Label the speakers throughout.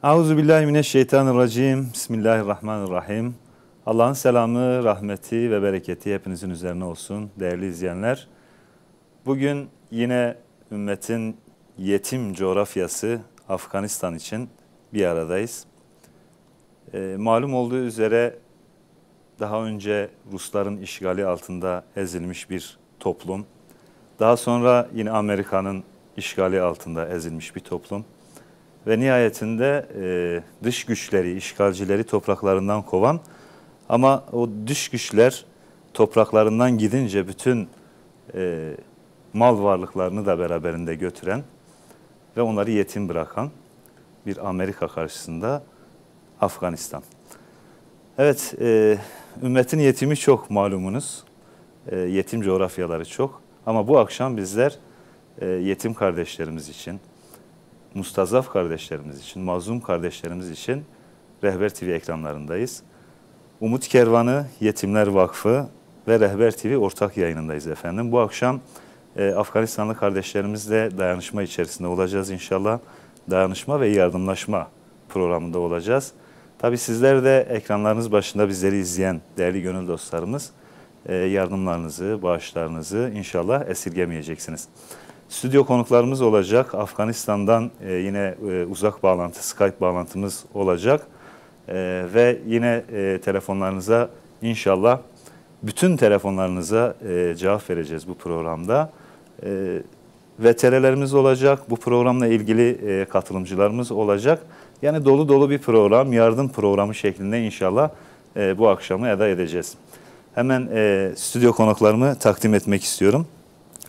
Speaker 1: Euzubillahimineşşeytanirracim. Bismillahirrahmanirrahim. Allah'ın selamı, rahmeti ve bereketi hepinizin üzerine olsun değerli izleyenler. Bugün yine ümmetin yetim coğrafyası Afganistan için bir aradayız. Malum olduğu üzere daha önce Rusların işgali altında ezilmiş bir toplum. Daha sonra yine Amerika'nın işgali altında ezilmiş bir toplum. Ve nihayetinde dış güçleri, işgalcileri topraklarından kovan ama o dış güçler topraklarından gidince bütün mal varlıklarını da beraberinde götüren ve onları yetim bırakan bir Amerika karşısında Afganistan. Evet, ümmetin yetimi çok malumunuz. Yetim coğrafyaları çok. Ama bu akşam bizler yetim kardeşlerimiz için, mustazaf kardeşlerimiz için, mazlum kardeşlerimiz için Rehber TV ekranlarındayız. Umut Kervanı, Yetimler Vakfı ve Rehber TV ortak yayınındayız efendim. Bu akşam Afganistanlı kardeşlerimizle dayanışma içerisinde olacağız inşallah. Dayanışma ve yardımlaşma programında olacağız. Tabii sizler de ekranlarınız başında bizleri izleyen değerli gönül dostlarımız yardımlarınızı, bağışlarınızı inşallah esirgemeyeceksiniz. Stüdyo konuklarımız olacak. Afganistan'dan yine uzak bağlantı, Skype bağlantımız olacak. Ve yine telefonlarınıza inşallah bütün telefonlarınıza cevap vereceğiz bu programda. VTR'lerimiz olacak. Bu programla ilgili katılımcılarımız olacak. Yani dolu dolu bir program, yardım programı şeklinde inşallah bu akşamı eda edeceğiz. Hemen stüdyo konuklarımı takdim etmek istiyorum.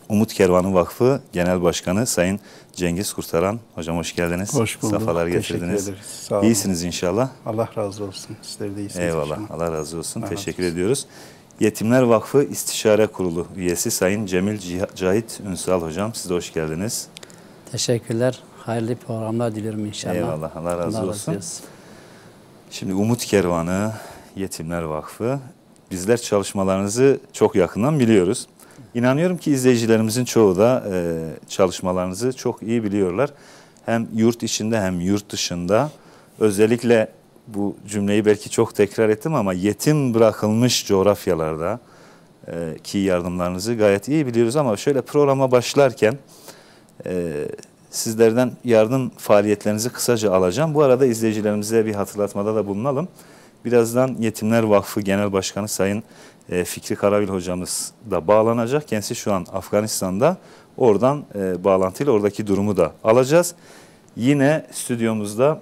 Speaker 1: Umut Kervanı Vakfı Genel Başkanı Sayın Cengiz Kurtaran. Hocam hoş geldiniz.
Speaker 2: Hoş bulduk.
Speaker 1: Safalar getirdiniz.
Speaker 2: Teşekkür ederiz. Sağ olun.
Speaker 1: İyisiniz inşallah.
Speaker 2: Allah razı olsun. Sizler de iyisiniz.
Speaker 1: Eyvallah.
Speaker 2: İnşallah.
Speaker 1: Allah razı olsun.
Speaker 2: Allah
Speaker 1: Teşekkür
Speaker 2: razı olsun.
Speaker 1: ediyoruz. Yetimler Vakfı İstişare Kurulu üyesi Sayın Cemil Cahit Ünsal Hocam. Siz de hoş geldiniz.
Speaker 3: Teşekkürler. Hayırlı programlar diliyorum inşallah.
Speaker 1: Eyvallah. Allah razı olsun.
Speaker 3: olsun.
Speaker 1: Şimdi Umut Kervanı, Yetimler Vakfı. Bizler çalışmalarınızı çok yakından biliyoruz. İnanıyorum ki izleyicilerimizin çoğu da çalışmalarınızı çok iyi biliyorlar. Hem yurt içinde hem yurt dışında. Özellikle bu cümleyi belki çok tekrar ettim ama yetim bırakılmış coğrafyalarda ki yardımlarınızı gayet iyi biliyoruz. Ama şöyle programa başlarken sizlerden yardım faaliyetlerinizi kısaca alacağım. Bu arada izleyicilerimize bir hatırlatmada da bulunalım. Birazdan Yetimler Vakfı Genel Başkanı Sayın Fikri Karavil hocamız da bağlanacak. Kendisi şu an Afganistan'da. Oradan bağlantıyla oradaki durumu da alacağız. Yine stüdyomuzda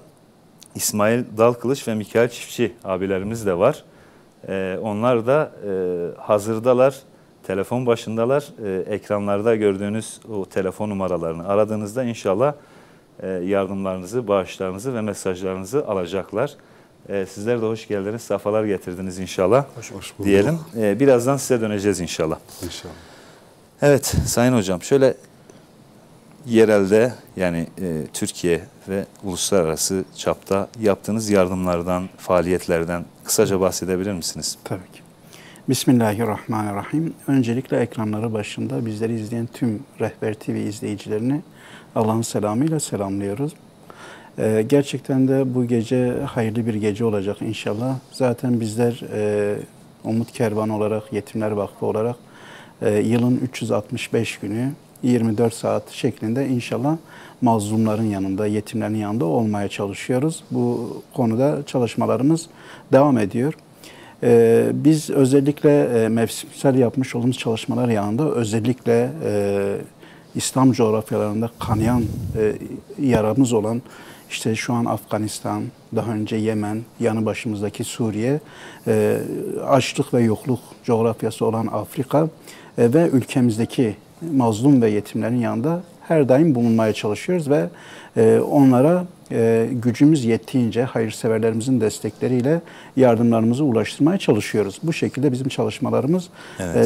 Speaker 1: İsmail Dalkılıç ve Mikail Çiftçi abilerimiz de var. Onlar da hazırdalar. Telefon başındalar. Ekranlarda gördüğünüz o telefon numaralarını aradığınızda inşallah yardımlarınızı, bağışlarınızı ve mesajlarınızı alacaklar. Sizler de hoş geldiniz, safalar getirdiniz inşallah.
Speaker 2: Hoş bulduk.
Speaker 1: Diyelim. Birazdan size döneceğiz inşallah.
Speaker 2: İnşallah.
Speaker 1: Evet Sayın Hocam, şöyle yerelde yani Türkiye ve uluslararası çapta yaptığınız yardımlardan, faaliyetlerden kısaca bahsedebilir misiniz?
Speaker 2: Tabii ki. Bismillahirrahmanirrahim. Öncelikle ekranları başında bizleri izleyen tüm Rehber TV izleyicilerini Allah'ın selamıyla selamlıyoruz. Gerçekten de bu gece hayırlı bir gece olacak inşallah. Zaten bizler Umut Kervanı olarak, Yetimler Vakfı olarak yılın 365 günü 24 saat şeklinde inşallah mazlumların yanında, yetimlerin yanında olmaya çalışıyoruz. Bu konuda çalışmalarımız devam ediyor. Biz özellikle mevsimsel yapmış olduğumuz çalışmalar yanında özellikle İslam coğrafyalarında kanayan yaramız olan işte şu an Afganistan, daha önce Yemen, yanı başımızdaki Suriye, açlık ve yokluk coğrafyası olan Afrika ve ülkemizdeki mazlum ve yetimlerin yanında her daim bulunmaya çalışıyoruz ve onlara gücümüz yettiğince hayırseverlerimizin destekleriyle yardımlarımızı ulaştırmaya çalışıyoruz. Bu şekilde bizim çalışmalarımız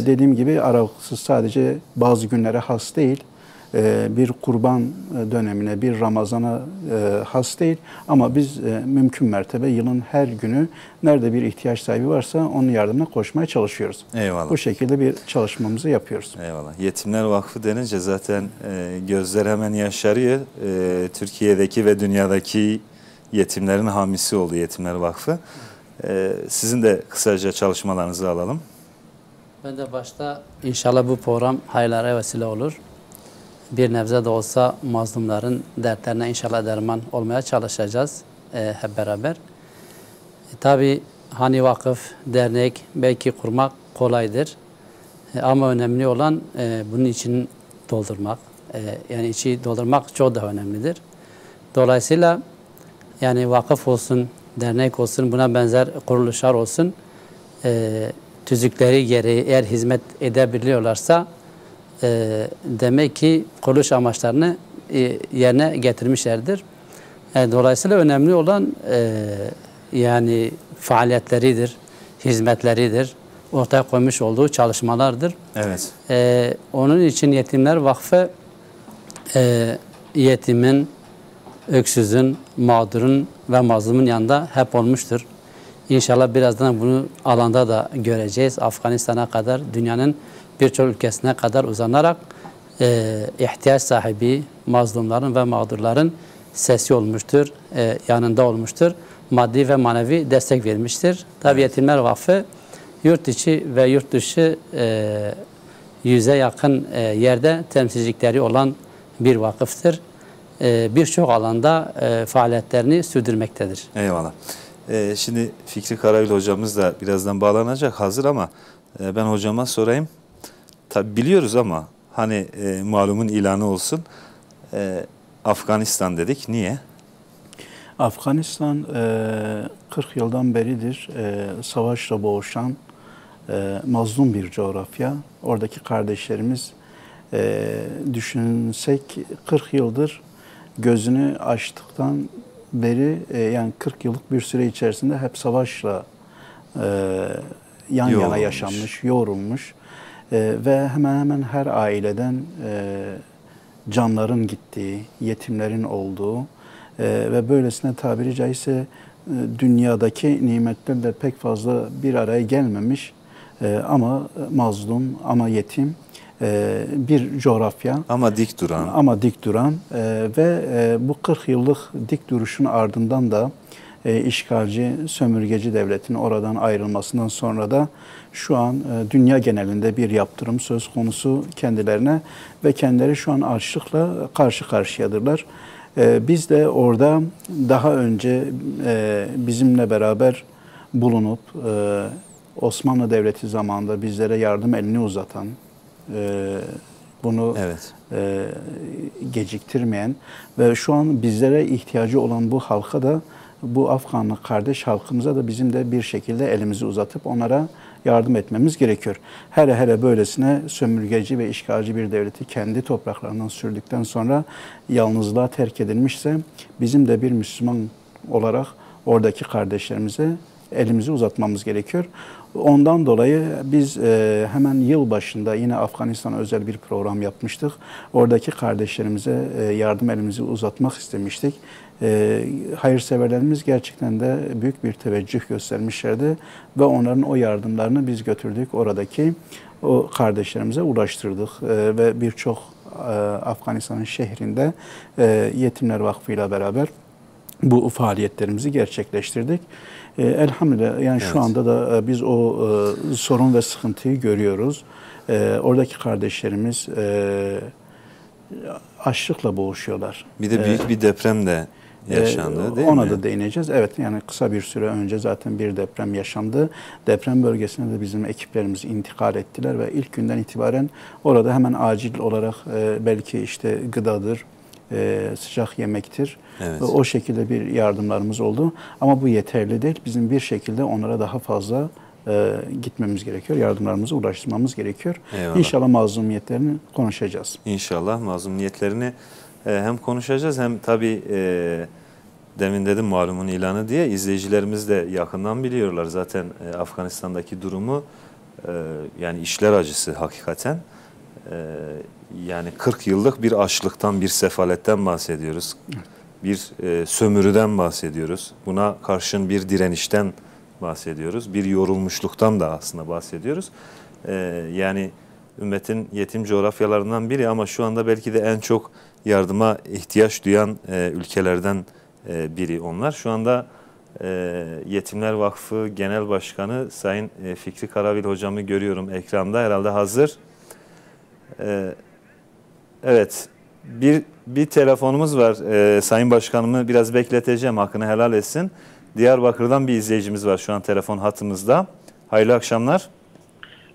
Speaker 2: dediğim gibi aralıksız sadece bazı günlere has değil. Bir kurban dönemine, bir Ramazan'a has değil. Ama biz mümkün mertebe yılın her günü nerede bir ihtiyaç sahibi varsa onun yardımına koşmaya çalışıyoruz.
Speaker 1: Eyvallah.
Speaker 2: Bu şekilde bir çalışmamızı yapıyoruz.
Speaker 1: Eyvallah. Yetimler Vakfı denince zaten gözler hemen yaşarıyor. Türkiye'deki ve dünyadaki yetimlerin hamisi oldu Yetimler Vakfı. Sizin de kısaca çalışmalarınızı alalım.
Speaker 3: Ben de başta inşallah bu program hayırlara vesile olur. Bir nebze de olsa mazlumların dertlerine inşallah derman olmaya çalışacağız hep beraber. Tabii hani vakıf, dernek belki kurmak kolaydır. Ama önemli olan bunun için doldurmak. Yani içi doldurmak çok daha önemlidir. Dolayısıyla yani vakıf olsun, dernek olsun, buna benzer kuruluşlar olsun, tüzükleri gereği eğer hizmet edebiliyorlarsa demek ki kuruluş amaçlarını yerine getirmişlerdir. Dolayısıyla önemli olan yani faaliyetleridir, hizmetleridir, ortaya koymuş olduğu çalışmalardır.
Speaker 1: Evet.
Speaker 3: Onun için Yetimler Vakfı yetimin, öksüzün, mağdurun ve mazlumun yanında hep olmuştur. İnşallah birazdan bunu alanda da göreceğiz. Afganistan'a kadar, dünyanın birçok ülkesine kadar uzanarak ihtiyaç sahibi mazlumların ve mağdurların sesi olmuştur, yanında olmuştur. Maddi ve manevi destek vermiştir. Tabii evet. Yetimler Vakfı yurt içi ve yurt dışı 100'e yakın yerde temsilcilikleri olan bir vakıftır. Birçok alanda faaliyetlerini sürdürmektedir.
Speaker 1: Eyvallah. Şimdi Fikri Karayül hocamız da birazdan bağlanacak hazır ama ben hocama sorayım. Tabi biliyoruz ama hani malumun ilanı olsun. Afganistan dedik. Niye?
Speaker 2: Afganistan 40 yıldan beridir savaşla boğuşan mazlum bir coğrafya. Oradaki kardeşlerimiz düşünsek 40 yıldır gözünü açtıktan beri yani 40 yıllık bir süre içerisinde hep savaşla yan yana yaşanmış, yoğrulmuş ve hemen hemen her aileden canların gittiği, yetimlerin olduğu ve böylesine tabiri caizse dünyadaki nimetlerle pek fazla bir araya gelmemiş ama mazlum, ama yetim bir coğrafya.
Speaker 1: Ama dik duran.
Speaker 2: Ama dik duran ve bu 40 yıllık dik duruşun ardından da işgalci, sömürgeci devletin oradan ayrılmasından sonra da şu an dünya genelinde bir yaptırım söz konusu kendilerine ve kendileri şu an açlıkla karşı karşıyadırlar. Biz de orada daha önce bizimle beraber bulunup Osmanlı Devleti zamanında bizlere yardım elini uzatan, bunu
Speaker 1: evet.
Speaker 2: Geciktirmeyen ve şu an bizlere ihtiyacı olan bu halka da, bu Afgan kardeş halkımıza da bizim de bir şekilde elimizi uzatıp onlara yardım etmemiz gerekiyor. Hele böylesine sömürgeci ve işgalci bir devleti kendi topraklarından sürdükten sonra yalnızlığa terk edilmişse bizim de bir Müslüman olarak oradaki kardeşlerimize elimizi uzatmamız gerekiyor. Ondan dolayı biz hemen yıl başında yine Afganistan'a özel bir program yapmıştık. Oradaki kardeşlerimize yardım elimizi uzatmak istemiştik. Hayırseverlerimiz gerçekten de büyük bir teveccüh göstermişlerdi ve onların o yardımlarını biz götürdük, oradaki o kardeşlerimize ulaştırdık ve birçok Afganistan'ın şehrinde Yetimler Vakfı ile beraber bu faaliyetlerimizi gerçekleştirdik. Elhamdülillah yani evet. Şu anda da biz o sorun ve sıkıntıyı görüyoruz. Oradaki kardeşlerimiz açlıkla boğuşuyorlar.
Speaker 1: Bir de büyük bir deprem de yaşandı değil mi?
Speaker 2: Ona da değineceğiz. Evet, yani kısa bir süre önce zaten bir deprem yaşandı. Deprem bölgesine de bizim ekiplerimiz intikal ettiler ve ilk günden itibaren orada hemen acil olarak belki işte gıdadır, sıcak yemektir. Evet. O şekilde bir yardımlarımız oldu. Ama bu yeterli değil. Bizim bir şekilde onlara daha fazla gitmemiz gerekiyor. Yardımlarımızı ulaştırmamız gerekiyor. Eyvallah. İnşallah mazlumiyetlerini konuşacağız.
Speaker 1: İnşallah mazlumiyetlerini hem konuşacağız hem tabii demin dedim malumun ilanı diye izleyicilerimiz de yakından biliyorlar. Zaten Afganistan'daki durumu yani işler acısı hakikaten. Yani 40 yıllık bir açlıktan, bir sefaletten bahsediyoruz. Bir sömürüden bahsediyoruz. Buna karşın bir direnişten bahsediyoruz. Bir yorulmuşluktan da aslında bahsediyoruz. Yani ümmetin yetim coğrafyalarından biri ama şu anda belki de en çok yardıma ihtiyaç duyan ülkelerden biri onlar. Şu anda Yetimler Vakfı Genel Başkanı Sayın Fikri Karavil hocamı görüyorum ekranda, herhalde hazır. Evet, bir telefonumuz var. Sayın Başkanımı biraz bekleteceğim, hakkını helal etsin. Diyarbakır'dan bir izleyicimiz var şu an telefon hattımızda. Hayırlı akşamlar.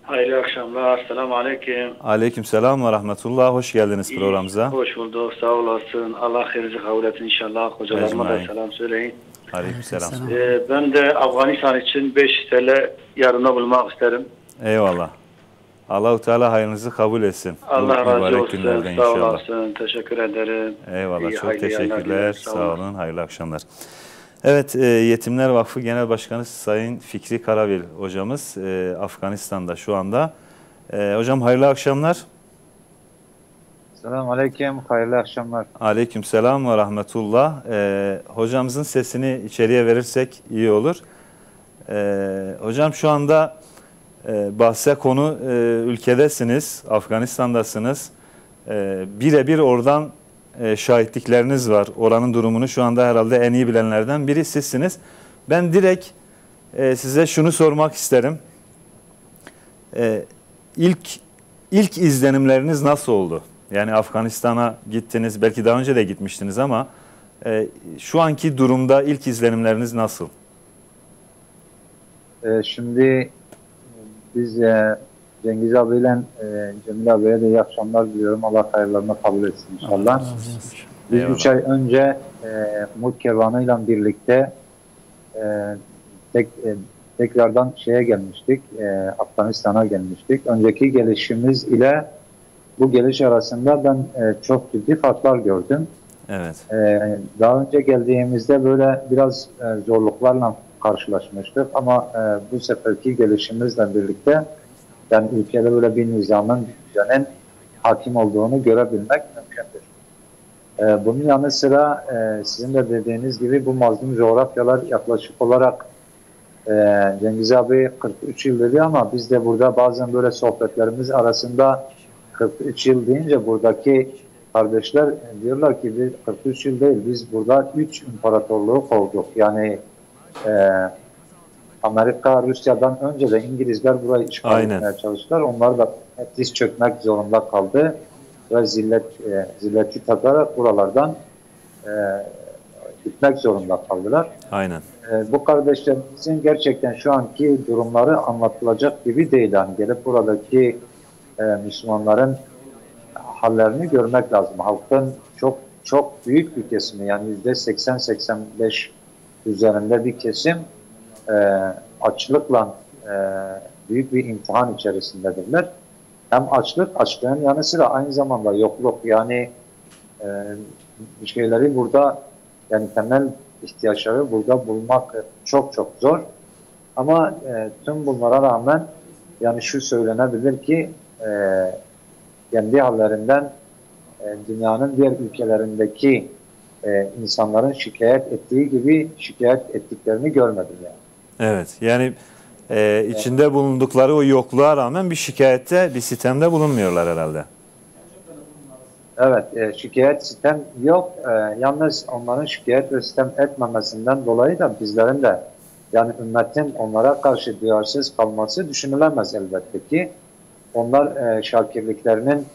Speaker 4: Hayırlı akşamlar. Selamun aleyküm.
Speaker 1: Aleykümselam ve rahmetullah. Hoş geldiniz programımıza.
Speaker 4: Hoş bulduk. Sağ olasın. Allah hayırlı kabul etsin inşallah. Hocalarıma da selam söyleyin.
Speaker 1: Aleykümselam.
Speaker 4: Ben de Afganistan için 5 TL yardımda bulunmak isterim.
Speaker 1: Eyvallah. Allah-u Teala hayrınızı kabul etsin.
Speaker 4: Allah razı olsun. Sağ
Speaker 1: inşallah.
Speaker 4: olasın. Teşekkür ederim.
Speaker 1: Eyvallah.
Speaker 4: İyi,
Speaker 1: çok teşekkürler.
Speaker 4: yayınlar.
Speaker 1: Sağ olun. Hayırlı akşamlar. Evet, Yetimler Vakfı Genel Başkanı Sayın Fikri Karavil hocamız Afganistan'da şu anda. Hocam hayırlı akşamlar.
Speaker 5: Selamun aleyküm, hayırlı akşamlar.
Speaker 1: Aleykümselam ve rahmetullah. Hocamızın sesini içeriye verirsek iyi olur. Hocam şu anda bahse konu ülkedesiniz, Afganistan'dasınız. Birebir oradan şahitlikleriniz var. Oranın durumunu şu anda herhalde en iyi bilenlerden biri sizsiniz. Ben direkt size şunu sormak isterim. İlk izlenimleriniz nasıl oldu? Yani Afganistan'a gittiniz, belki daha önce de gitmiştiniz ama şu anki durumda ilk izlenimleriniz nasıl?
Speaker 5: Şimdi biz Cengiz abiyle Cemil abiye de iyi akşamlar diliyorum. Allah hayırlarını kabul etsin inşallah. Biz 3 ay önce Umut Kervanı'yla birlikte tekrardan şeye gelmiştik, Afganistan'a gelmiştik. Önceki gelişimiz ile bu geliş arasında ben çok ciddi farklar gördüm.
Speaker 1: Evet.
Speaker 5: Daha önce geldiğimizde böyle biraz zorluklarla karşılaşmıştık ama bu seferki gelişimizle birlikte yani ülkede böyle bir nizamın, düzenin hakim olduğunu görebilmek mümkündür. Bunun yanı sıra sizin de dediğiniz gibi bu mazlum coğrafyalar yaklaşık olarak Cengiz abi 43 yıl dedi ama biz de burada bazen böyle sohbetlerimiz arasında 43 yıl deyince buradaki kardeşler diyorlar ki biz 43 yıl değil, biz burada 3 imparatorluğu kovduk. Yani Amerika, Rusya'dan önce de İngilizler burayı işgal etmeye çalıştılar. Onlar da diz çökmek zorunda kaldı ve zilleti takarak buralardan gitmek zorunda kaldılar.
Speaker 1: Aynen.
Speaker 5: Bu kardeşlerimizin gerçekten şu anki durumları anlatılacak gibi değil. Yani gelip buradaki Müslümanların hallerini görmek lazım. Halkın çok büyük bir kesimi, yani %80-85 üzerinde bir kesim açlıkla büyük bir imtihan içerisindedirler. Hem açlığın yanı sıra aynı zamanda yokluk, yani bir şeyleri burada, yani temel ihtiyaçları burada bulmak çok zor. Ama tüm bunlara rağmen yani şu söylenebilir ki kendi hallerinden dünyanın diğer ülkelerindeki insanların şikayet ettiği gibi şikayet ettiklerini görmedim yani.
Speaker 1: Evet, yani içinde bulundukları o yokluğa rağmen bir şikayette, bir sitemde bulunmuyorlar herhalde.
Speaker 5: Evet, şikayet, sitem yok. Yalnız onların şikayet ve sitem etmemesinden dolayı da bizlerin de yani ümmetin onlara karşı duyarsız kalması düşünülemez elbette ki. Onlar şakirliklerinin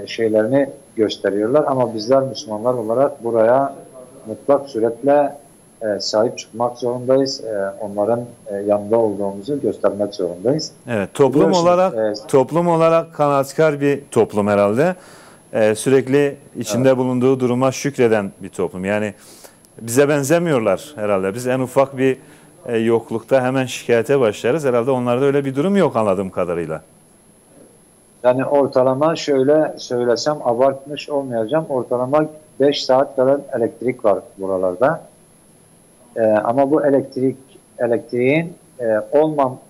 Speaker 5: şeylerini gösteriyorlar ama bizler Müslümanlar olarak buraya mutlak suretle sahip çıkmak zorundayız. Onların yanında olduğumuzu göstermek zorundayız.
Speaker 1: Evet, toplum olarak kanaatkar bir toplum herhalde. Sürekli içinde bulunduğu duruma şükreden bir toplum. Yani bize benzemiyorlar herhalde. Biz en ufak bir yoklukta hemen şikayete başlarız. Herhalde onlarda öyle bir durum yok anladığım kadarıyla.
Speaker 5: Yani ortalama şöyle söylesem abartmış olmayacağım. Ortalama 5 saat kadar elektrik var buralarda. Ama bu elektriğin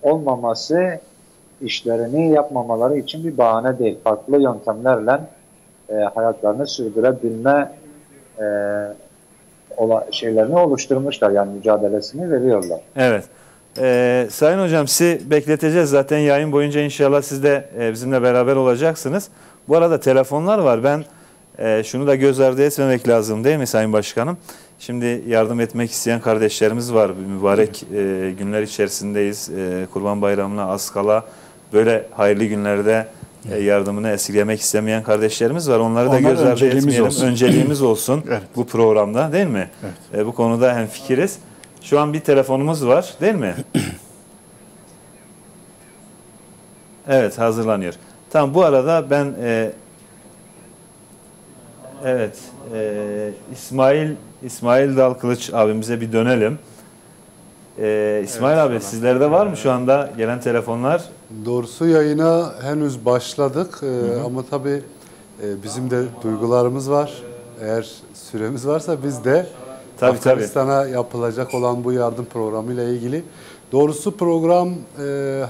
Speaker 5: olmaması işlerini yapmamaları için bir bahane değil. Farklı yöntemlerle hayatlarını sürdürebilme şeylerini oluşturmuşlar. Yani mücadelesini veriyorlar.
Speaker 1: Evet. Sayın Hocam, sizi bekleteceğiz zaten yayın boyunca, inşallah siz de bizimle beraber olacaksınız. Bu arada telefonlar var. Ben Şunu da göz ardı etmemek lazım değil mi Sayın Başkanım? Şimdi yardım etmek isteyen kardeşlerimiz var. Mübarek günler içerisindeyiz. Kurban Bayramı'na az kala böyle hayırlı günlerde yardımını esirgemek istemeyen kardeşlerimiz var. Onları da göz ardı etmeyelim. Önceliğimiz olsun
Speaker 2: Evet.
Speaker 1: bu programda değil mi?
Speaker 2: Evet.
Speaker 1: Bu konuda hemfikiriz. Şu an bir telefonumuz var değil mi? Evet, hazırlanıyor. Tamam, bu arada ben evet İsmail Dalkılıç abimize bir dönelim. İsmail abi, sizlerde var mı şu anda gelen telefonlar?
Speaker 6: Doğrusu yayına henüz başladık ama tabii bizim de duygularımız var. Eğer süremiz varsa biz de Afganistan'a yapılacak olan bu yardım programı ile ilgili. Doğrusu program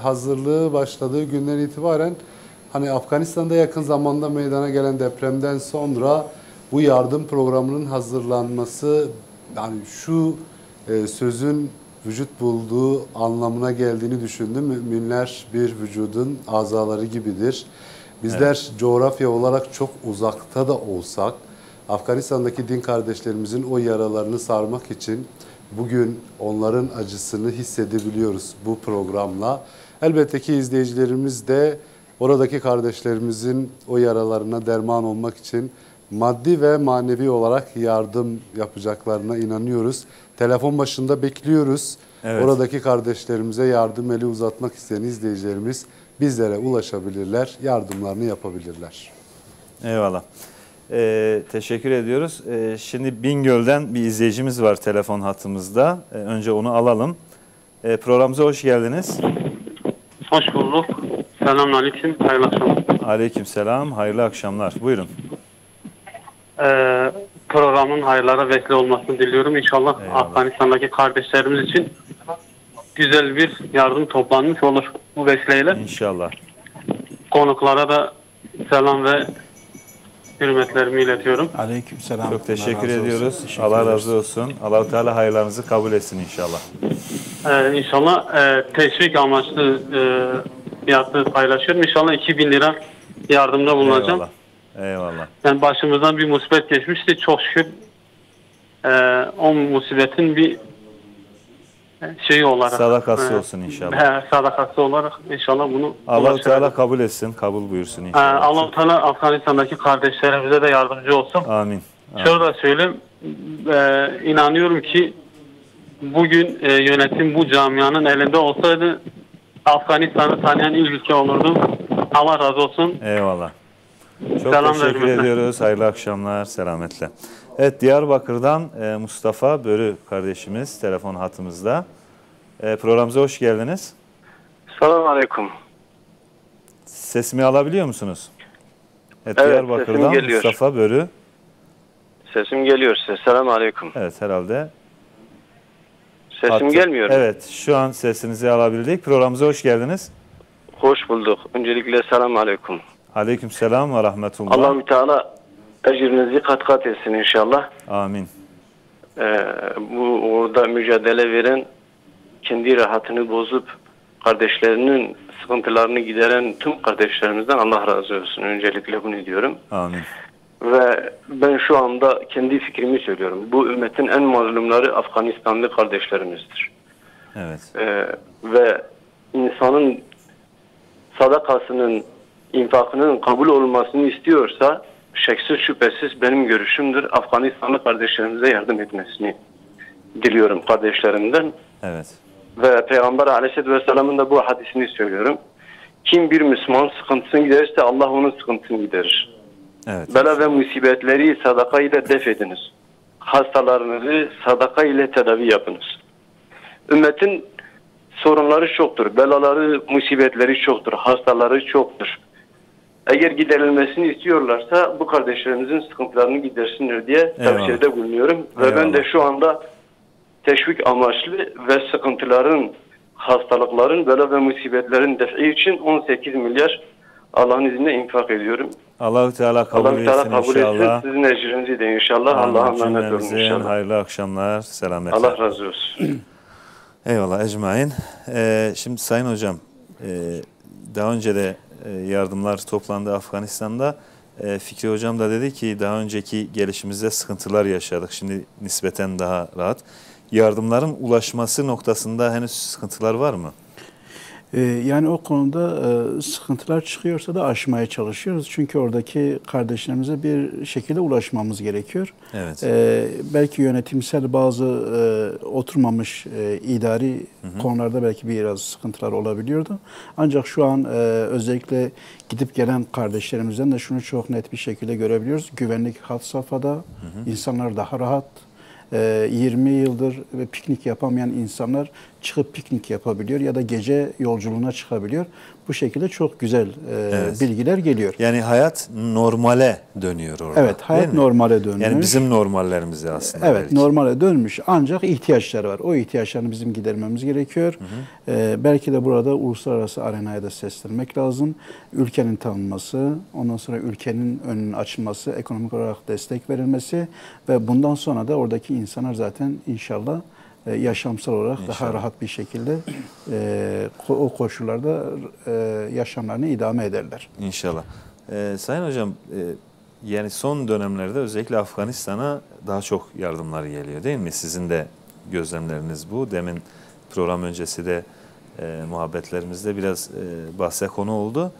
Speaker 6: hazırlığı başladığı günden itibaren hani Afganistan'da yakın zamanda meydana gelen depremden sonra bu yardım programının hazırlanması, yani şu sözün vücut bulduğu anlamına geldiğini düşündüm. Müminler bir vücudun azaları gibidir. Bizler coğrafya olarak çok uzakta da olsak, Afganistan'daki din kardeşlerimizin o yaralarını sarmak için bugün onların acısını hissedebiliyoruz bu programla. Elbette ki izleyicilerimiz de oradaki kardeşlerimizin o yaralarına derman olmak için maddi ve manevi olarak yardım yapacaklarına inanıyoruz. Telefon başında bekliyoruz. Evet. Oradaki kardeşlerimize yardım eli uzatmak isteyen izleyicilerimiz bizlere ulaşabilirler, yardımlarını yapabilirler.
Speaker 1: Eyvallah. Teşekkür ediyoruz. Şimdi Bingöl'den bir izleyicimiz var telefon hattımızda. Önce onu alalım. Programımıza hoş geldiniz.
Speaker 7: Hoş bulduk. Selamünaleyküm. Hayırlı akşamlar.
Speaker 1: Aleykümselam. Hayırlı akşamlar. Buyurun.
Speaker 7: Programın hayırlara vesile olmasını diliyorum. İnşallah
Speaker 1: eyvallah.
Speaker 7: Afganistan'daki kardeşlerimiz için güzel bir yardım toplanmış olur bu vesileyle.
Speaker 1: İnşallah.
Speaker 7: Konuklara da selam ve hürmetlerimi iletiyorum.
Speaker 2: Aleykümselam.
Speaker 1: Çok teşekkür ediyoruz. Allah razı olsun. Allah-u Teala hayırlarınızı kabul etsin inşallah.
Speaker 7: İnşallah teşvik amaçlı fiyatı paylaşıyorum. İnşallah 2000 lira yardımda bulunacağım.
Speaker 1: Eyvallah. Eyvallah.
Speaker 7: Yani başımızdan bir musibet geçmişti. Çok şükür o musibetin bir şeyi olarak.
Speaker 1: Sadakası olsun inşallah.
Speaker 7: Sadakası olarak inşallah bunu
Speaker 1: Allah-u Teala kabul etsin. Kabul buyursun inşallah.
Speaker 7: Allah-u Teala Afganistan'daki kardeşlerimize de yardımcı olsun.
Speaker 1: Amin.
Speaker 7: Şöyle da söyleyeyim. İnanıyorum ki bugün yönetim bu camianın elinde olsaydı Afganistan'ı tanıyan ilk ülke olurdu. Allah razı olsun.
Speaker 1: Eyvallah. Çok teşekkür ediyoruz. Hayırlı akşamlar. Selametle. Evet, Diyarbakır'dan Mustafa Börü kardeşimiz telefon hattımızda. Programımıza hoş geldiniz.
Speaker 8: Selamünaleyküm.
Speaker 1: Sesimi alabiliyor musunuz? Evet,
Speaker 8: evet,
Speaker 1: Diyarbakır'dan Mustafa Börü.
Speaker 8: Sesim geliyor size. Selamünaleyküm.
Speaker 1: Evet, herhalde.
Speaker 8: Sesim gelmiyor mu?
Speaker 1: Evet, şu an sesinizi alabildik. Programımıza hoş geldiniz.
Speaker 8: Hoş bulduk. Öncelikle selamünaleyküm.
Speaker 1: Aleykümselam ve rahmetullah.
Speaker 8: Allah-u Teala ecrinizi kat kat etsin inşallah.
Speaker 1: Amin.
Speaker 8: Bu orada mücadele veren, kendi rahatını bozup kardeşlerinin sıkıntılarını gideren tüm kardeşlerimizden Allah razı olsun. Öncelikle bunu diyorum.
Speaker 1: Amin.
Speaker 8: Ve ben şu anda kendi fikrimi söylüyorum. Bu ümmetin en mazlumları Afganistanlı kardeşlerimizdir.
Speaker 1: Evet.
Speaker 8: Ve insanın sadakasının, infakının kabul olmasını istiyorsa şeksiz şüphesiz benim görüşümdür. Afganistanlı kardeşlerimize yardım etmesini diliyorum kardeşlerimden.
Speaker 1: Evet.
Speaker 8: Ve Peygamber Aleyhisselatü Vesselam'ın da bu hadisini söylüyorum. Kim bir Müslüman sıkıntısını giderirse Allah onun sıkıntısını giderir.
Speaker 1: Evet.
Speaker 8: Bela ve musibetleri sadaka ile def ediniz. Hastalarınızı sadaka ile tedavi yapınız. Ümmetin sorunları çoktur. Belaları, musibetleri çoktur. Hastaları çoktur. Eğer giderilmesini istiyorlarsa bu kardeşlerimizin sıkıntılarını gidersinler diye tavsiyede bulunuyorum. Ve ben de şu anda teşvik amaçlı ve sıkıntıların, hastalıkların, bela ve musibetlerin defi için 18 milyar Allah'ın izniyle infak ediyorum.
Speaker 1: Allah-u Teala kabul etsin inşallah.
Speaker 8: Sizin ecrinizi de inşallah. Allah'a emanet olun inşallah.
Speaker 1: Hayırlı akşamlar. Selametle.
Speaker 8: Allah razı olsun.
Speaker 1: Eyvallah ecmaîn. Şimdi Sayın Hocam, daha önce de yardımlar toplandı Afganistan'da. Fikri Hocam da dedi ki daha önceki gelişimizde sıkıntılar yaşadık. Şimdi nispeten daha rahat. Yardımların ulaşması noktasında henüz sıkıntılar var mı?
Speaker 2: Yani o konuda sıkıntılar çıkıyorsa da aşmaya çalışıyoruz. Çünkü oradaki kardeşlerimize bir şekilde ulaşmamız gerekiyor.
Speaker 1: Evet.
Speaker 2: Belki yönetimsel bazı oturmamış idari konularda belki biraz sıkıntılar olabiliyordu. Ancak şu an özellikle gidip gelen kardeşlerimizden de şunu çok net bir şekilde görebiliyoruz. Güvenlik had safhada, insanlar daha rahat. 20 yıldır piknik yapamayan insanlar çıkıp piknik yapabiliyor ya da gece yolculuğuna çıkabiliyor. Bu şekilde çok güzel bilgiler geliyor.
Speaker 1: Yani hayat normale dönüyor orada.
Speaker 2: Evet, hayat normale dönmüş.
Speaker 1: Yani bizim normallerimize aslında.
Speaker 2: Evet,
Speaker 1: belki.
Speaker 2: normale dönmüş. Ancak ihtiyaçları var. O ihtiyaçlarını bizim gidermemiz gerekiyor. Belki de burada uluslararası arenaya da seslenmek lazım. Ülkenin tanınması, ondan sonra ülkenin önünün açılması, ekonomik olarak destek verilmesi ve bundan sonra da oradaki insanlar zaten inşallah yaşamsal olarak daha rahat bir şekilde o koşullarda yaşamlarını idame ederler.
Speaker 1: İnşallah. Sayın Hocam, yani son dönemlerde özellikle Afganistan'a daha çok yardımlar geliyor değil mi? Sizin de gözlemleriniz bu. Demin program öncesi de muhabbetlerimizde biraz bahse konu oldu.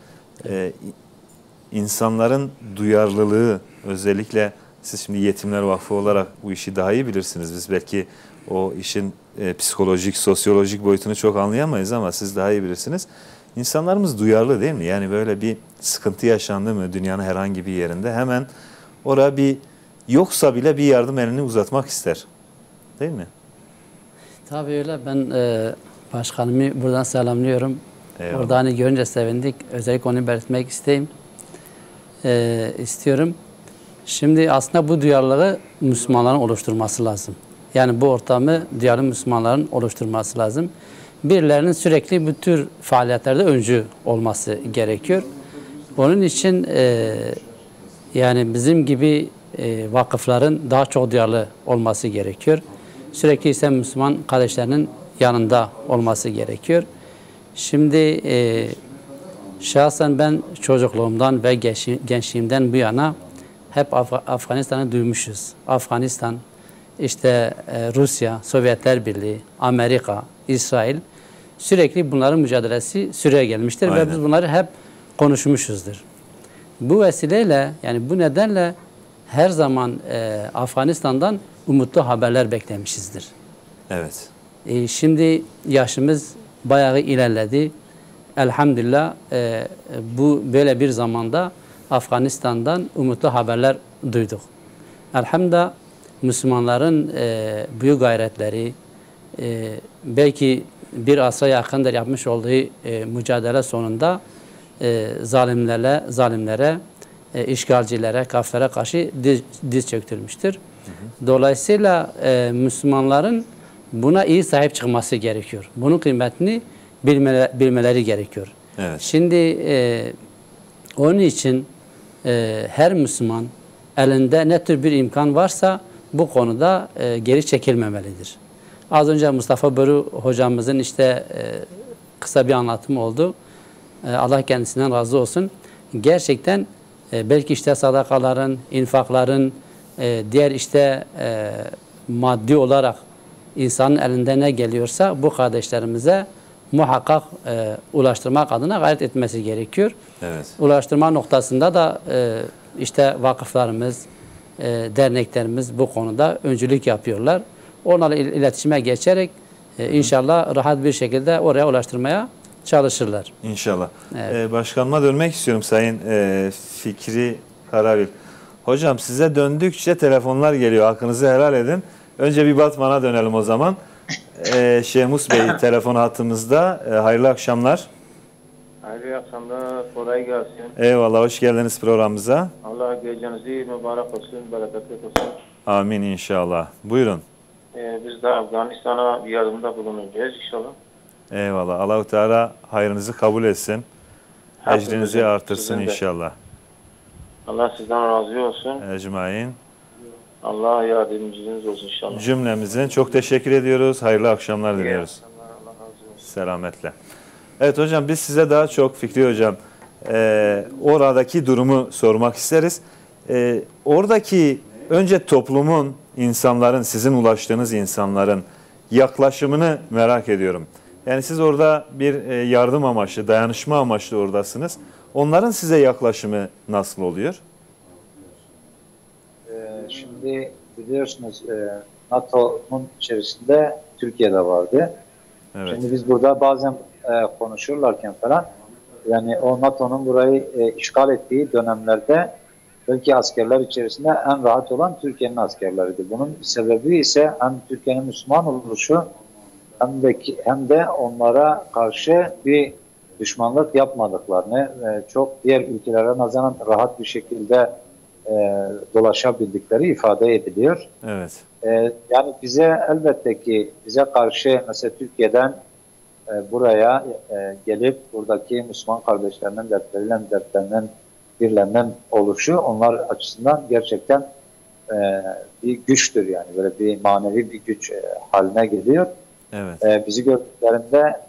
Speaker 1: İnsanların duyarlılığı, özellikle siz şimdi Yetimler Vakfı olarak bu işi daha iyi bilirsiniz. Biz belki o işin psikolojik, sosyolojik boyutunu çok anlayamayız ama siz daha iyi bilirsiniz. İnsanlarımız duyarlı değil mi? Yani böyle bir sıkıntı yaşandı mı dünyanın herhangi bir yerinde hemen oraya bir yoksa bile bir yardım elini uzatmak ister. Değil mi?
Speaker 3: Tabii öyle. Ben başkanımı buradan selamlıyorum.
Speaker 1: Eyvallah.
Speaker 3: Orada hani görünce sevindik. Özellikle onu belirtmek istiyorum. Şimdi aslında bu duyarlılığı Müslümanların oluşturması lazım. Yani bu ortamı duyarlı Müslümanların oluşturması lazım. Birilerinin sürekli bu tür faaliyetlerde öncü olması gerekiyor. Onun için yani bizim gibi vakıfların daha çok duyarlı olması gerekiyor. Sürekli ise Müslüman kardeşlerinin yanında olması gerekiyor. Şimdi şahsen ben çocukluğumdan ve gençliğimden bu yana hep Afganistan'ı duymuşuz. Afganistan, işte Rusya, Sovyetler Birliği, Amerika, İsrail sürekli bunların mücadelesi süreye gelmiştir.
Speaker 1: Aynen.
Speaker 3: Ve biz bunları hep konuşmuşuzdur. Bu vesileyle yani bu nedenle her zaman Afganistan'dan umutlu haberler beklemişizdir.
Speaker 1: Evet.
Speaker 3: Şimdi yaşımız bayağı ilerledi. Elhamdülillah bu böyle bir zamanda Afganistan'dan umutlu haberler duyduk. Elhamdülillah Müslümanların büyük gayretleri, belki bir asra yakındır yapmış olduğu mücadele sonunda zalimlere, işgalcilere, kafirlere karşı diz çöktürmüştür. Dolayısıyla Müslümanların buna iyi sahip çıkması gerekiyor. Bunun kıymetini bilmeleri gerekiyor.
Speaker 1: Evet.
Speaker 3: Şimdi onun için her Müslüman elinde ne tür bir imkan varsa bu konuda geri çekilmemelidir. Az önce Mustafa Boru hocamızın işte kısa bir anlatımı oldu. Allah kendisinden razı olsun. Gerçekten belki işte sadakaların, infakların, diğer işte maddi olarak insanın elinde ne geliyorsa bu kardeşlerimize muhakkak ulaştırmak adına gayret etmesi gerekiyor.
Speaker 1: Evet.
Speaker 3: Ulaştırma noktasında da işte vakıflarımız, derneklerimiz bu konuda öncülük yapıyorlar. Onlarla iletişime geçerek inşallah rahat bir şekilde oraya ulaştırmaya çalışırlar.
Speaker 1: İnşallah.
Speaker 3: Evet.
Speaker 1: Başkanıma dönmek istiyorum Sayın Fikri Karabil. Hocam size döndükçe telefonlar geliyor. Hakkınızı helal edin. Önce bir Batman'a dönelim o zaman. Şemus Bey telefon hattımızda. Hayırlı akşamlar.
Speaker 9: Hayırlı akşamlar. Kolay gelsin.
Speaker 1: Eyvallah. Hoş geldiniz programımıza.
Speaker 9: Allah gecenizi mübarek olsun, bereketli olsun.
Speaker 1: Amin inşallah. Buyurun.
Speaker 9: Biz de Afganistan'a bir yardımda bulunacağız inşallah.
Speaker 1: Eyvallah. Allah-u Teala hayrınızı kabul etsin. Ecrinizi
Speaker 9: Hepimizin,
Speaker 1: artırsın
Speaker 9: sizin de.
Speaker 1: inşallah.
Speaker 9: Allah sizden razı olsun.
Speaker 1: Ecmaîn.
Speaker 9: Allah yardımcınız olsun inşallah.
Speaker 1: Cümlemizin çok teşekkür ediyoruz. Hayırlı akşamlar diliyoruz.
Speaker 9: Allah razı olsun.
Speaker 1: Selametle. Evet hocam biz size daha çok Fikri hocam Oradaki durumu sormak isteriz. Oradaki önce toplumun, insanların, sizin ulaştığınız insanların yaklaşımını merak ediyorum. Yani siz orada bir yardım amaçlı, dayanışma amaçlı oradasınız. Onların size yaklaşımı nasıl oluyor?
Speaker 5: Şimdi biliyorsunuz NATO'nun içerisinde Türkiye'de vardı. Evet. Şimdi biz burada bazen konuşurlarken falan, yani o NATO'nun burayı işgal ettiği dönemlerde belki askerler içerisinde en rahat olan Türkiye'nin askerleriydi. Bunun sebebi ise hem Türkiye'nin Müslüman oluşu hem de onlara karşı bir düşmanlık yapmadıklarını, çok diğer ülkelere nazaran rahat bir şekilde dolaşabildikleri ifade ediliyor. Evet. Yani bize elbette ki bize karşı mesela Türkiye'den buraya gelip buradaki Müslüman kardeşlerinin dertlerinden birilerinin oluşu onlar açısından gerçekten bir güçtür, yani böyle bir manevi bir güç haline geliyor. Evet. Bizi gördüklerinde,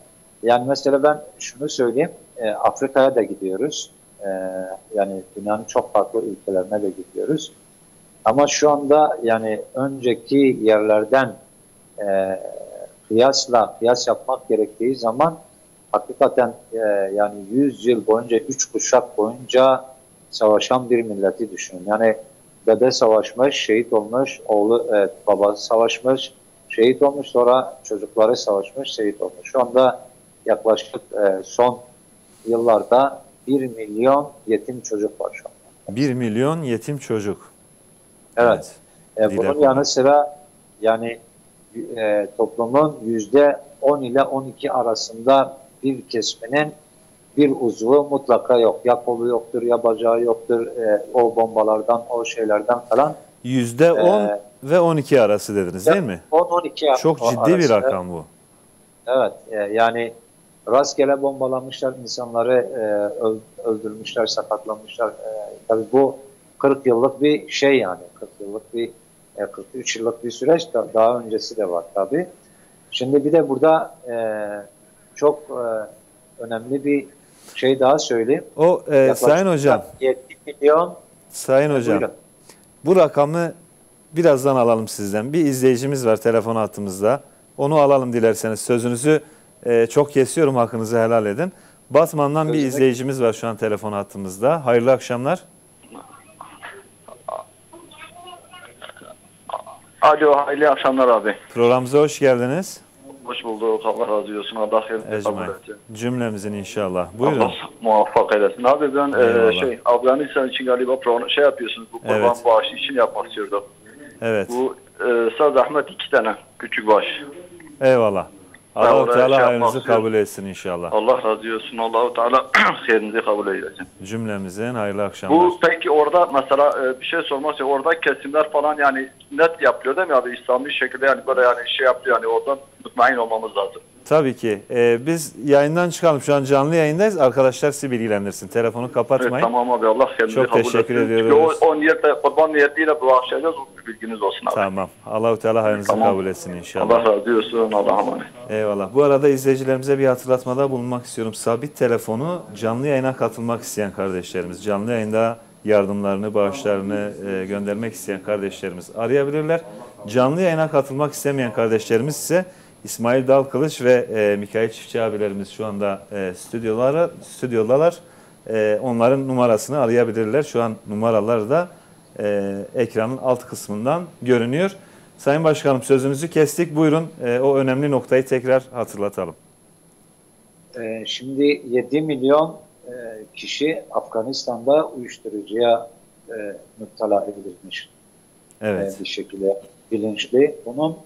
Speaker 5: yani mesela ben şunu söyleyeyim, Afrika'ya da gidiyoruz. Yani dünyanın çok farklı ülkelerine de gidiyoruz. Ama şu anda yani önceki yerlerden kıyas yapmak gerektiği zaman hakikaten yani 100 yıl boyunca, 3 kuşak boyunca savaşan bir milleti düşünün. Yani dede savaşmış, şehit olmuş, oğlu babası savaşmış, şehit olmuş, sonra çocukları savaşmış, şehit olmuş. Şu anda yaklaşık son yıllarda 1 milyon yetim çocuk var şu anda.
Speaker 1: 1 milyon yetim çocuk.
Speaker 5: Evet. Bunun yanı sıra yani toplumun %10 ile 12 arasında bir kesminin bir uzvu mutlaka yok. Ya kolu yoktur, ya bacağı yoktur. O bombalardan, o şeylerden falan.
Speaker 1: %10 ve 12 arası dediniz değil mi?
Speaker 5: 10-12
Speaker 1: çok ciddi arası bir rakam bu.
Speaker 5: Evet. Yani rastgele bombalamışlar, insanları öldürmüşler, sakatlamışlar. Tabii bu 40 yıllık bir şey yani. 40 yıllık bir 43 yıllık bir süreç, daha öncesi de var tabii. Şimdi bir de burada çok önemli bir şey daha söyleyeyim.
Speaker 1: O Sayın Hocam.
Speaker 5: 7 milyon.
Speaker 1: Sayın Hocam. Buyurun. Bu rakamı birazdan alalım sizden. Bir izleyicimiz var telefon hattımızda. Onu alalım dilerseniz. Sözünüzü çok kesiyorum, hakkınızı helal edin. Batman'dan bir izleyicimiz var şu an telefon hattımızda. Hayırlı akşamlar.
Speaker 10: Alo, hayırlı akşamlar abi.
Speaker 1: Programımıza hoş geldiniz.
Speaker 10: Hoş bulduk. Allah razı olsun. Allah hayırlı kabul etsin.
Speaker 1: Cümlemizin inşallah. Buyurun.
Speaker 10: Allah muvaffak eylesin. Abi ben Afganistan için galiba program yapıyorsunuz. Bu program bağışı için yapmak istiyordum. Evet. Bu zahmet 2 tane küçük bağış.
Speaker 1: Eyvallah. Allah-u Teala hayrınızı kabul etsin inşallah.
Speaker 10: Allah razı olsun. Allah-u Teala hayrınızı kabul eylesin.
Speaker 1: Cümlemizin hayırlı akşamlar.
Speaker 10: Bu peki orada mesela bir şey sormak istiyorum. Orada kesimler falan yani net yapılıyor değil mi abi? İslami şekilde yani böyle yani şey yapıyor yani oradan mutmain olmamız lazım.
Speaker 1: Tabii ki. Biz yayından çıkalım. Şu an canlı yayındayız. Arkadaşlar sizi bilgilendirsin. Telefonu kapatmayın. Evet,
Speaker 10: tamam abi. Allah hayrınızı kabul etsin.
Speaker 1: Çok teşekkür ediyoruz.
Speaker 10: O niyette, kurban niyetiyle bağışlayacağız. O bilginiz olsun abi.
Speaker 1: Tamam. Allah-u Teala hayrınızı kabul etsin inşallah.
Speaker 10: Allah razı olsun. Allah'a emanet.
Speaker 1: Eyvallah. Bu arada izleyicilerimize bir hatırlatmada bulunmak istiyorum. Sabit telefonu canlı yayına katılmak isteyen kardeşlerimiz, canlı yayında yardımlarını, bağışlarını göndermek isteyen kardeşlerimiz arayabilirler. Canlı yayına katılmak istemeyen kardeşlerimiz ise İsmail Dalkılıç ve Mikail Çiftçi abilerimiz şu anda stüdyodalar. Onların numarasını arayabilirler. Şu an numaralar da ekranın alt kısmından görünüyor. Sayın Başkanım, sözünüzü kestik. Buyurun o önemli noktayı tekrar hatırlatalım.
Speaker 5: Şimdi 7 milyon kişi Afganistan'da uyuşturucuya müptela edilmiş. Evet. Bir şekilde bilinçli. Bunun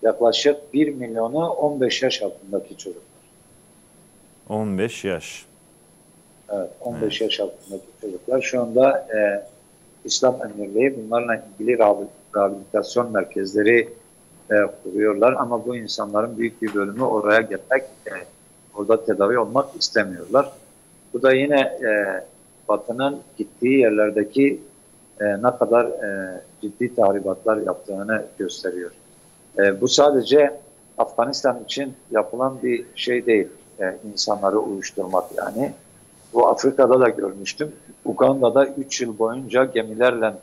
Speaker 5: yaklaşık 1 milyonu 15 yaş altındaki çocuklar.
Speaker 1: 15 yaş.
Speaker 5: Evet, 15 yaş altındaki çocuklar. Şu anda İslam Emirliği bunlarla ilgili rehabilitasyon merkezleri kuruyorlar. Ama bu insanların büyük bir bölümü oraya gelmek, orada tedavi olmak istemiyorlar. Bu da yine Batı'nın gittiği yerlerdeki ne kadar ciddi tahribatlar yaptığını gösteriyor. Bu sadece Afganistan için yapılan bir şey değil. İnsanları uyuşturmak yani. Bu Afrika'da da görmüştüm. Uganda'da 3 yıl boyunca gemilerle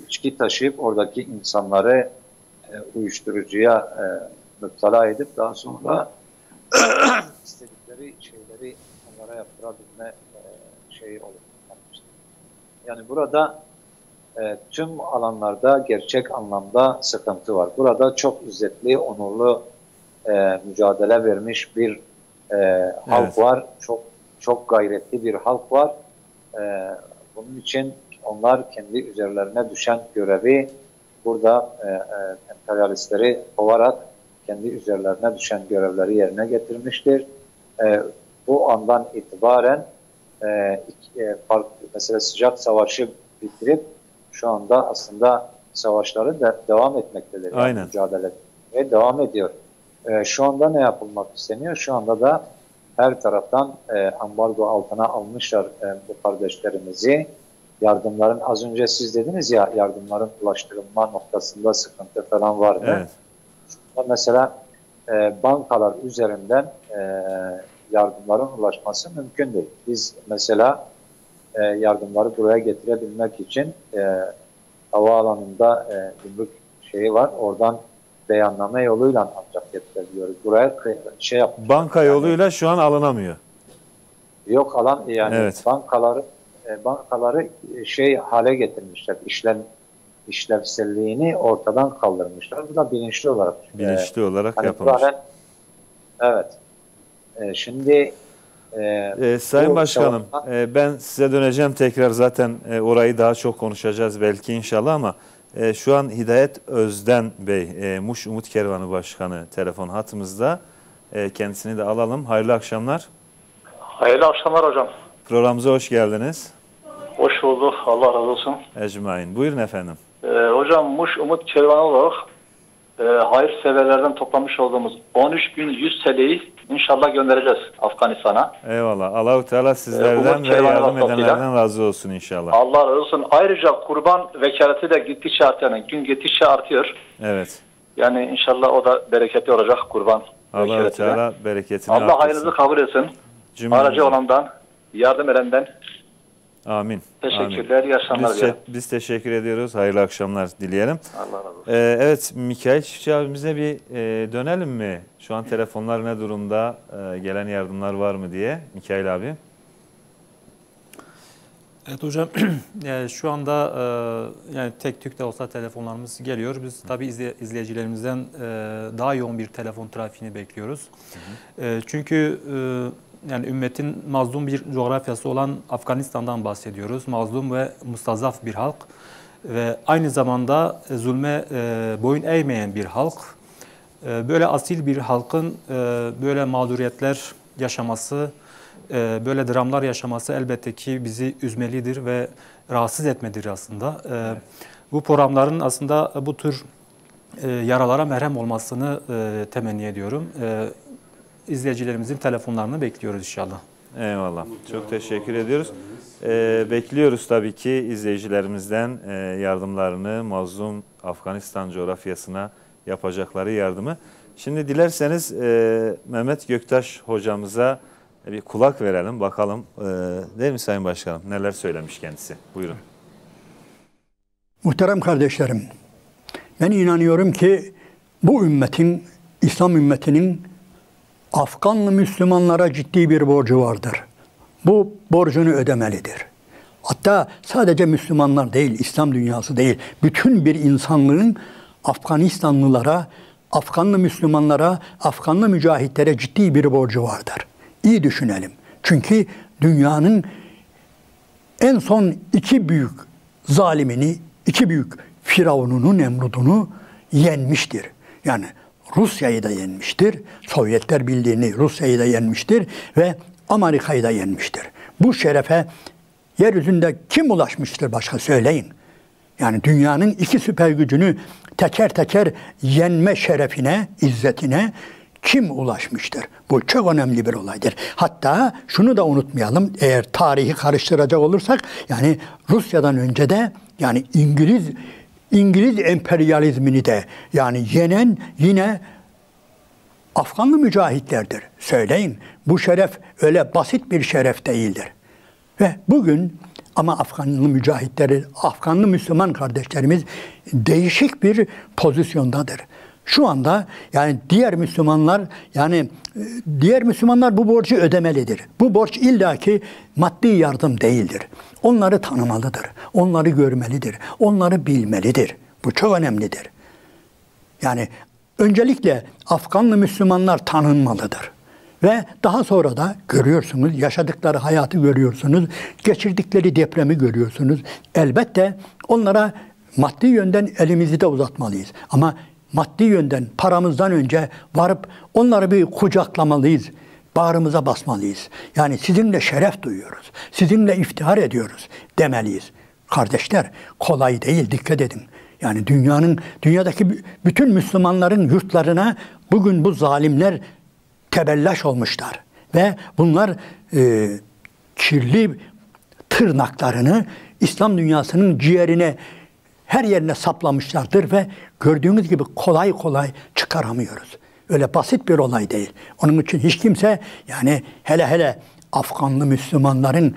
Speaker 5: içki taşıyıp oradaki insanları uyuşturucuya müptela edip daha sonra istedikleri şeyleri onlara yaptırabilme şeyi oluşturmuştur. Yani burada tüm alanlarda gerçek anlamda sıkıntı var. Burada çok izzetli, onurlu mücadele vermiş bir halk var. Çok gayretli bir halk var. Bunun için onlar kendi üzerlerine düşen görevi burada emperyalistleri kovarak kendi üzerlerine düşen görevleri yerine getirmiştir. Bu andan itibaren mesela sıcak savaşı bitirip şu anda aslında savaşları devam etmektedir.
Speaker 1: Aynen.
Speaker 5: Yani mücadele etmeye devam ediyor. Şu anda ne yapılmak isteniyor? Şu anda da her taraftan ambargo altına almışlar bu kardeşlerimizi. Yardımların, az önce siz dediniz ya, yardımların ulaştırılma noktasında sıkıntı falan var mı?
Speaker 1: Evet.
Speaker 5: Mesela bankalar üzerinden yardımların ulaşması mümkün değil. Biz mesela yardımları buraya getirebilmek için havaalanında gümrük şeyi var. Oradan beyanname yoluyla ancak getirebiliyoruz. Buraya
Speaker 1: banka yoluyla şu an alınamıyor.
Speaker 5: Yok, alan yani
Speaker 1: evet.
Speaker 5: bankaları şey hale getirmişler. İşlevselliğini ortadan kaldırmışlar. Bu da bilinçli olarak.
Speaker 1: Olarak yapılmış.
Speaker 5: Evet. Şimdi
Speaker 1: Sayın Başkanım, ben size döneceğim tekrar, zaten orayı daha çok konuşacağız belki inşallah, ama şu an Hidayet Özden Bey, Muş Umut Kervanı Başkanı telefon hattımızda. Kendisini de alalım. Hayırlı akşamlar.
Speaker 11: Hayırlı akşamlar hocam.
Speaker 1: Programımıza hoş geldiniz.
Speaker 11: Hoş bulduk. Allah razı olsun.
Speaker 1: Ecmaîn. Buyurun efendim.
Speaker 11: Hocam, Muş Umut Kervanı olarak hayırseverlerden toplamış olduğumuz 13.100 TL'yi inşallah göndereceğiz Afganistan'a.
Speaker 1: Eyvallah. Allah-u Teala sizlerden ve yardım edenlerden razı olsun inşallah.
Speaker 11: Allah razı olsun. Ayrıca kurban vekaleti de gittikçe artıyor. Yani gün gittikçe artıyor.
Speaker 1: Evet.
Speaker 11: Yani inşallah o da bereketli olacak kurban.
Speaker 1: Allah-u Teala bereketini
Speaker 11: Allah hayırınızı kabul etsin. Aracı olandan, yardım edenden.
Speaker 1: Amin.
Speaker 11: Teşekkürler. İyi akşamlar.
Speaker 1: Biz teşekkür ediyoruz. Hayırlı akşamlar dileyelim.
Speaker 11: Allah razı olsun.
Speaker 1: Evet, Mikail Çiftçi abimize bir dönelim mi? Şu an telefonlar ne durumda? Gelen yardımlar var mı diye. Mikail abi.
Speaker 12: Evet hocam, yani şu anda yani tek tük de olsa telefonlarımız geliyor. Biz tabii izleyicilerimizden daha yoğun bir telefon trafiğini bekliyoruz. Çünkü yani ümmetin mazlum bir coğrafyası olan Afganistan'dan bahsediyoruz. Mazlum ve mustazaf bir halk ve aynı zamanda zulme boyun eğmeyen bir halk. Böyle asil bir halkın böyle mağduriyetler yaşaması, böyle dramlar yaşaması elbette ki bizi üzmelidir ve rahatsız etmelidir aslında. Bu programların aslında bu tür yaralara merhem olmasını temenni ediyorum. İzleyicilerimizin telefonlarını bekliyoruz inşallah.
Speaker 1: Eyvallah. Çok teşekkür ediyoruz. Bekliyoruz tabii ki izleyicilerimizden yardımlarını, mazlum Afganistan coğrafyasına yapacakları yardımı. Şimdi dilerseniz Mehmet Göktaş hocamıza bir kulak verelim, bakalım. Değil mi Sayın Başkanım? Neler söylemiş kendisi? Buyurun.
Speaker 13: Muhterem kardeşlerim, ben inanıyorum ki bu ümmetin, İslam ümmetinin Afganlı Müslümanlara ciddi bir borcu vardır. Bu borcunu ödemelidir. Hatta sadece Müslümanlar değil, İslam dünyası değil, bütün bir insanlığın Afganistanlılara, Afganlı Müslümanlara, Afganlı mücahitlere ciddi bir borcu vardır. İyi düşünelim. Çünkü dünyanın en son iki büyük zalimini, iki büyük Firavun'unu, Nemrud'unu yenmiştir. Yani Rusya'yı da yenmiştir, Sovyetler Birliği'ni, Rusya'yı da yenmiştir ve Amerika'yı da yenmiştir. Bu şerefe yeryüzünde kim ulaşmıştır başka, söyleyin. Yani dünyanın iki süper gücünü teker teker yenme şerefine, izzetine kim ulaşmıştır? Bu çok önemli bir olaydır. Hatta şunu da unutmayalım, eğer tarihi karıştıracak olursak, yani Rusya'dan önce de yani İngiliz emperyalizmini de yani yenen yine Afganlı mücahitlerdir. Söyleyin, bu şeref öyle basit bir şeref değildir. Ve bugün ama Afganlı mücahitleri, Afganlı Müslüman kardeşlerimiz değişik bir pozisyondadır. Şu anda yani diğer Müslümanlar bu borcu ödemelidir. Bu borç illaki maddi yardım değildir. Onları tanımalıdır. Onları görmelidir. Onları bilmelidir. Bu çok önemlidir. Yani öncelikle Afganlı Müslümanlar tanınmalıdır. Ve daha sonra da görüyorsunuz, yaşadıkları hayatı görüyorsunuz, geçirdikleri depremi görüyorsunuz. Elbette onlara maddi yönden elimizi de uzatmalıyız. Ama maddi yönden, paramızdan önce varıp onları bir kucaklamalıyız. Bağrımıza basmalıyız. Yani sizinle şeref duyuyoruz, sizinle iftihar ediyoruz demeliyiz. Kardeşler, kolay değil, dikkat edin. Yani dünyadaki bütün Müslümanların yurtlarına bugün bu zalimler tebellaş olmuşlar. Ve bunlar kirli tırnaklarını İslam dünyasının ciğerine, her yerine saplamışlardır ve gördüğünüz gibi kolay kolay çıkaramıyoruz. Öyle basit bir olay değil. Onun için hiç kimse yani hele Afganlı Müslümanların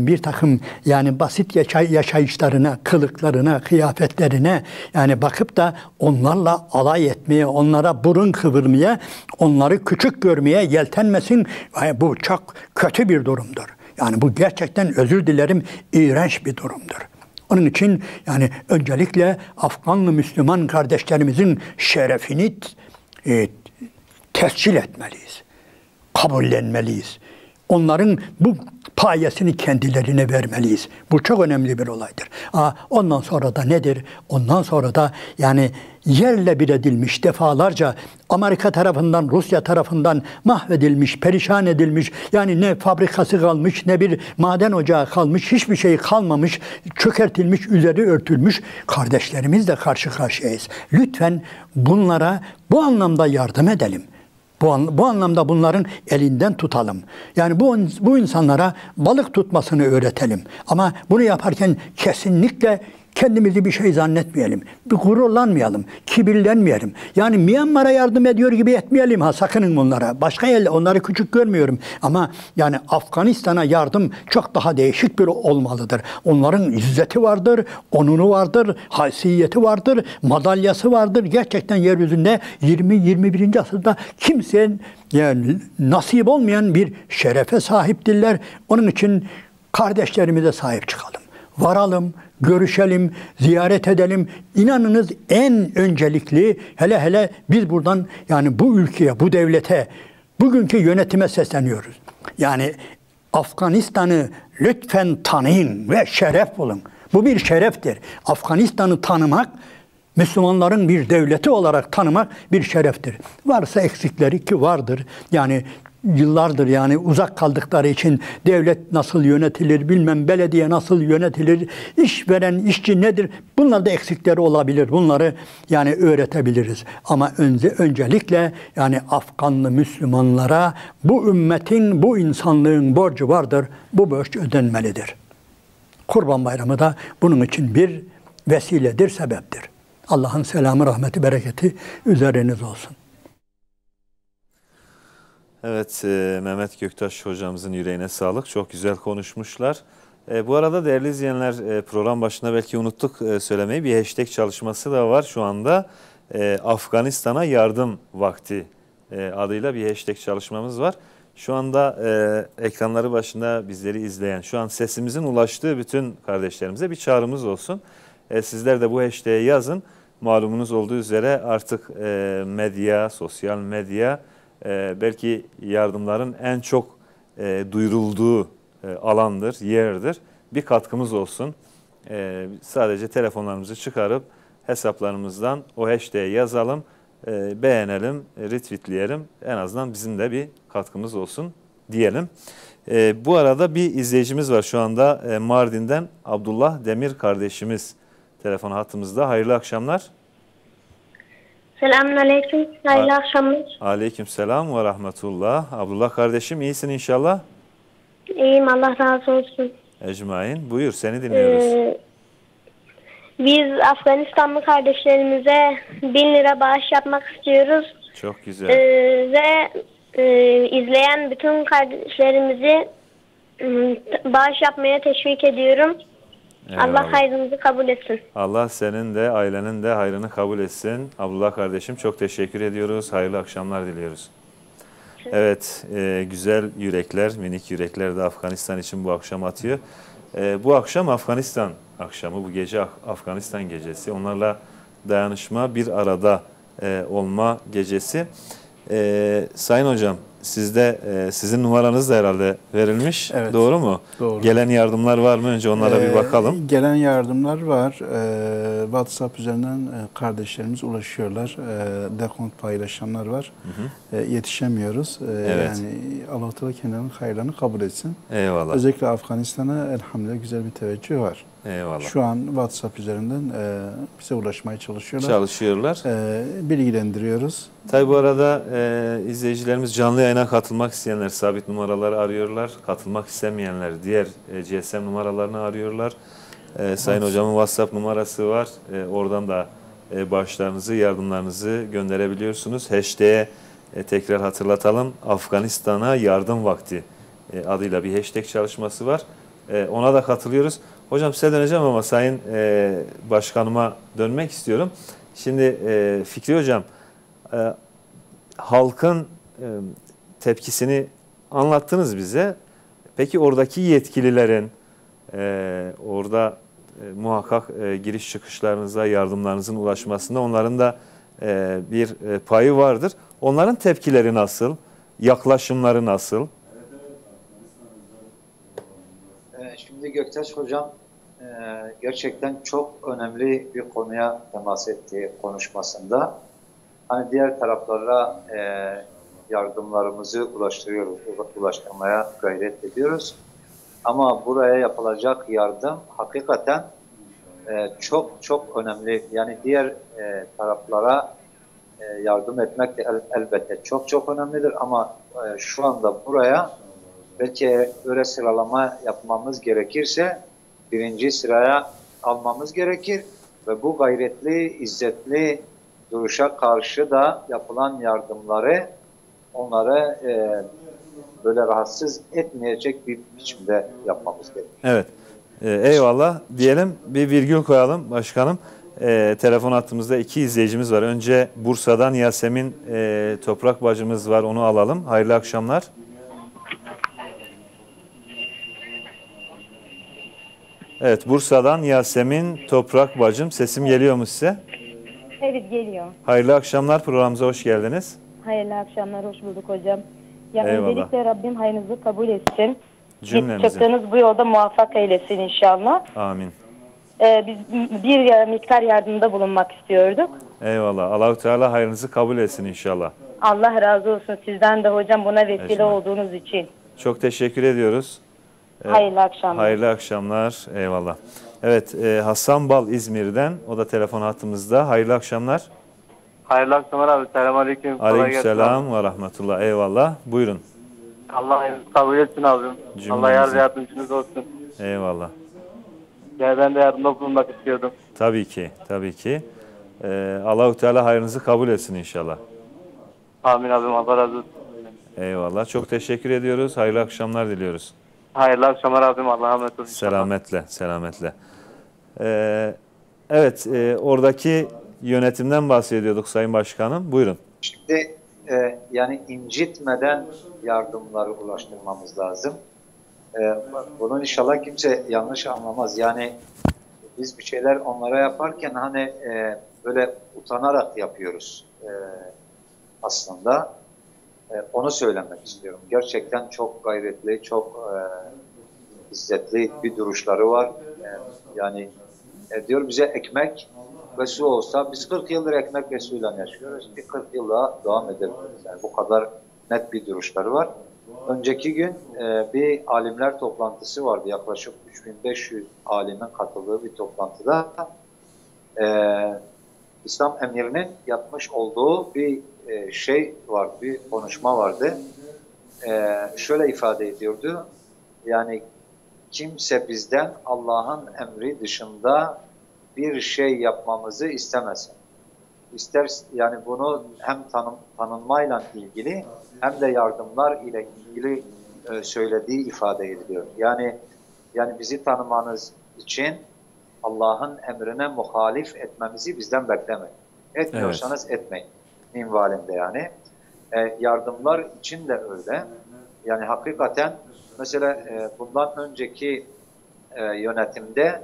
Speaker 13: bir takım yani basit yaşayışlarına, kılıklarına, kıyafetlerine yani bakıp da onlarla alay etmeye, onlara burun kıvırmaya, onları küçük görmeye yeltenmesin. Yani bu çok kötü bir durumdur. Yani bu gerçekten özür dilerim iğrenç bir durumdur. Onun için yani öncelikle Afganlı Müslüman kardeşlerimizin şerefini tescil etmeliyiz. Kabullenmeliyiz. Onların bu payesini kendilerine vermeliyiz. Bu çok önemli bir olaydır. Ondan sonra da nedir? Ondan sonra da yani yerle bir edilmiş, defalarca Amerika tarafından, Rusya tarafından mahvedilmiş, perişan edilmiş, yani ne fabrikası kalmış, ne bir maden ocağı kalmış, hiçbir şey kalmamış, çökertilmiş, üzeri örtülmüş kardeşlerimizle karşı karşıyayız. Lütfen bunlara bu anlamda yardım edelim. Bu anlamda bunların elinden tutalım. Yani bu insanlara balık tutmasını öğretelim. Ama bunu yaparken kesinlikle kendimizi bir şey zannetmeyelim. Bir gururlanmayalım, kibirlenmeyelim. Yani Myanmar'a yardım ediyor gibi etmeyelim sakının bunlara. Başka yerle onları küçük görmüyorum. Ama yani Afganistan'a yardım çok daha değişik bir olmalıdır. Onların izzeti vardır, onuru vardır, haysiyeti vardır, madalyası vardır. Gerçekten yeryüzünde 20-21. asırda kimseye yani nasip olmayan bir şerefe sahiptirler. Onun için kardeşlerimize sahip çıkalım. Varalım, görüşelim, ziyaret edelim. İnanınız en öncelikli hele biz buradan yani bu ülkeye, bu devlete, bugünkü yönetime sesleniyoruz. Yani Afganistan'ı lütfen tanıyın ve şeref bulun. Bu bir şereftir. Afganistan'ı tanımak, Müslümanların bir devleti olarak tanımak bir şereftir. Varsa eksikleri ki vardır. Yani yıllardır yani uzak kaldıkları için devlet nasıl yönetilir, bilmem belediye nasıl yönetilir, işveren, işçi nedir? Bunlar da eksikleri olabilir. Bunları yani öğretebiliriz. Ama öncelikle yani Afganlı Müslümanlara bu ümmetin, bu insanlığın borcu vardır. Bu borç ödenmelidir. Kurban Bayramı da bunun için bir vesiledir, sebeptir. Allah'ın selamı, rahmeti, bereketi üzeriniz olsun.
Speaker 1: Evet, Mehmet Göktaş hocamızın yüreğine sağlık. Çok güzel konuşmuşlar. Bu arada değerli izleyenler, program başında belki unuttuk söylemeyi. Bir hashtag çalışması da var şu anda. Afganistan'a yardım vakti adıyla bir hashtag çalışmamız var. Şu anda ekranları başında bizleri izleyen, şu an sesimizin ulaştığı bütün kardeşlerimize bir çağrımız olsun. Sizler de bu hashtag'e yazın. Malumunuz olduğu üzere artık medya, sosyal medya belki yardımların en çok duyurulduğu alandır, yerdir. Bir katkımız olsun. Sadece telefonlarımızı çıkarıp hesaplarımızdan o hashtag'e yazalım, beğenelim, retweetleyelim. En azından bizim de bir katkımız olsun diyelim. Bu arada bir izleyicimiz var şu anda Mardin'den, Abdullah Demir kardeşimiz telefon hattımızda. Hayırlı akşamlar.
Speaker 14: Selamünaleyküm. Hayırlı akşamlar.
Speaker 1: Aleykümselam ve rahmetullah. Abdullah kardeşim, iyisin inşallah.
Speaker 14: İyiyim, Allah razı olsun.
Speaker 1: Ecmaîn. Buyur, seni dinliyoruz.
Speaker 14: Biz Afganistanlı kardeşlerimize 1000 lira bağış yapmak istiyoruz.
Speaker 1: Çok güzel.
Speaker 14: Ve izleyen bütün kardeşlerimizi bağış yapmaya teşvik ediyorum.
Speaker 1: Eyvallah.
Speaker 14: Allah hayrınızı kabul etsin.
Speaker 1: Allah senin de ailenin de hayrını kabul etsin. Abdullah kardeşim çok teşekkür ediyoruz. Hayırlı akşamlar diliyoruz. Evet, güzel yürekler, minik yürekler de Afganistan için bu akşam atıyor. Bu akşam Afganistan akşamı, bu gece Afganistan gecesi. Onlarla dayanışma, bir arada olma gecesi. Sayın hocam, sizin numaranız da herhalde verilmiş.
Speaker 2: Evet,
Speaker 1: doğru mu?
Speaker 2: Doğru.
Speaker 1: Gelen yardımlar var mı? Önce onlara bir bakalım.
Speaker 2: Gelen yardımlar var. WhatsApp üzerinden kardeşlerimiz ulaşıyorlar. Dekont paylaşanlar var. Yetişemiyoruz.
Speaker 1: Evet.
Speaker 2: Yani Allah-u Teala kendilerinin hayırlarını kabul etsin.
Speaker 1: Eyvallah.
Speaker 2: Özellikle Afganistan'a elhamdülillah güzel bir teveccüh var.
Speaker 1: Eyvallah.
Speaker 2: Şu an WhatsApp üzerinden bize ulaşmaya çalışıyorlar.
Speaker 1: Çalışıyorlar.
Speaker 2: Bilgilendiriyoruz.
Speaker 1: Tabi bu arada izleyicilerimiz canlı yayına katılmak isteyenler sabit numaraları arıyorlar. Katılmak istemeyenler diğer GSM numaralarını arıyorlar. Sayın hocamın WhatsApp numarası var. Oradan da bağışlarınızı, yardımlarınızı gönderebiliyorsunuz. Hashtag'e tekrar hatırlatalım. Afganistan'a yardım vakti adıyla bir hashtag çalışması var. Ona da katılıyoruz. Hocam size döneceğim ama Sayın Başkanıma dönmek istiyorum. Şimdi Fikri Hocam, halkın tepkisini anlattınız bize. Peki oradaki yetkililerin orada muhakkak giriş çıkışlarınıza, yardımlarınızın ulaşmasında onların da bir payı vardır. Onların tepkileri nasıl? Yaklaşımları nasıl?
Speaker 5: Şimdi Göktaş Hocam gerçekten çok önemli bir konuya temas etti konuşmasında. Hani diğer taraflara yardımlarımızı ulaştırmaya gayret ediyoruz. Ama buraya yapılacak yardım hakikaten çok çok önemli. Yani diğer taraflara yardım etmek de elbette çok çok önemlidir. Ama şu anda buraya belki öyle sıralama yapmamız gerekirse birinci sıraya almamız gerekir. Ve bu gayretli, izzetli duruşa karşı da yapılan yardımları onları böyle rahatsız etmeyecek bir biçimde yapmamız gerekir.
Speaker 1: Evet. Eyvallah. Diyelim bir virgül koyalım başkanım. Telefon hattımızda 2 izleyicimiz var. Önce Bursa'dan Yasemin Toprak bacımız var. Onu alalım. Hayırlı akşamlar. Evet, Bursa'dan Yasemin Toprak bacım. Sesim geliyor mu size?
Speaker 15: Evet, geliyor.
Speaker 1: Hayırlı akşamlar. Programımıza hoş geldiniz.
Speaker 15: Hayırlı akşamlar, hoş bulduk hocam. Ya
Speaker 1: eyvallah.
Speaker 15: Öncelikle Rabbim hayrınızı kabul etsin.
Speaker 1: Cümlemizi.
Speaker 15: Çıktığınız bu yolda muvaffak eylesin inşallah.
Speaker 1: Amin.
Speaker 15: Biz bir miktar yardımda bulunmak istiyorduk.
Speaker 1: Eyvallah. Allah-u Teala hayrınızı kabul etsin inşallah.
Speaker 15: Allah razı olsun sizden de hocam buna vesile olduğunuz için.
Speaker 1: Çok teşekkür ediyoruz.
Speaker 15: Hayırlı akşamlar.
Speaker 1: Hayırlı akşamlar. Eyvallah. Evet, Hasan Bal İzmir'den. O da telefon hattımızda. Hayırlı akşamlar.
Speaker 16: Hayırlı akşamlar abi. Selamünaleyküm.
Speaker 1: Aleykümselam ve rahmetullah. Eyvallah. Buyurun.
Speaker 16: Allah kabul etsin abim. Allah yardımcınız olsun.
Speaker 1: Eyvallah.
Speaker 16: Yani ben de yardımda bulunmak istiyordum.
Speaker 1: Tabii ki. Tabii ki. Allah-u Teala hayrınızı kabul etsin inşallah.
Speaker 16: Amin abim. Allah razı olsun.
Speaker 1: Eyvallah. Çok teşekkür ediyoruz. Hayırlı akşamlar diliyoruz.
Speaker 16: Hayırlı akşamlar abim. Allah'a emanet olun.
Speaker 1: Selametle. Selametle. Evet. Oradaki yönetimden bahsediyorduk Sayın Başkanım. Buyurun.
Speaker 5: Şimdi yani incitmeden yardımları ulaştırmamız lazım. Bunu inşallah kimse yanlış anlamaz. Yani biz bir şeyler onlara yaparken hani böyle utanarak yapıyoruz aslında. Onu söylemek istiyorum. Gerçekten çok gayretli, çok izzetli bir duruşları var. Yani diyor bize ekmek ve su olsa, biz 40 yıldır ekmek ve suyla yaşıyoruz. Bir 40 yıl daha devam edebiliriz. Yani bu kadar net bir duruşları var. Önceki gün bir alimler toplantısı vardı. Yaklaşık 3500 alimin katıldığı bir toplantıda İslam emirinin yapmış olduğu bir şey vardı, bir konuşma vardı. Şöyle ifade ediyordu. Yani kimse bizden Allah'ın emri dışında bir şey yapmamızı istemesin. ister yani bunu hem tanınmayla ilgili hem de yardımlar ile ilgili söylediği ifade ediliyor. Yani bizi tanımanız için Allah'ın emrine muhalif etmemizi bizden beklemeyin. Etmiyorsanız etmeyin. Minvalinde yani. Yardımlar için de öyle. Yani hakikaten mesela bundan önceki yönetimde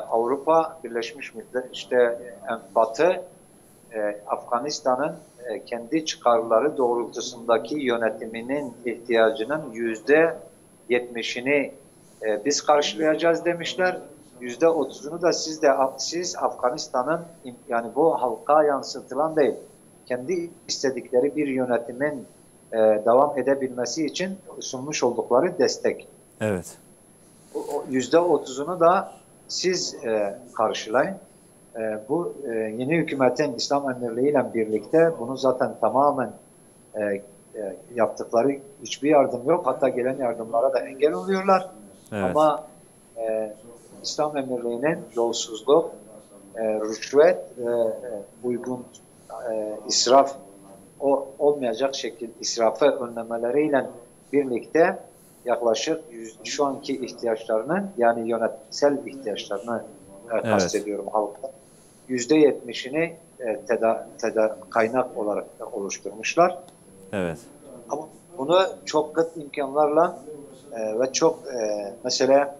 Speaker 5: Avrupa Birleşmiş Milletler işte Batı Afganistan'ın kendi çıkarları doğrultusundaki yönetiminin ihtiyacının %70'ini biz karşılayacağız demişler. %30'unu da siz Afganistan'ın yani bu halka yansıtılan değil. Kendi istedikleri bir yönetimin devam edebilmesi için sunmuş oldukları destek.
Speaker 1: Evet.
Speaker 5: %30'unu da siz karşılayın. Bu yeni hükümetin İslam Emirliği ile birlikte bunu zaten tamamen yaptıkları hiçbir yardım yok. Hatta gelen yardımlara da engel oluyorlar. Evet. Ama İslam Emirliği'nin yolsuzluk, rüşvet, uygun israf olmayacak şekilde israfı önlemeleriyle birlikte yaklaşık şu anki ihtiyaçlarının yani yönetsel ihtiyaçlarını kastediyorum halkta. %70'ini kaynak olarak oluşturmuşlar.
Speaker 1: Evet.
Speaker 5: Ama bunu çok kıt imkanlarla ve çok mesela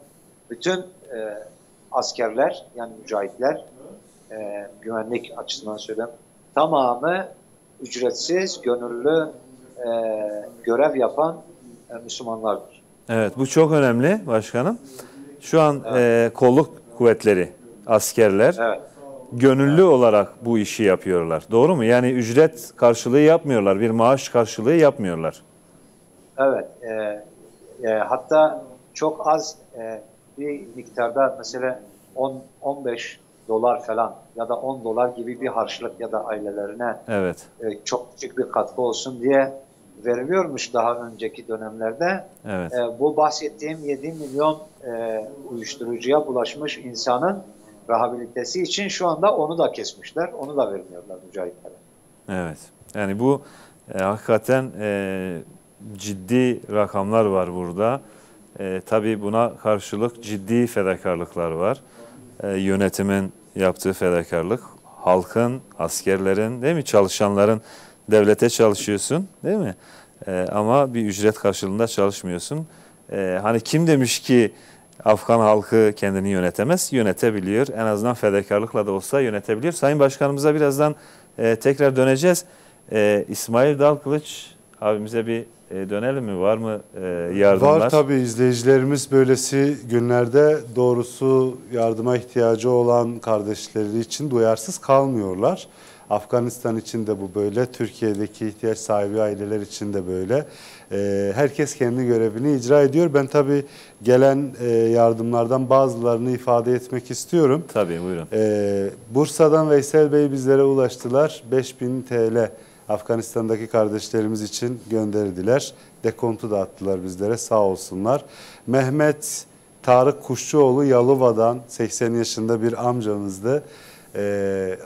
Speaker 5: bütün askerler yani mücahitler güvenlik açısından söyleyeyim tamamı ücretsiz, gönüllü görev yapan Müslümanlardır.
Speaker 1: Evet, bu çok önemli başkanım. Şu an kolluk kuvvetleri, askerler gönüllü olarak bu işi yapıyorlar. Doğru mu? Yani ücret karşılığı yapmıyorlar, bir maaş karşılığı yapmıyorlar.
Speaker 5: Evet. Hatta çok az bir miktarda mesela 15 dolar falan ya da 10 dolar gibi bir harçlık ya da ailelerine çok küçük bir katkı olsun diye veriliyormuş daha önceki dönemlerde.
Speaker 1: Evet.
Speaker 5: Bu bahsettiğim 7 milyon uyuşturucuya bulaşmış insanın rehabilitesi için şu anda onu da kesmişler. Onu da vermiyorlar mücahitlere.
Speaker 1: Evet. Yani bu hakikaten ciddi rakamlar var burada. Tabii buna karşılık ciddi fedakarlıklar var. Yönetimin yaptığı fedakarlık, halkın, askerlerin, değil mi? Çalışanların, devlete çalışıyorsun, değil mi? Ama bir ücret karşılığında çalışmıyorsun. Hani kim demiş ki Afgan halkı kendini yönetemez? Yönetebiliyor. En azından fedakarlıkla da olsa yönetebiliyor. Sayın Başkanımıza birazdan tekrar döneceğiz. İsmail Dalkılıç abimize bir dönelim mi? Var mı yardımlar?
Speaker 6: Var tabii, izleyicilerimiz böylesi günlerde doğrusu yardıma ihtiyacı olan kardeşleri için duyarsız kalmıyorlar. Afganistan için de bu böyle, Türkiye'deki ihtiyaç sahibi aileler için de böyle. Herkes kendi görevini icra ediyor. Ben tabii gelen yardımlardan bazılarını ifade etmek istiyorum.
Speaker 1: Tabii, buyurun.
Speaker 6: Bursa'dan Veysel Bey bizlere ulaştılar. 5.000 TL Afganistan'daki kardeşlerimiz için gönderdiler. Dekontu da attılar bizlere, sağ olsunlar. Mehmet Tarık Kuşçuoğlu Yalova'dan 80 yaşında bir amcamızdı.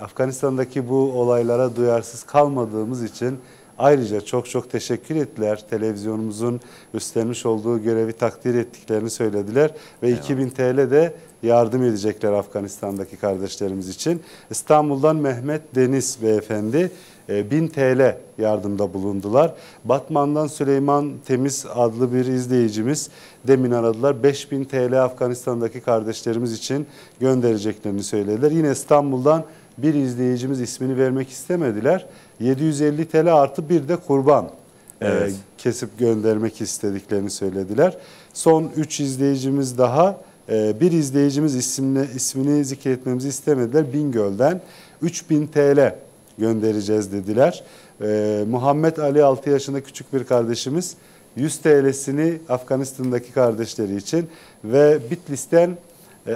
Speaker 6: Afganistan'daki bu olaylara duyarsız kalmadığımız için ayrıca çok teşekkür ettiler. Televizyonumuzun üstlenmiş olduğu görevi takdir ettiklerini söylediler. Ve 2000 TL de yardım edecekler Afganistan'daki kardeşlerimiz için. İstanbul'dan Mehmet Deniz beyefendi 1000 TL yardımda bulundular. Batman'dan Süleyman Temiz adlı bir izleyicimiz demin aradılar. 5000 TL Afganistan'daki kardeşlerimiz için göndereceklerini söylediler. Yine İstanbul'dan bir izleyicimiz, ismini vermek istemediler. 750 TL artı bir de kurban kesip göndermek istediklerini söylediler. Son 3 izleyicimiz daha, bir izleyicimiz ismini zikretmemizi istemediler. Bingöl'den 3000 TL göndereceğiz dediler. Muhammed Ali 6 yaşında küçük bir kardeşimiz 100 TL'sini Afganistan'daki kardeşleri için ve Bitlis'ten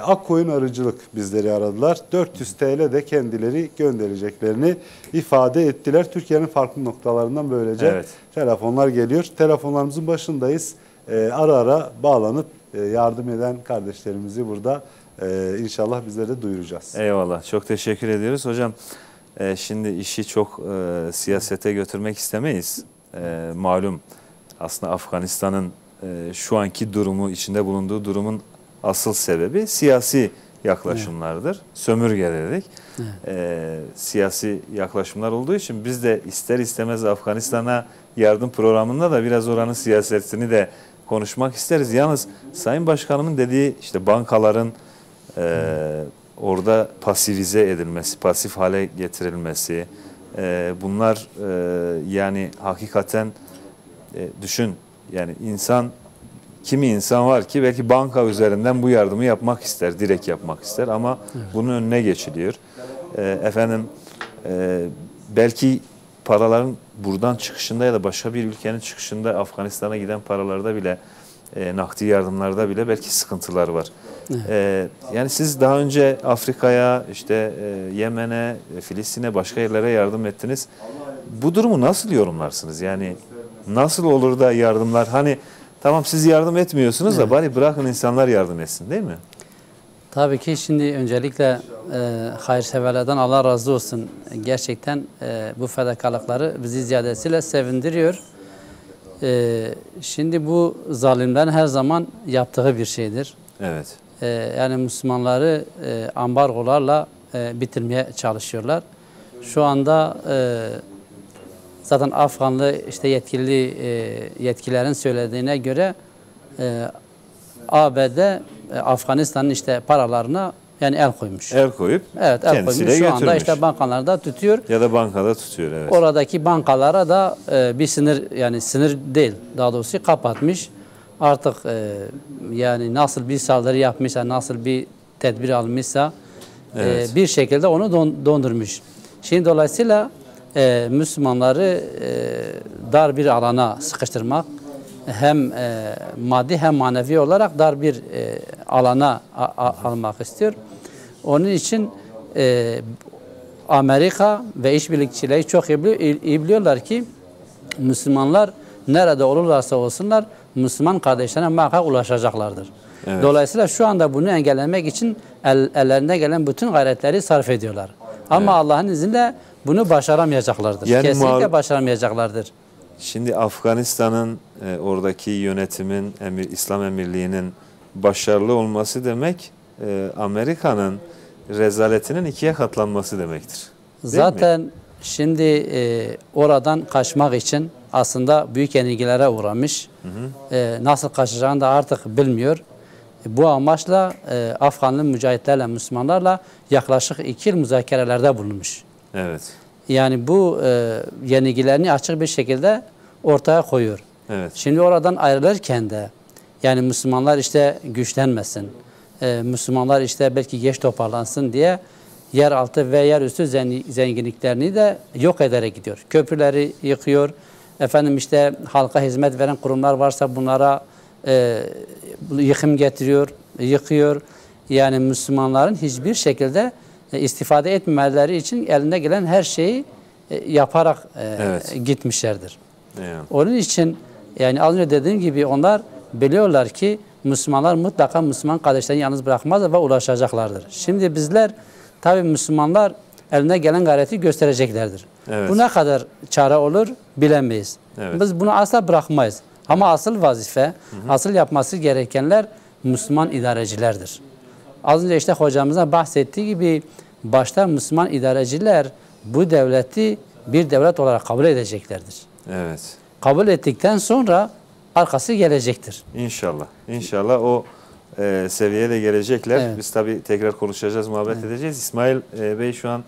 Speaker 6: Akkoyun Arıcılık bizleri aradılar. 400 TL de kendileri göndereceklerini ifade ettiler. Türkiye'nin farklı noktalarından böylece telefonlar geliyor. Telefonlarımızın başındayız. Ara ara bağlanıp yardım eden kardeşlerimizi burada inşallah bizlere duyuracağız.
Speaker 1: Eyvallah. Çok teşekkür ediyoruz. Hocam Şimdi işi çok siyasete götürmek istemeyiz. Malum aslında Afganistan'ın şu anki durumu, içinde bulunduğu durumun asıl sebebi siyasi yaklaşımlardır. Evet. Sömürge dedik. Evet. Siyasi yaklaşımlar olduğu için biz de ister istemez Afganistan'a yardım programında da biraz oranın siyasetini de konuşmak isteriz. Yalnız Sayın Başkanımın dediği işte bankaların orada pasifize edilmesi, pasif hale getirilmesi, bunlar yani hakikaten düşün, yani kimi insan var ki belki banka üzerinden bu yardımı yapmak ister, direkt yapmak ister ama bunun önüne geçiliyor. Belki paraların buradan çıkışında ya da başka bir ülkenin çıkışında Afganistan'a giden paralarda bile, nakdi yardımlarda bile belki sıkıntılar var. Evet. Yani siz daha önce Afrika'ya, işte Yemen'e, Filistin'e, başka yerlere yardım ettiniz. Bu durumu nasıl yorumlarsınız? Yani nasıl olur da yardımlar, hani tamam siz yardım etmiyorsunuz da bari bırakın insanlar yardım etsin, değil mi?
Speaker 3: Tabii ki şimdi öncelikle hayırseverlerden Allah razı olsun. Gerçekten bu fedakarlıkları bizi ziyadesiyle sevindiriyor. Şimdi bu zalimlerin her zaman yaptığı bir şeydir. Evet. Yani Müslümanları ambargolarla bitirmeye çalışıyorlar. Şu anda zaten Afganlı işte yetkililerin söylediğine göre ABD Afganistan'ın işte paralarına yani el koymuş.
Speaker 1: El koyup
Speaker 3: evet, el koymuş. Şu anda işte bankalarda tutuyor.
Speaker 1: Ya da bankada tutuyor, evet.
Speaker 3: Oradaki bankalara da bir sınır, yani sınır değil daha doğrusu kapatmış. Artık yani nasıl bir saldırı yapmışsa, nasıl bir tedbir almışsa evet, bir şekilde onu dondurmuş. Şimdi dolayısıyla Müslümanları dar bir alana sıkıştırmak, hem maddi hem manevi olarak dar bir alana almak istiyor. Onun için Amerika ve işbirlikçileri çok iyi biliyorlar ki Müslümanlar nerede olurlarsa olsunlar Müslüman kardeşlerine muhakkak ulaşacaklardır. Evet. Dolayısıyla şu anda bunu engellemek için ellerine gelen bütün gayretleri sarf ediyorlar. Ama evet, Allah'ın izniyle bunu başaramayacaklardır. Yani kesinlikle başaramayacaklardır.
Speaker 1: Şimdi Afganistan'ın oradaki yönetimin, İslam Emirliği'nin başarılı olması demek Amerika'nın rezaletinin ikiye katlanması demektir.
Speaker 3: Zaten şimdi oradan kaçmak için aslında büyük yenilgilere uğramış. Nasıl kaçacağını da artık bilmiyor. Bu amaçla Afganlı mücahitlerle, Müslümanlarla yaklaşık 2 yıl müzakerelerde bulunmuş.
Speaker 1: Evet.
Speaker 3: Yani bu yenilgilerini açık bir şekilde ortaya koyuyor.
Speaker 1: Evet.
Speaker 3: Şimdi oradan ayrılırken de yani Müslümanlar işte güçlenmesin, Müslümanlar işte belki geç toparlansın diye yeraltı ve yerüstü zenginliklerini de yok ederek gidiyor. Köprüleri yıkıyor. Efendim işte halka hizmet veren kurumlar varsa bunlara yıkım getiriyor, yıkıyor. Yani Müslümanların hiçbir şekilde istifade etmemeleri için eline gelen her şeyi yaparak evet, gitmişlerdir. Evet. Onun için yani az önce dediğim gibi onlar biliyorlar ki Müslümanlar mutlaka Müslüman kardeşlerini yalnız bırakmaz ve ulaşacaklardır. Şimdi bizler tabii Müslümanlar eline gelen gayreti göstereceklerdir. Evet. Bu ne kadar çare olur bilemeyiz. Evet. Biz bunu asla bırakmayız. Ama asıl vazife, asıl yapması gerekenler Müslüman idarecilerdir. Az önce işte hocamızın bahsettiği gibi başta Müslüman idareciler bu devleti bir devlet olarak kabul edeceklerdir.
Speaker 1: Evet.
Speaker 3: Kabul ettikten sonra arkası gelecektir.
Speaker 1: İnşallah. İnşallah o seviyeye de gelecekler. Evet. Biz tabii tekrar konuşacağız, muhabbet edeceğiz. İsmail Bey şu an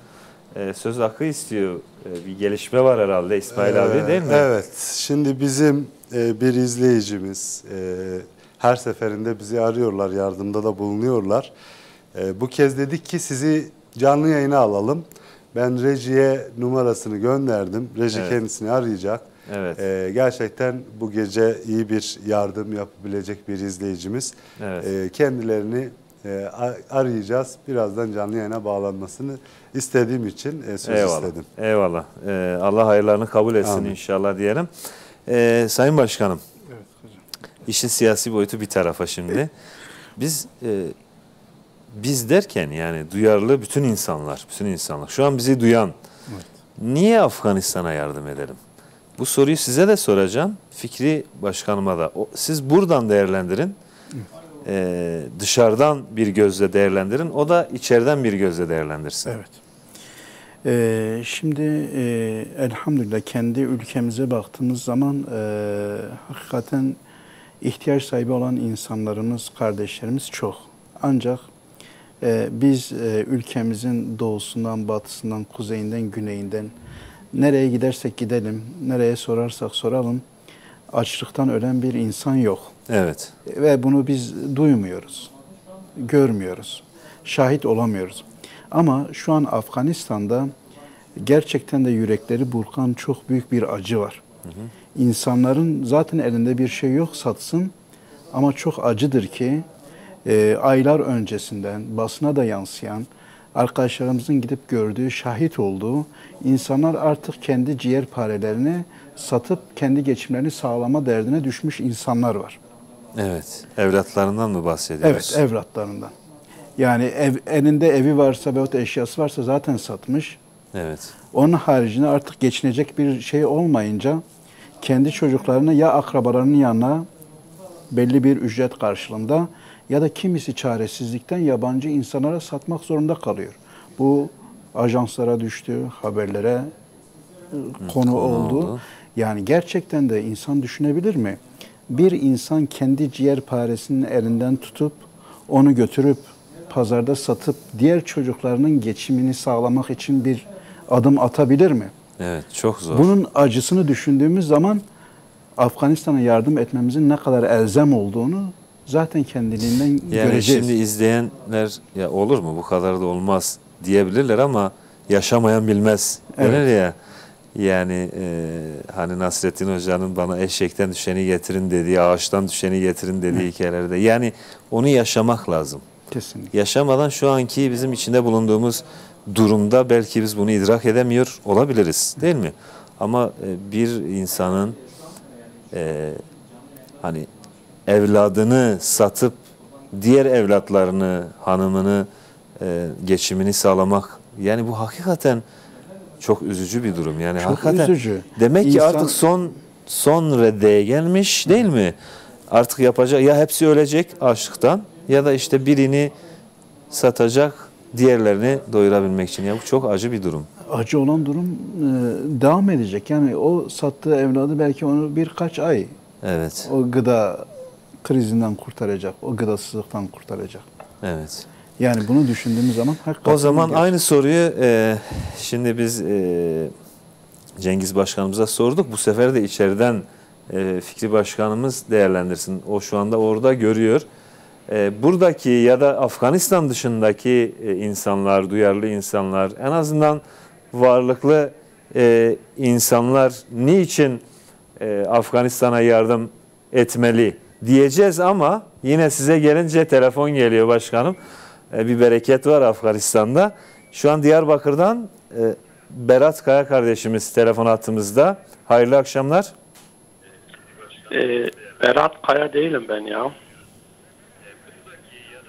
Speaker 1: söz hakkı istiyor. Bir gelişme var herhalde İsmail abi, değil mi?
Speaker 6: Evet. Şimdi bizim bir izleyicimiz her seferinde bizi arıyorlar, yardımda da bulunuyorlar. Bu kez dedik ki sizi canlı yayına alalım. Ben rejiye numarasını gönderdim. Reji evet, kendisini arayacak. Evet. Gerçekten bu gece iyi bir yardım yapabilecek bir izleyicimiz. Evet. Kendilerini arayacağız. Birazdan canlı yayına bağlanmasını istediğim için söz istedim.
Speaker 1: Eyvallah. Allah hayırlarını kabul etsin. Amin. İnşallah diyelim. Sayın Başkanım, evet, hocam, işin siyasi boyutu bir tarafa şimdi. Biz biz derken yani duyarlı bütün insanlar. Şu an bizi duyan. Evet. Niye Afganistan'a yardım edelim? Bu soruyu size de soracağım. Fikri Başkanıma da. Siz buradan değerlendirin. Dışarıdan bir gözle değerlendirin. O da içeriden bir gözle değerlendirsin.
Speaker 2: Evet. Şimdi elhamdülillah kendi ülkemize baktığımız zaman hakikaten ihtiyaç sahibi olan insanlarımız, kardeşlerimiz çok. Ancak biz ülkemizin doğusundan, batısından, kuzeyinden, güneyinden nereye gidersek gidelim, nereye sorarsak soralım açlıktan ölen bir insan yok.
Speaker 1: Evet.
Speaker 2: Ve bunu biz duymuyoruz, görmüyoruz, şahit olamıyoruz. Ama şu an Afganistan'da gerçekten de yürekleri burkan çok büyük bir acı var. Hı hı. İnsanların zaten elinde bir şey yok satsın ama çok acıdır ki aylar öncesinden basına da yansıyan, arkadaşlarımızın gidip gördüğü, şahit olduğu insanlar artık kendi ciğerparelerini satıp kendi geçimlerini sağlama derdine düşmüş insanlar var.
Speaker 1: Evet, evlatlarından mı bahsediyoruz?
Speaker 2: Evet, evlatlarından. Yani elinde evi varsa veyahut eşyası varsa zaten satmış.
Speaker 1: Evet.
Speaker 2: Onun haricinde artık geçinecek bir şey olmayınca kendi çocuklarını ya akrabalarının yanına belli bir ücret karşılığında ya da kimisi çaresizlikten yabancı insanlara satmak zorunda kalıyor. Bu ajanslara düştü, haberlere konu oldu. Yani gerçekten de insan düşünebilir mi? Bir insan kendi ciğerparesinin elinden tutup onu götürüp pazarda satıp diğer çocuklarının geçimini sağlamak için bir adım atabilir mi?
Speaker 1: Evet, çok zor.
Speaker 2: Bunun acısını düşündüğümüz zaman Afganistan'a yardım etmemizin ne kadar elzem olduğunu zaten kendiliğinden göreceğiz.
Speaker 1: Şimdi izleyenler ya olur mu bu kadar da olmaz diyebilirler ama yaşamayan bilmez denir evet. Ya. Yani hani Nasrettin Hoca'nın bana eşekten düşeni getirin dediği, ağaçtan düşeni getirin dediği evet. Hikayelerde. Yani onu yaşamak lazım.
Speaker 2: Kesinlikle.
Speaker 1: Yaşamadan şu anki bizim içinde bulunduğumuz durumda belki biz bunu idrak edemiyor olabiliriz değil mi? Ama bir insanın hani evladını satıp diğer evlatlarını, hanımını, geçimini sağlamak yani bu hakikaten çok üzücü bir durum. Yani
Speaker 2: çok
Speaker 1: hakikaten
Speaker 2: üzücü.
Speaker 1: Demek ki artık son reddeye gelmiş değil mi? Artık yapacak ya hepsi ölecek açlıktan ya da işte birini satacak diğerlerini doyurabilmek için. Ya bu çok acı bir durum.
Speaker 2: Acı olan durum devam edecek. Yani o sattığı evladı belki onu birkaç ay
Speaker 1: evet.
Speaker 2: O gıda krizinden kurtaracak, o gıdasızlıktan kurtaracak.
Speaker 1: Evet.
Speaker 2: Yani bunu düşündüğümüz zaman hakikaten...
Speaker 1: O zaman aynı soruyu şimdi biz Cengiz Başkanımıza sorduk. Bu sefer de içeriden Fikri Başkanımız değerlendirsin. O şu anda orada görüyor. Buradaki ya da Afganistan dışındaki insanlar, duyarlı insanlar, en azından varlıklı insanlar niçin Afganistan'a yardım etmeli diyeceğiz ama yine size gelince telefon geliyor başkanım. Bir bereket var Afganistan'da. Şu an Diyarbakır'dan Berat Kaya kardeşimiz telefon hattımızda. Hayırlı akşamlar.
Speaker 17: Berat Kaya değilim ben ya.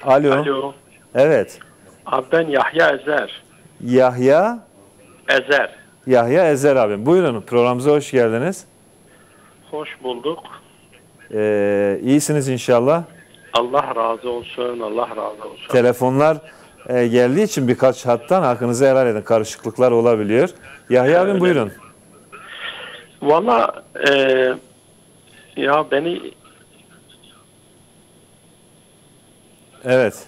Speaker 1: Alo.
Speaker 17: Alo.
Speaker 1: Evet.
Speaker 17: Abi ben Yahya Ezer.
Speaker 1: Yahya
Speaker 17: Ezer.
Speaker 1: Yahya Ezer abim. Buyurun programımıza hoş geldiniz.
Speaker 17: Hoş bulduk.
Speaker 1: İyisiniz inşallah.
Speaker 17: Allah razı olsun. Allah razı olsun.
Speaker 1: Telefonlar geldiği için birkaç hattan hakkınızı helal edin. Karışıklıklar olabiliyor. Yahya abim buyurun.
Speaker 17: Valla ya beni
Speaker 1: evet.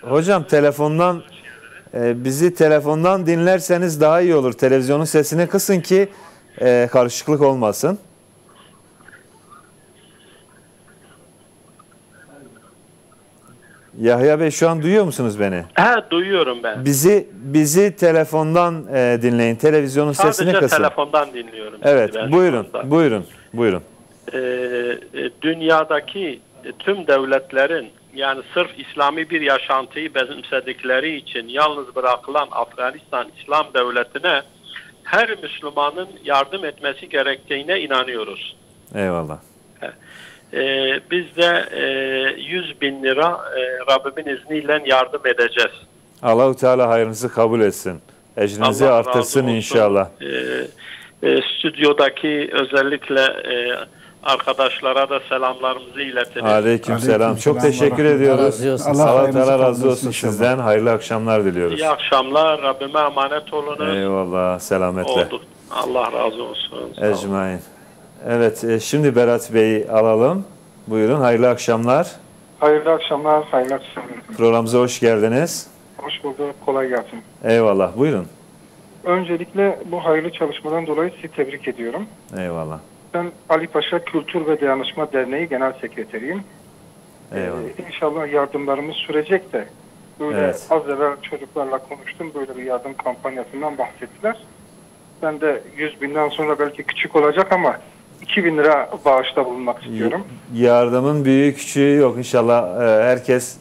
Speaker 1: Hocam telefondan bizi telefondan dinlerseniz daha iyi olur. Televizyonun sesini kısın ki karışıklık olmasın. Yahya Bey şu an duyuyor musunuz beni?
Speaker 17: He duyuyorum ben.
Speaker 1: Bizi telefondan dinleyin. Televizyonun sesini kısın.
Speaker 17: Sadece telefondan dinliyorum.
Speaker 1: Evet, buyurun.
Speaker 17: Dünyadaki tüm devletlerin yani sırf İslami bir yaşantıyı benimsedikleri için yalnız bırakılan Afganistan İslam Devleti'ne her Müslümanın yardım etmesi gerektiğine inanıyoruz.
Speaker 1: Eyvallah.
Speaker 17: Biz de 100.000 lira Rabbimin izniyle yardım edeceğiz.
Speaker 1: Allah-u Teala hayrınızı kabul etsin. Ecrinizi
Speaker 17: Allah
Speaker 1: artırsın
Speaker 17: razı olsun.
Speaker 1: inşallah.
Speaker 17: Stüdyodaki özellikle arkadaşlara da selamlarımızı iletelim.
Speaker 1: Aleykümselam. Çok teşekkür ediyoruz. Allah Teala razı olsun sizden. Hayırlı akşamlar diliyoruz.
Speaker 17: İyi akşamlar. Rabbime emanet olunuz.
Speaker 1: Eyvallah. Selametle.
Speaker 17: Oldu. Allah razı olsun.
Speaker 1: Ecmaîn. Evet, şimdi Berat Bey'i alalım. Buyurun, hayırlı akşamlar.
Speaker 18: Hayırlı akşamlar, hayırlı akşamlar.
Speaker 1: Programımıza hoş geldiniz.
Speaker 18: Hoş bulduk, kolay gelsin.
Speaker 1: Eyvallah, buyurun.
Speaker 18: Öncelikle bu hayırlı çalışmadan dolayı sizi tebrik ediyorum.
Speaker 1: Eyvallah.
Speaker 18: Ben Ali Paşa Kültür ve Dayanışma Derneği Genel Sekreteriyim.
Speaker 1: Eyvallah.
Speaker 18: İnşallah yardımlarımız sürecek de. Böyle az evvel çocuklarla konuştum, böyle bir yardım kampanyasından bahsettiler. Ben de 100.000'den sonra belki küçük olacak ama 2.000 lira bağışta bulunmak istiyorum.
Speaker 1: Yardımın büyüğü küçüğü yok. İnşallah herkes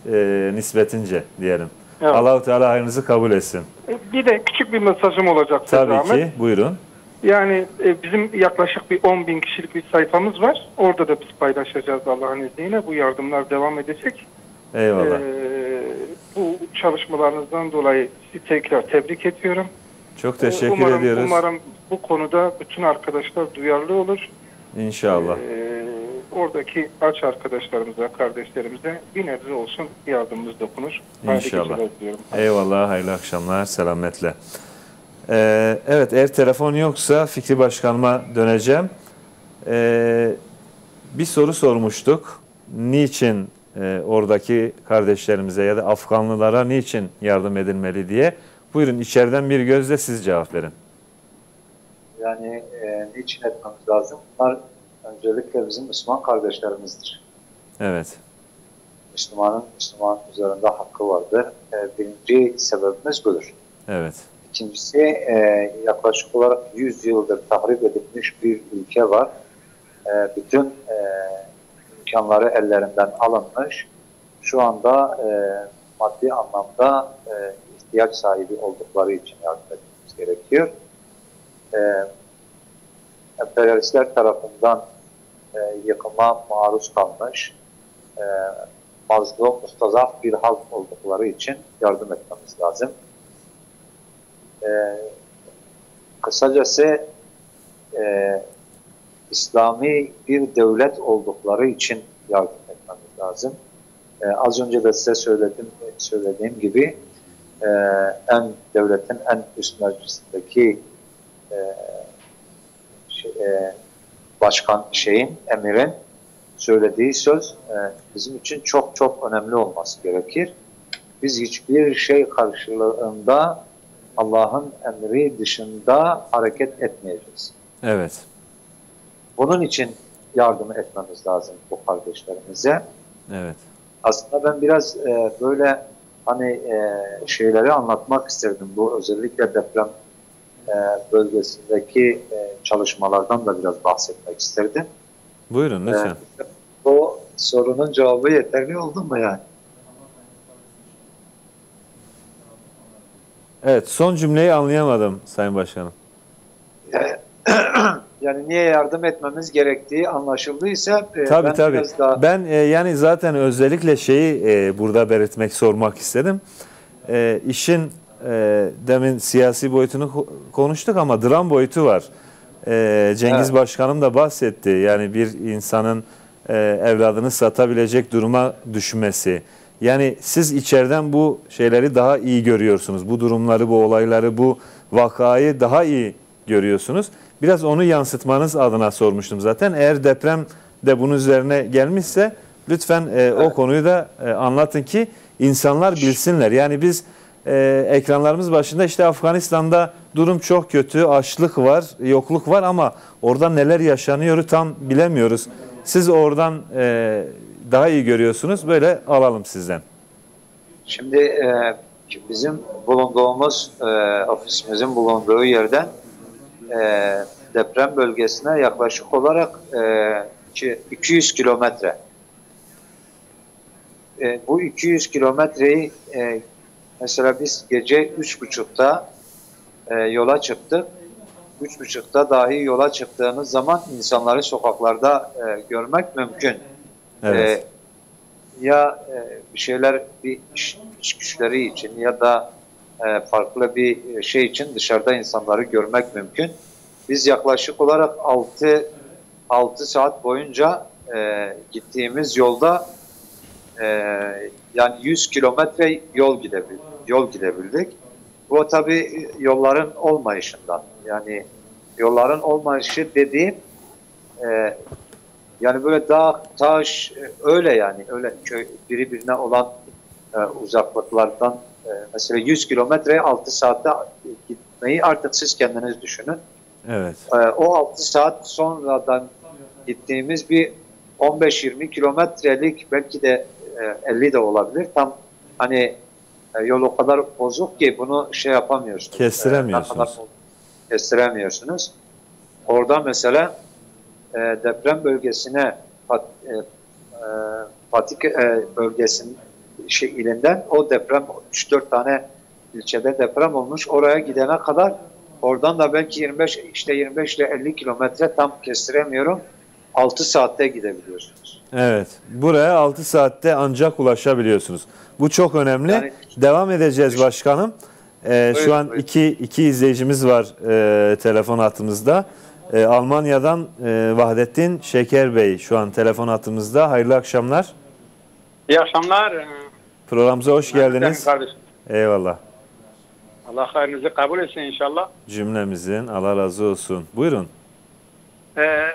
Speaker 1: nispetince diyelim. Evet. Allah-u Teala hayrınızı kabul etsin.
Speaker 18: Bir de küçük bir mesajım olacak.
Speaker 1: Tabii ki. Buyurun.
Speaker 18: Yani bizim yaklaşık bir 10.000 kişilik bir sayfamız var. Orada da biz paylaşacağız Allah'ın izniyle. Bu yardımlar devam edecek.
Speaker 1: Eyvallah.
Speaker 18: Bu çalışmalarınızdan dolayı sizi tekrar tebrik ediyorum.
Speaker 1: Çok teşekkür ediyoruz.
Speaker 18: Umarım bu konuda bütün arkadaşlar duyarlı olur.
Speaker 1: İnşallah.
Speaker 18: Oradaki aç arkadaşlarımıza, kardeşlerimize bir nebze olsun yardımımız dokunur.
Speaker 1: İnşallah. Eyvallah, hayırlı akşamlar, selametle. Evet, eğer telefon yoksa Fikri Başkanıma döneceğim. Bir soru sormuştuk. Niçin oradaki kardeşlerimize ya da Afganlılara niçin yardım edilmeli diye. Buyurun, içeriden bir gözle siz cevap verin.
Speaker 5: Yani niçin etmemiz lazım? Bunlar öncelikle bizim Müslüman kardeşlerimizdir.
Speaker 1: Evet.
Speaker 5: Müslüman üzerinde hakkı vardır. Birinci sebebimiz budur.
Speaker 1: Evet.
Speaker 5: İkincisi yaklaşık olarak 100 yıldır tahrip edilmiş bir ülke var. Bütün imkanları ellerinden alınmış. Şu anda maddi anlamda ihtiyaç sahibi oldukları için yardım etmemiz gerekiyor. Emperyalistler tarafından yıkıma maruz kalmış, mazlum, mustazaf bir halk oldukları için yardım etmemiz lazım. Kısacası İslami bir devlet oldukları için yardım etmemiz lazım. Az önce de size söylediğim gibi devletin en üst meclisindeki emirin söylediği söz bizim için çok çok önemli olması gerekir. Biz hiçbir şey karşılığında Allah'ın emri dışında hareket etmeyeceğiz.
Speaker 1: Evet.
Speaker 5: Bunun için yardım etmemiz lazım bu kardeşlerimize.
Speaker 1: Evet.
Speaker 5: Aslında ben biraz böyle şeyleri anlatmak isterdim. Bu özellikle deprem bölgesindeki çalışmalardan da biraz bahsetmek isterdim.
Speaker 1: Buyurun lütfen.
Speaker 5: Bu sorunun cevabı yeterli oldu mu yani?
Speaker 1: Evet, son cümleyi anlayamadım Sayın Başkanım.
Speaker 5: Yani niye yardım etmemiz gerektiği anlaşıldıysa
Speaker 1: tabii.
Speaker 5: Biraz daha...
Speaker 1: Ben yani zaten özellikle burada belirtmek, sormak istedim. İşin demin siyasi boyutunu konuştuk ama dram boyutu var. Cengiz Başkanım da bahsetti. Yani bir insanın evladını satabilecek duruma düşmesi. Yani siz içeriden bu şeyleri daha iyi görüyorsunuz. Bu durumları, bu olayları, bu vakayı daha iyi görüyorsunuz. Biraz onu yansıtmanız adına sormuştum zaten. Eğer deprem de bunun üzerine gelmişse lütfen o konuyu da anlatın ki insanlar bilsinler. Yani biz ekranlarımız başında işte Afganistan'da durum çok kötü, açlık var, yokluk var ama orada neler yaşanıyor tam bilemiyoruz. Siz oradan daha iyi görüyorsunuz. Böyle alalım sizden.
Speaker 5: Şimdi bizim bulunduğumuz, ofisimizin bulunduğu yerden deprem bölgesine yaklaşık olarak 200 kilometre. Bu 200 kilometreyi mesela biz gece 3.30'da yola çıktık. 3.30'da dahi yola çıktığımız zaman insanları sokaklarda görmek mümkün.
Speaker 1: Evet.
Speaker 5: Ya bir şeyler, bir iş güçleri için ya da farklı bir şey için dışarıda insanları görmek mümkün. Biz yaklaşık olarak 6 saat boyunca gittiğimiz yolda yani 100 kilometre yol gidebildik. Bu tabii yolların olmayışından. Yani yolların olmayışı dediğim yani böyle dağ, taş öyle yani öyle köy birbirine olan uzaklıklardan mesela 100 kilometre 6 saatte gitmeyi artık siz kendiniz düşünün.
Speaker 1: Evet.
Speaker 5: O 6 saat sonradan gittiğimiz bir 15-20 kilometrelik belki de 50 de olabilir. Tam hani yol o kadar bozuk ki bunu şey yapamıyorsunuz.
Speaker 1: Kestiremiyorsunuz.
Speaker 5: Kestiremiyorsunuz. Orada mesela deprem bölgesine Patik bölgesinin ilinden o deprem 3-4 tane ilçede deprem olmuş. Oraya gidene kadar oradan da belki 25 ile 50 kilometre tam kestiremiyorum. 6 saatte gidebiliyorsunuz.
Speaker 1: Evet. Buraya 6 saatte ancak ulaşabiliyorsunuz. Bu çok önemli. Yani, devam edeceğiz başkanım. Şu an iki izleyicimiz var telefon hattımızda. Almanya'dan Vahdettin Şeker Bey şu an telefon hattımızda. Hayırlı akşamlar.
Speaker 19: İyi akşamlar.
Speaker 1: Programımıza hoş geldiniz. Eyvallah.
Speaker 19: Allah hayrınızı kabul etsin inşallah.
Speaker 1: Cümlemizin Allah razı olsun. Buyurun.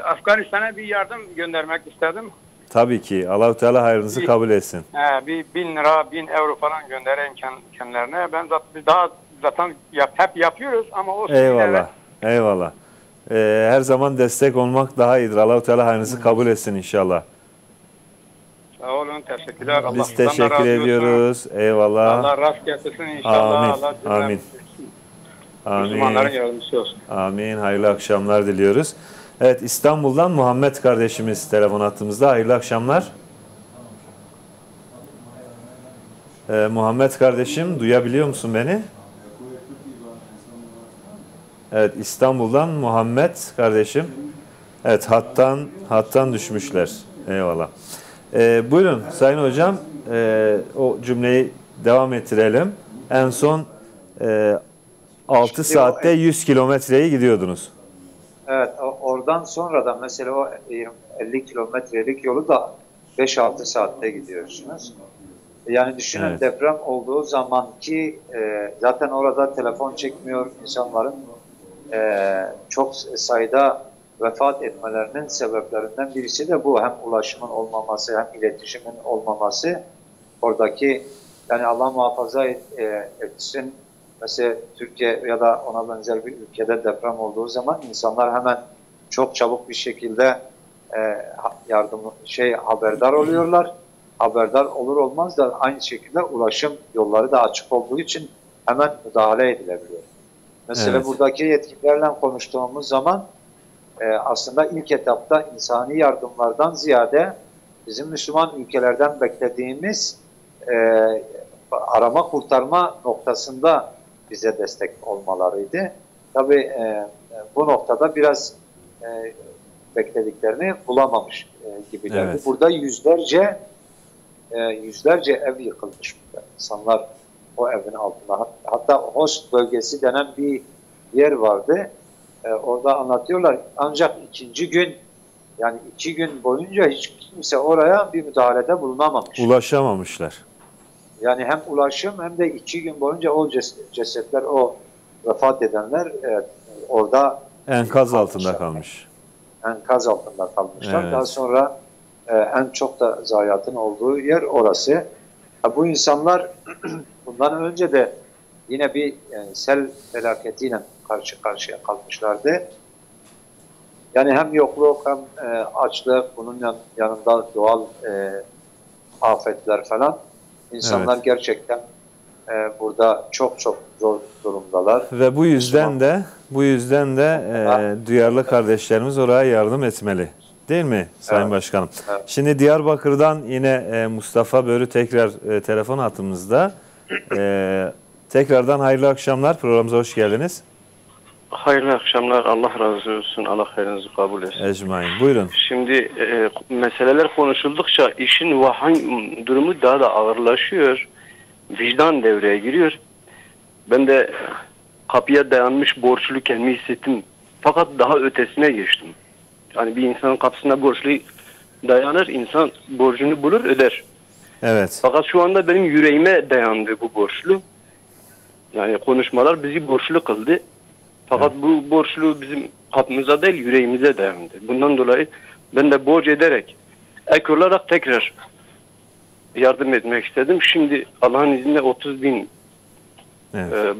Speaker 19: Afganistan'a bir yardım göndermek istedim.
Speaker 1: Tabii ki. Allah-u Teala hayrınızı kabul etsin.
Speaker 19: Bir 1000 lira, 1000 euro falan göndereyim kendilerine. Ben zaten hep yapıyoruz ama o
Speaker 1: Eyvallah. Eyvallah. Her zaman destek olmak daha iyidir. Allah-u Teala hayrınızı kabul etsin inşallah.
Speaker 19: Sağ olun. Teşekkürler.
Speaker 1: Biz teşekkür ediyoruz. Eyvallah.
Speaker 19: Allah rast getirsin inşallah.
Speaker 1: Amin. Amin.
Speaker 19: Müslümanların yardımcısı olsun.
Speaker 1: Amin. Hayırlı akşamlar diliyoruz. Evet, İstanbul'dan Muhammed kardeşimiz telefon hattımızda. Hayırlı akşamlar. Muhammed kardeşim, duyabiliyor musun beni? Evet, İstanbul'dan Muhammed kardeşim. Evet, hattan düşmüşler. Eyvallah. Buyurun Sayın Hocam, o cümleyi devam ettirelim. En son 6 saatte 100 kilometreyi gidiyordunuz.
Speaker 5: Evet, oradan sonra da mesela o 50 kilometrelik yolu da 5-6 saatte gidiyorsunuz. Yani düşünün, evet, deprem olduğu zamanki zaten orada telefon çekmiyor insanların, çok sayıda vefat etmelerinin sebeplerinden birisi de bu. Hem ulaşımın olmaması hem iletişimin olmaması. Oradaki yani Allah muhafaza etsin. Mesela Türkiye ya da ona benzer bir ülkede deprem olduğu zaman insanlar hemen çok çabuk bir şekilde haberdar oluyorlar. Haberdar olur olmaz da aynı şekilde ulaşım yolları da açık olduğu için hemen müdahale edilebiliyor. Mesela evet, buradaki yetkililerle konuştuğumuz zaman aslında ilk etapta insani yardımlardan ziyade bizim Müslüman ülkelerden beklediğimiz arama kurtarma noktasında bize destek olmalarıydı. Tabii bu noktada biraz beklediklerini bulamamış gibilerdi. Evet. Burada yüzlerce ev yıkılmış burada. İnsanlar o evin altında. Hatta Host bölgesi denen bir yer vardı. Orada anlatıyorlar. Ancak ikinci gün, yani 2 gün boyunca hiç kimse oraya bir müdahalede bulunamamış.
Speaker 1: Ulaşamamışlar.
Speaker 5: Yani hem ulaşım hem de 2 gün boyunca o cesetler, o vefat edenler orada
Speaker 1: enkaz altında kalmış.
Speaker 5: Enkaz altında kalmışlar.
Speaker 1: Evet.
Speaker 5: Daha sonra en çok da zayiatın olduğu yer orası. Bu insanlar bundan önce de yine bir sel felaketiyle karşı karşıya kalmışlardı. Yani hem yokluk hem açlık, bunun yanında doğal afetler falan. İnsanlar evet, gerçekten burada çok zor durumdalar.
Speaker 1: Ve bu yüzden de duyarlı kardeşlerimiz oraya yardım etmeli. Değil mi Sayın evet, Başkanım? Evet. Şimdi Diyarbakır'dan yine Mustafa Börü tekrar telefon hattımızda. Tekrardan hayırlı akşamlar. Programımıza hoş geldiniz.
Speaker 8: Hayırlı akşamlar. Allah razı olsun. Allah hayrınızı kabul etsin.
Speaker 1: Ecmaîn. Buyurun.
Speaker 8: Şimdi meseleler konuşuldukça işin vahim durumu daha da ağırlaşıyor. Vicdan devreye giriyor. Ben de kapıya dayanmış borçlu kendimi hissettim. Fakat daha ötesine geçtim. Yani bir insanın kapısına borçlu dayanır, insan borcunu bulur, öder.
Speaker 1: Evet.
Speaker 8: Fakat şu anda benim yüreğime dayandı bu borçlu. Yani konuşmalar bizi borçlu kıldı. Fakat bu borçlu bizim kapımıza değil, yüreğimize dayandı. Bundan dolayı ben de borç ederek, ek olarak tekrar yardım etmek istedim. Şimdi Allah'ın izniyle 30.000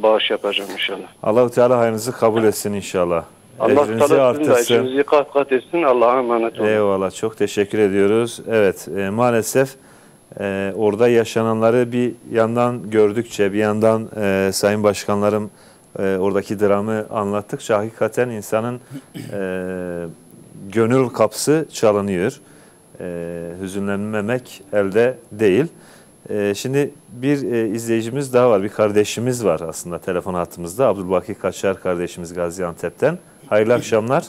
Speaker 8: bağış yapacağım inşallah.
Speaker 1: Allah-u Teala hayrınızı kabul etsin inşallah.
Speaker 8: Allah
Speaker 1: Ecrinizi artırsın.
Speaker 8: Ecrinizi kat kat etsin. Allah'a emanet olun.
Speaker 1: Eyvallah. Çok teşekkür ediyoruz. Evet, maalesef orada yaşananları bir yandan gördükçe, bir yandan Sayın Başkanlarım oradaki dramı anlattıkça hakikaten insanın gönül kapısı çalınıyor. Hüzünlenmemek elde değil. Şimdi bir izleyicimiz daha var, bir kardeşimiz var aslında telefon hattımızda. Abdülbaki Kaçar kardeşimiz Gaziantep'ten. Hayırlı akşamlar.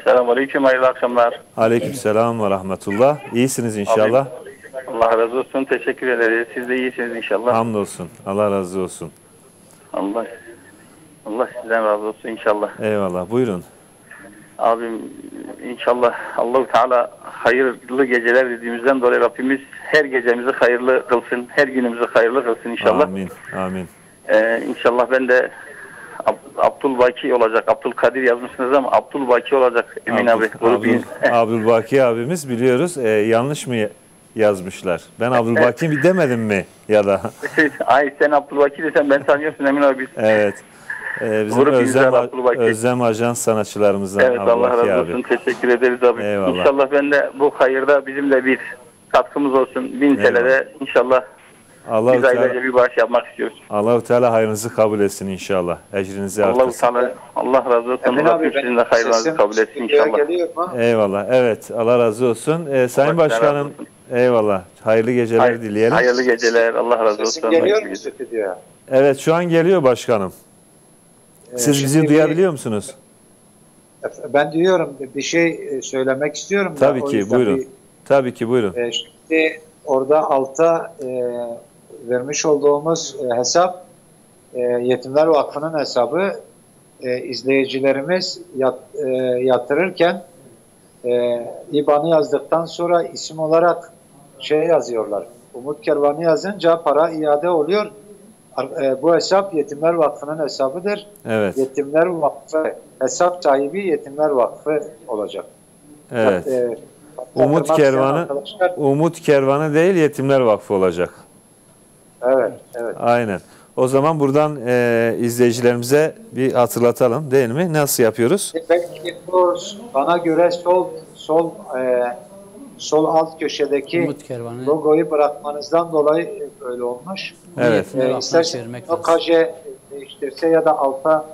Speaker 20: Selamünaleyküm, hayırlı akşamlar.
Speaker 1: Aleykümselam ve rahmetullah. İyisiniz inşallah.
Speaker 20: Allah razı olsun, teşekkür ederiz. Siz de iyisiniz inşallah.
Speaker 1: Hamdolsun, Allah razı olsun.
Speaker 20: Allah sizden razı olsun inşallah.
Speaker 1: Eyvallah, buyurun.
Speaker 20: Abim inşallah Allah-u Teala hayırlı geceler dediğimizden dolayı Rabbimiz her gecemizi hayırlı kılsın, her günümüzü hayırlı kılsın inşallah.
Speaker 1: Amin, amin.
Speaker 20: İnşallah ben de Abdülbaki olacak, Abdülkadir yazmışsınız ama Abdülbaki olacak Emin abi.
Speaker 1: Abdülbaki abimiz biliyoruz. Yanlış mı yazmışlar? Ben Abdülbaki demedim mi ya da?
Speaker 20: Ay sen Abdülbaki desen ben tanıyorsun Emin abi.
Speaker 1: Evet. Bizim Özlem Ajans sanatçılarımızdan.
Speaker 20: Evet, Allah razı olsun. Teşekkür ederiz abi.
Speaker 1: Eyvallah.
Speaker 20: İnşallah ben de bu hayırda bizim de bir katkımız olsun. 1000 TL'de inşallah biz ailece bir bağış yapmak istiyoruz.
Speaker 1: Allah-u Teala hayrınızı kabul etsin inşallah. Ecrinizi artırsın.
Speaker 20: Allah razı olsun. Rabbim sizin de hayırlarınızı kabul etsin inşallah.
Speaker 1: Eyvallah. Evet. Allah razı olsun. Sayın Başkanım, eyvallah. Hayırlı geceler dileyelim.
Speaker 20: Hayırlı geceler. Allah razı olsun.
Speaker 5: Geliyor mu stüdyoya?
Speaker 1: Evet, şu an geliyor başkanım. Siz bizi duyabiliyor musunuz?
Speaker 5: Ben duyuyorum. Bir şey söylemek istiyorum.
Speaker 1: Tabii ki, buyurun. Tabii ki, buyurun.
Speaker 5: Şimdi orada alta vermiş olduğumuz hesap Yetimler Vakfı'nın hesabı. İzleyicilerimiz yatırırken İBAN'ı yazdıktan sonra isim olarak yazıyorlar. Umut Kervanı yazınca para iade oluyor. Bu hesap Yetimler Vakfı'nın hesabıdır.
Speaker 1: Evet.
Speaker 5: Yetimler Vakfı hesap sahibi Yetimler Vakfı olacak.
Speaker 1: Evet. Umut Kervanı değil, Yetimler Vakfı olacak.
Speaker 5: Evet, evet.
Speaker 1: Aynen. O zaman buradan izleyicilerimize bir hatırlatalım, değil mi? Nasıl yapıyoruz?
Speaker 5: Belki bu bana göre sol alt köşedeki logoyu bırakmanızdan dolayı öyle olmuş.
Speaker 1: Evet.
Speaker 5: İsterseniz o KJ değiştirse ya da alta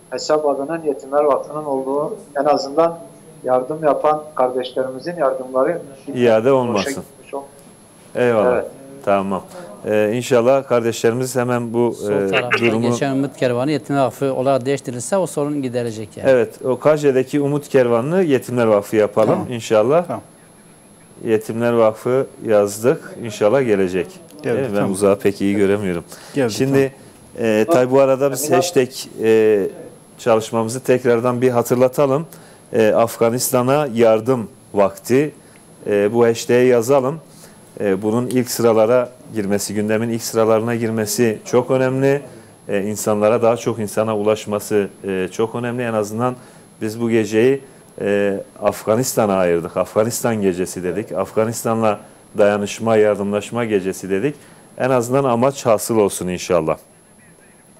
Speaker 5: hesap adının Yetimler Vakfı'nın olduğu, en azından yardım yapan kardeşlerimizin yardımları
Speaker 1: iade olmasın. Eyvallah. Evet. Tamam. İnşallah kardeşlerimiz hemen bu durumu...
Speaker 3: Geçen Umut Kervanı Yetimler Vakfı olarak değiştirilirse o sorun giderecek yani.
Speaker 1: Evet. O KJ'deki Umut Kervanı'nı Yetimler Vakfı yapalım. Tamam. İnşallah. Tamam. Yetimler Vakfı yazdık. İnşallah gelecek. Geldi, ben tamam. Uzağı pek iyi göremiyorum. Geldi, şimdi tamam. Tabi bu arada biz hashtag çalışmamızı tekrardan bir hatırlatalım. Afganistan'a yardım vakti. Bu hashtag'e yazalım. Bunun ilk sıralara girmesi, gündemin ilk sıralarına girmesi çok önemli. İnsanlara, daha çok insana ulaşması çok önemli. En azından biz bu geceyi Afganistan'a ayırdık. Afganistan gecesi dedik. Afganistan'la dayanışma, yardımlaşma gecesi dedik. En azından amaç hasıl olsun inşallah.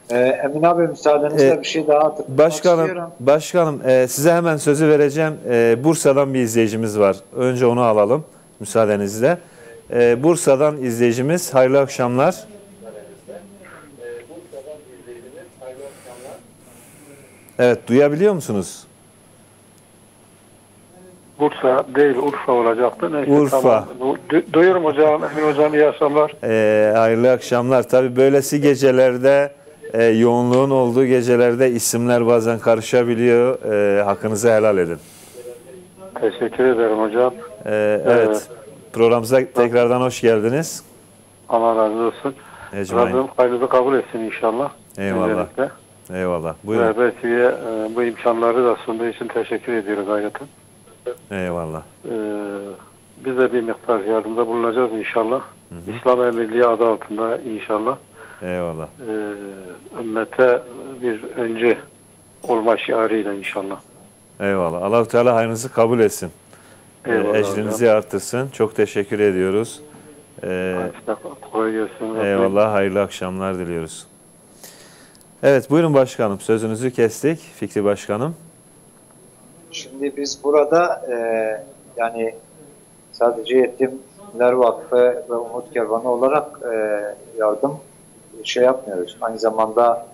Speaker 5: Emin abi müsaadenizle bir şey daha hatırlatmak istiyorum.
Speaker 1: Başkanım size hemen sözü vereceğim. Bursa'dan bir izleyicimiz var. Önce onu alalım müsaadenizle. Bursa'dan izleyicimiz. Hayırlı akşamlar. Evet, duyabiliyor musunuz?
Speaker 18: Bursa değil, Urfa olacaktı. Neyse,
Speaker 1: Urfa.
Speaker 18: Tamam. Duyuyorum hocam, Emin hocam, iyi akşamlar.
Speaker 1: Hayırlı akşamlar. Tabii böylesi gecelerde yoğunluğun olduğu gecelerde isimler bazen karışabiliyor. Hakkınızı helal edin.
Speaker 21: Teşekkür ederim hocam.
Speaker 1: Evet. Programımıza tekrardan hoş geldiniz.
Speaker 21: Allah razı olsun. Rabbim hayırlı kabul etsin inşallah.
Speaker 1: Eyvallah.
Speaker 21: Öncelikle.
Speaker 1: Eyvallah. Buyurun.
Speaker 21: Belki bu imkanları da sunduğu için teşekkür ediyoruz ayrıca.
Speaker 1: Eyvallah.
Speaker 21: Biz de bir miktar yardımda bulunacağız inşallah. İslam Emirliği adı altında inşallah.
Speaker 1: Eyvallah.
Speaker 21: Ümmete bir öncü olma şiarıyla inşallah.
Speaker 1: Eyvallah. Allah-u Teala hayrınızı kabul etsin. Ecrinizi artırsın. Çok teşekkür ediyoruz.
Speaker 21: Kolay gelsin.
Speaker 1: Eyvallah. Hayırlı akşamlar diliyoruz. Evet, buyurun başkanım. Sözünüzü kestik. Fikri başkanım.
Speaker 5: Şimdi biz burada yani sadece Yetimler Vakfı ve Umut Kervanı olarak yardım yapmıyoruz. Aynı zamanda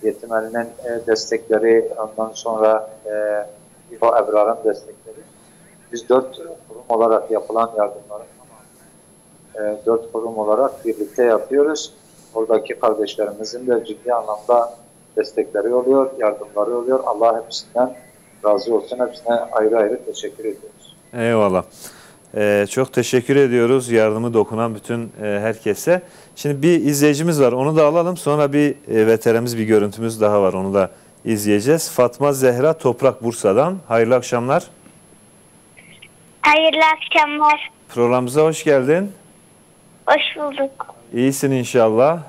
Speaker 5: Yetim Eli'nin destekleri, ondan sonra İFA Ebrar'ın destekleri. Biz 4 kurum olarak yapılan yardımları 4 kurum olarak birlikte yapıyoruz. Oradaki kardeşlerimizin de ciddi anlamda destekleri oluyor, yardımları oluyor. Allah hepsinden razı olsun. Hepsine ayrı ayrı teşekkür ediyoruz.
Speaker 1: Eyvallah. Çok teşekkür ediyoruz yardımı dokunan bütün herkese. Şimdi bir izleyicimiz var. Onu da alalım. Sonra bir veterimiz, bir görüntümüz daha var. Onu da izleyeceğiz. Fatma Zehra Toprak Bursa'dan. Hayırlı akşamlar.
Speaker 14: Hayırlı akşamlar.
Speaker 1: Programımıza hoş geldin.
Speaker 14: Hoş bulduk.
Speaker 1: İyisin inşallah.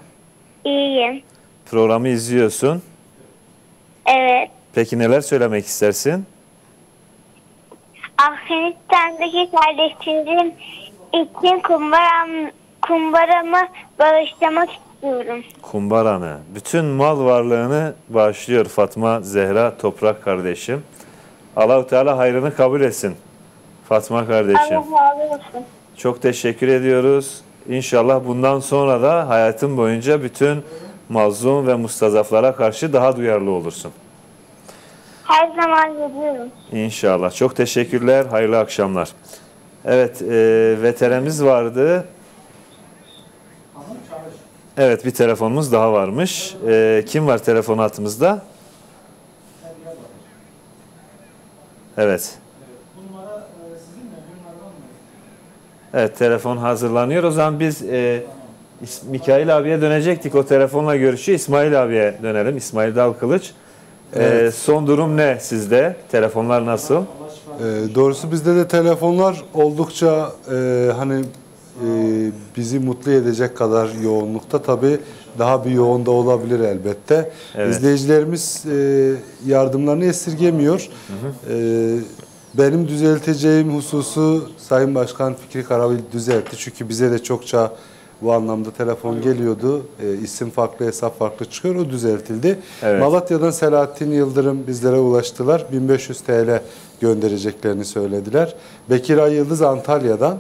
Speaker 14: İyiyim.
Speaker 1: Programı izliyorsun.
Speaker 14: Evet.
Speaker 1: Peki neler söylemek istersin?
Speaker 14: Afganistan'daki kardeşlerim için kumbaramı bağışlamak istiyorum.
Speaker 1: Kumbaranı. Bütün mal varlığını bağışlıyor Fatma Zehra Toprak kardeşim. Allah-u Teala hayrını kabul etsin Fatma kardeşim.
Speaker 14: Allah razı olsun.
Speaker 1: Çok teşekkür ediyoruz. İnşallah bundan sonra da hayatın boyunca bütün mazlum ve mustazaflara karşı daha duyarlı olursun.
Speaker 14: Her zaman geliyorum.
Speaker 1: İnşallah. Çok teşekkürler. Hayırlı akşamlar. Evet, veterimiz vardı. Evet, bir telefonumuz daha varmış. Kim var telefon hattımızda? Evet. Evet, telefon hazırlanıyor. O zaman biz Mikail abiye dönecektik. O telefonla görüşüyor. İsmail abiye dönelim. İsmail Dalkılıç. Evet. Son durum ne sizde? Telefonlar nasıl?
Speaker 6: Doğrusu bizde de telefonlar oldukça bizi mutlu edecek kadar yoğunlukta. Tabii daha bir yoğun da olabilir elbette. Evet. İzleyicilerimiz yardımlarını esirgemiyor. Benim düzelteceğim hususu Sayın Başkan Fikri Karabil düzeltti. Çünkü bize de çokça bu anlamda telefon geliyordu. İsim farklı, hesap farklı çıkıyor. O düzeltildi. Evet. Malatya'dan Selahattin Yıldırım bizlere ulaştılar. 1500 TL göndereceklerini söylediler. Bekir Ay Yıldız Antalya'dan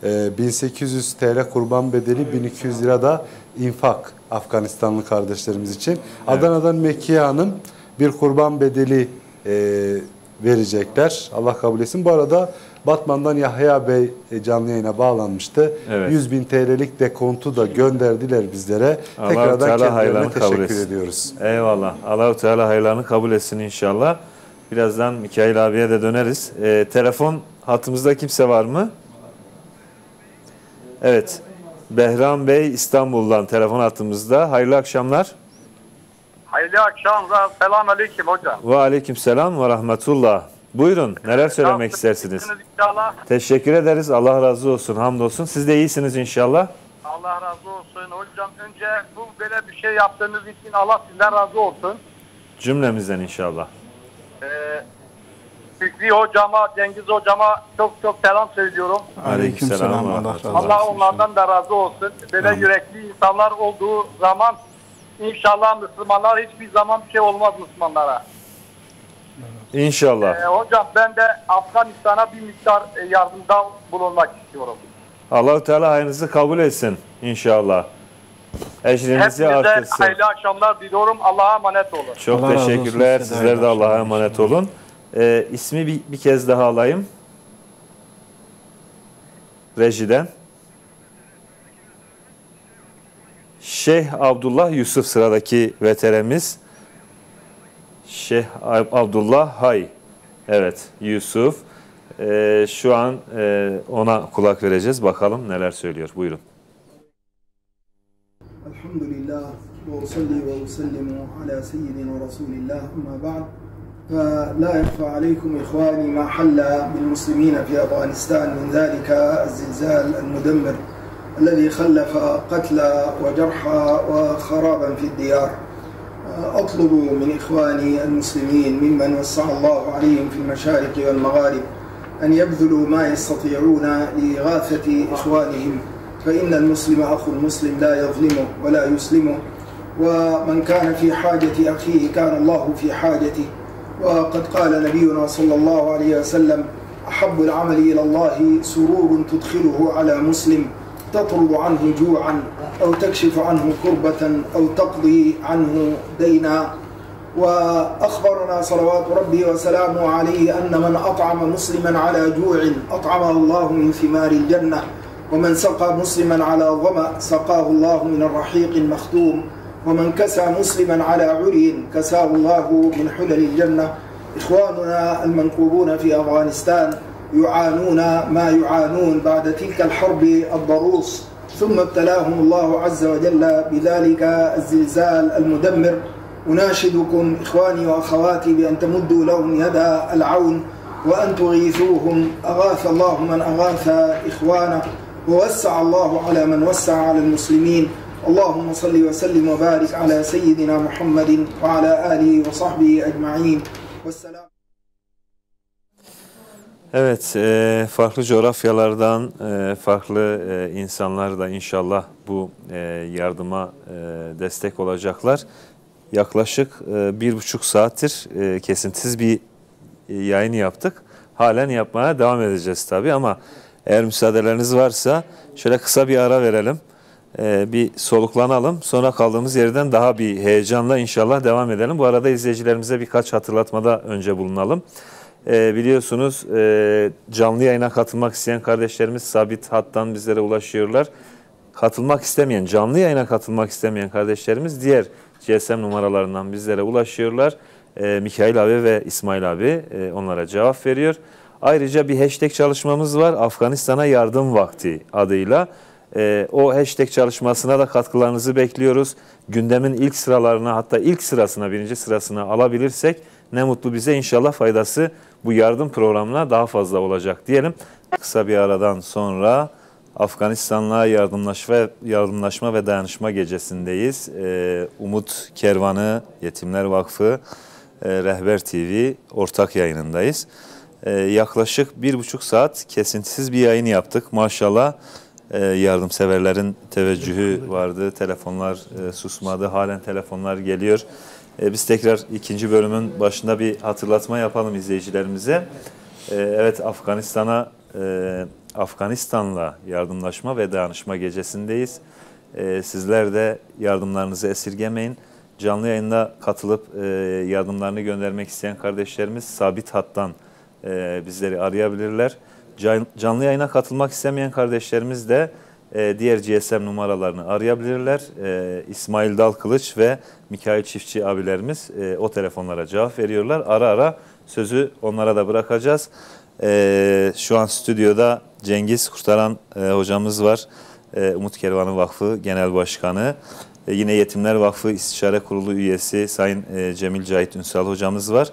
Speaker 6: 1800 TL kurban bedeli, 1200 lira da infak Afganistanlı kardeşlerimiz için. Evet. Adana'dan Mekiye Hanım bir kurban bedeli verecekler. Allah kabul etsin. Bu arada Batman'dan Yahya Bey canlı yayına bağlanmıştı. Evet. 100.000 TL'lik dekontu da gönderdiler bizlere. Tekrardan kendilerine teşekkür ediyoruz.
Speaker 1: Eyvallah. Allah-u Teala hayırlarını kabul etsin inşallah. Birazdan Mikail abiye de döneriz. Telefon hattımızda kimse var mı? Evet. Behram Bey İstanbul'dan telefon hattımızda. Hayırlı akşamlar.
Speaker 19: Hayırlı akşamlar. Selamünaleyküm hocam.
Speaker 1: Ve aleykümselam ve rahmetullah. Buyurun. Neler söylemek istersiniz?
Speaker 19: İnşallah.
Speaker 1: Teşekkür ederiz. Allah razı olsun. Hamdolsun. Siz de iyisiniz inşallah.
Speaker 19: Allah razı olsun. Hocam önce bu böyle bir şey yaptığınız için Allah sizden razı olsun.
Speaker 1: Cümlemizden inşallah.
Speaker 19: Fikri hocama, Cengiz hocama çok çok selam söylüyorum.
Speaker 1: Aleykümselam.
Speaker 19: Allah onlardan da razı olsun. Böyle yürekli insanlar olduğu zaman İnşallah Müslümanlar hiçbir zaman bir şey olmaz Müslümanlara.
Speaker 1: İnşallah.
Speaker 19: Hocam ben de Afganistan'a bir miktar yardımda bulunmak istiyorum.
Speaker 1: Allah-u Teala hayrınızı kabul etsin inşallah. Ecrinizi artırsın.
Speaker 19: Hepinize hayırlı akşamlar diliyorum. Allah'a emanet olun.
Speaker 1: Çok Allah teşekkürler. Sizler de Allah'a emanet olun. İsmi bir kez daha alayım. Rejiden. Şeyh Abdullah Yusuf sıradaki veteremiz. Şeyh Abdullah Hay. Evet, Yusuf. Şu an ona kulak vereceğiz. Bakalım neler söylüyor. Buyurun.
Speaker 4: Elhamdülillah ve usalli ve usallimu ala seyyidina Resulillah amma ba'd. فلا يخفى عليكم إخواني ما حل بالمسلمين في أفغانستان من ذلك الزلزال المدمر الذي خلف قتلى وجرحى وخرابا في الديار. أطلب من إخواني المسلمين ممن وسع الله عليهم في المشارق والمغارب أن يبذلوا ما يستطيعون لإغاثة إخوانهم فإن المسلم أخو المسلم لا يظلمه ولا يسلمه ومن كان في حاجة أخيه كان الله في حاجته وقد قال نبينا صلى الله عليه وسلم أحب العمل إلى الله سرور تدخله على مسلم تطرد عنه جوعا أو تكشف عنه كربة أو تقضي عنه دينا وأخبرنا صلوات ربي وسلامه عليه أن من أطعم مسلما على جوع أطعمه الله من ثمار الجنة ومن سقى مسلما على ظمأ سقاه الله من الرحيق المختوم ومن كسى مسلما على عري كساه الله من حلل الجنة. إخواننا المنكوبون في أفغانستان يعانون ما يعانون بعد تلك الحرب الضروس ثم ابتلاهم الله عز وجل بذلك الزلزال المدمر. أناشدكم إخواني وأخواتي بأن تمدوا لهم يد العون وأن تغيثوهم. أغاث الله من أغاث إخوانه ووسع الله على من وسع على المسلمين. اللهم صل وسلم وبارك على سيدنا محمد وعلى آله وصحبه أجمعين. والسلام.
Speaker 1: Evet, farklı coğrafyalardan farklı insanlar da inşallah bu yardıma destek olacaklar. Yaklaşık 1,5 saattir kesintisiz bir yayın yaptık. Halen yapmaya devam edeceğiz tabii ama eğer müsaadeleriniz varsa şöyle kısa bir ara verelim. Bir soluklanalım. Sonra kaldığımız yerden daha bir heyecanla inşallah devam edelim. Bu arada izleyicilerimize birkaç hatırlatmada önce bulunalım. Biliyorsunuz canlı yayına katılmak isteyen kardeşlerimiz sabit hattan bizlere ulaşıyorlar. Katılmak istemeyen, canlı yayına katılmak istemeyen kardeşlerimiz diğer GSM numaralarından bizlere ulaşıyorlar. Mikail abi ve İsmail abi onlara cevap veriyor. Ayrıca bir hashtag çalışmamız var. Afganistan'a yardım vakti adıyla. O hashtag çalışmasına da katkılarınızı bekliyoruz. Gündemin ilk sıralarına, hatta ilk sırasına, birinci sırasına alabilirsek ne mutlu bize. İnşallah faydası bu yardım programına daha fazla olacak diyelim. Kısa bir aradan sonra Afganistan'la yardımlaşma ve dayanışma gecesindeyiz. Umut Kervanı, Yetimler Vakfı, Rehber TV ortak yayınındayız. Yaklaşık 1,5 saat kesintisiz bir yayın yaptık. Maşallah yardımseverlerin teveccühü vardı. Telefonlar susmadı. Halen telefonlar geliyor. Biz tekrar ikinci bölümün başında bir hatırlatma yapalım izleyicilerimize. Evet, Afganistan'la yardımlaşma ve dayanışma gecesindeyiz. Sizler de yardımlarınızı esirgemeyin. Canlı yayında katılıp yardımlarını göndermek isteyen kardeşlerimiz sabit hattan bizleri arayabilirler. Canlı yayına katılmak istemeyen kardeşlerimiz de diğer GSM numaralarını arayabilirler. İsmail Dalkılıç ve Mikail Çiftçi abilerimiz o telefonlara cevap veriyorlar. Ara ara sözü onlara da bırakacağız. Şu an stüdyoda Cengiz Kurtaran hocamız var. Umut Kervanı Vakfı Genel Başkanı. Yine Yetimler Vakfı İstişare Kurulu üyesi Sayın Cemil Cahit Ünsal hocamız var.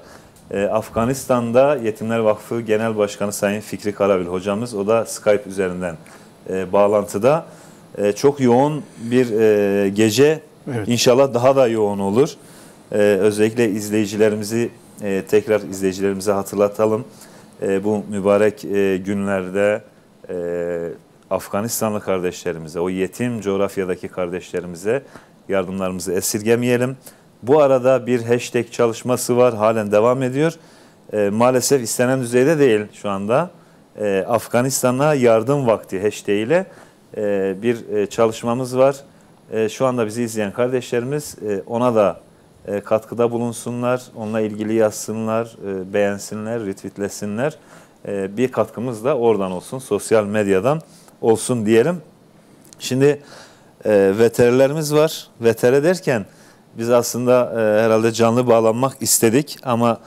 Speaker 1: Afganistan'da Yetimler Vakfı Genel Başkanı Sayın Fikri Karabil hocamız. O da Skype üzerinden bağlantıda. Çok yoğun bir gece. Evet. İnşallah daha da yoğun olur. Özellikle izleyicilerimizi tekrar izleyicilerimize hatırlatalım. Bu mübarek günlerde Afganistanlı kardeşlerimize, o yetim coğrafyadaki kardeşlerimize yardımlarımızı esirgemeyelim. Bu arada bir hashtag çalışması var, halen devam ediyor. Maalesef istenen düzeyde değil şu anda. Afganistan'a yardım vakti hashtag ile bir çalışmamız var. Şu anda bizi izleyen kardeşlerimiz ona da katkıda bulunsunlar, onunla ilgili yazsınlar, beğensinler, retweetlesinler. Bir katkımız da oradan olsun, sosyal medyadan olsun diyelim. Şimdi VTR'lerimiz var. VTR derken biz aslında herhalde canlı bağlanmak istedik ama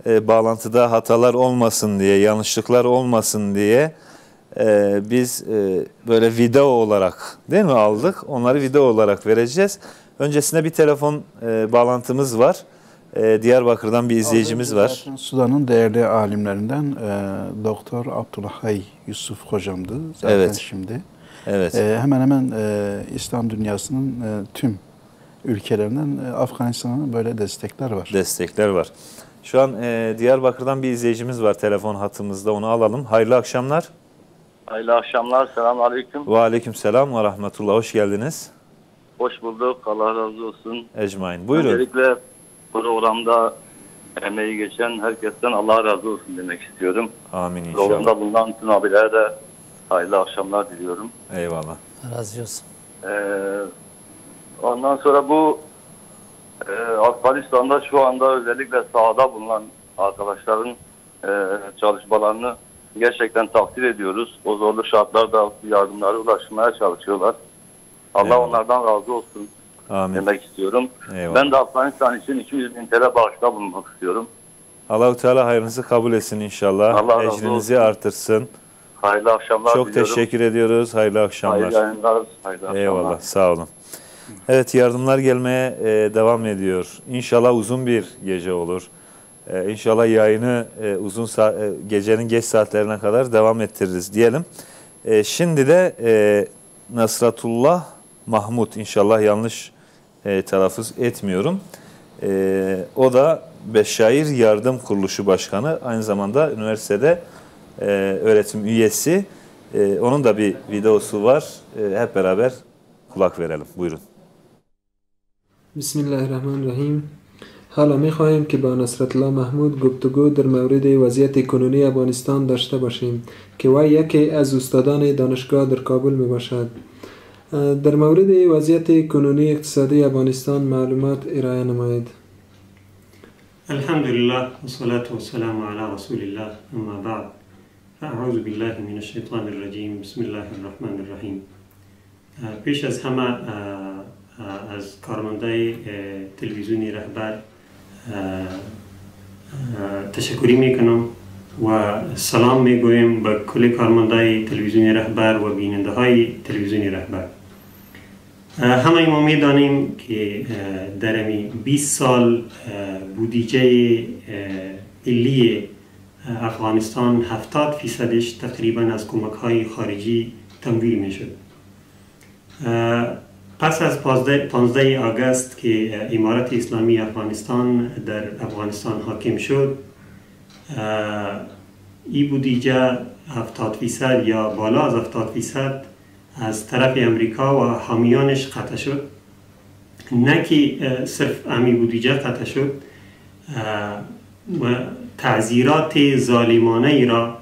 Speaker 1: bağlantıda hatalar olmasın diye, yanlışlıklar olmasın diye biz böyle video olarak değil mi aldık? Onları video olarak vereceğiz. Öncesinde bir telefon bağlantımız var. Diyarbakır'dan bir izleyicimiz var.
Speaker 2: Sudan'ın değerli alimlerinden Doktor Abdülhay Yusuf hocamdı zaten
Speaker 1: evet.
Speaker 2: şimdi.
Speaker 1: Evet.
Speaker 2: Hemen hemen İslam dünyasının tüm ülkelerinden Afganistan'a böyle destekler var.
Speaker 1: Destekler var. Şu an Diyarbakır'dan bir izleyicimiz var telefon hattımızda, onu alalım. Hayırlı akşamlar.
Speaker 7: Hayırlı akşamlar. Selamun aleyküm.
Speaker 1: Ve aleyküm selam ve rahmetullah. Hoş geldiniz.
Speaker 7: Hoş bulduk. Allah razı olsun.
Speaker 1: Ecmain. Buyurun.
Speaker 7: Öncelikle programda emeği geçen herkesten Allah razı olsun demek istiyorum.
Speaker 1: Amin inşallah.
Speaker 7: Programda bulunan tüm abilere de hayırlı akşamlar diliyorum.
Speaker 1: Eyvallah.
Speaker 3: Razı olsun.
Speaker 7: Ondan sonra bu Afganistan'da şu anda özellikle sahada bulunan arkadaşların çalışmalarını gerçekten takdir ediyoruz. O zorlu şartlarda yardımlara ulaşmaya çalışıyorlar. Allah
Speaker 1: Eyvallah.
Speaker 7: onlardan razı olsun.
Speaker 1: Amin.
Speaker 7: Demek istiyorum.
Speaker 1: Eyvallah.
Speaker 7: Ben de Afganistan için 200 bin TL bağışta bulunmak istiyorum.
Speaker 1: Allah-u Teala hayrınızı kabul etsin inşallah.
Speaker 7: Allah razı
Speaker 1: Ecrinizi
Speaker 7: olsun.
Speaker 1: artırsın.
Speaker 7: Hayırlı akşamlar
Speaker 1: Çok
Speaker 7: diliyorum.
Speaker 1: teşekkür ediyoruz. Hayırlı akşamlar.
Speaker 7: Hayırlı yayınlar. Hayırlı akşamlar.
Speaker 1: Eyvallah. Sağ olun. Evet, yardımlar gelmeye devam ediyor. İnşallah uzun bir gece olur. İnşallah yayını gecenin geç saatlerine kadar devam ettiririz diyelim. Şimdi de Nasratullah Mahmut, inşallah yanlış telaffuz etmiyorum. O da Beşşair Yardım Kuruluşu Başkanı, aynı zamanda üniversitede öğretim üyesi. Onun da bir videosu var. Hep beraber kulak verelim. Buyurun.
Speaker 22: Bismillahirrahmanirrahim. حالا می‌خواهیم که با نصرتالله محمود گفتگو در مورد وضعیت کنونی افغانستان داشته باشیم که وی یکی از استادان دانشگاه در کابل میباشد. در مورد وضعیت کنونی اقتصادی افغانستان معلومات ارائه نمایید.
Speaker 23: الحمد لله والصلاة والسلام على رسول الله اما بعد فاعوذ بالله من الشیطان الرجیم بسم الله الرحمن الرحیم. پیش از همه از کارمندای تلویزیونی رهبر تشکری میکنم و سلام میگویم به کل کارمندای تلویزیونی رهبر و بیننده های تلویزیونی رهبر. همه ما میدانیم که در 20 سال بودجه ملی افغانستان 70%ش تقریبا از کمک های خارجی تمویل میشد. پس از 15 آگوست که امارت اسلامی افغانستان در افغانستان حاکم شد، این بودجه 70% یا بالا از 70% از طرف امریکا و حامیانش قطع شد. نه که صرف همین بودجه قطع شد، تعزیرات ظالمانه ای را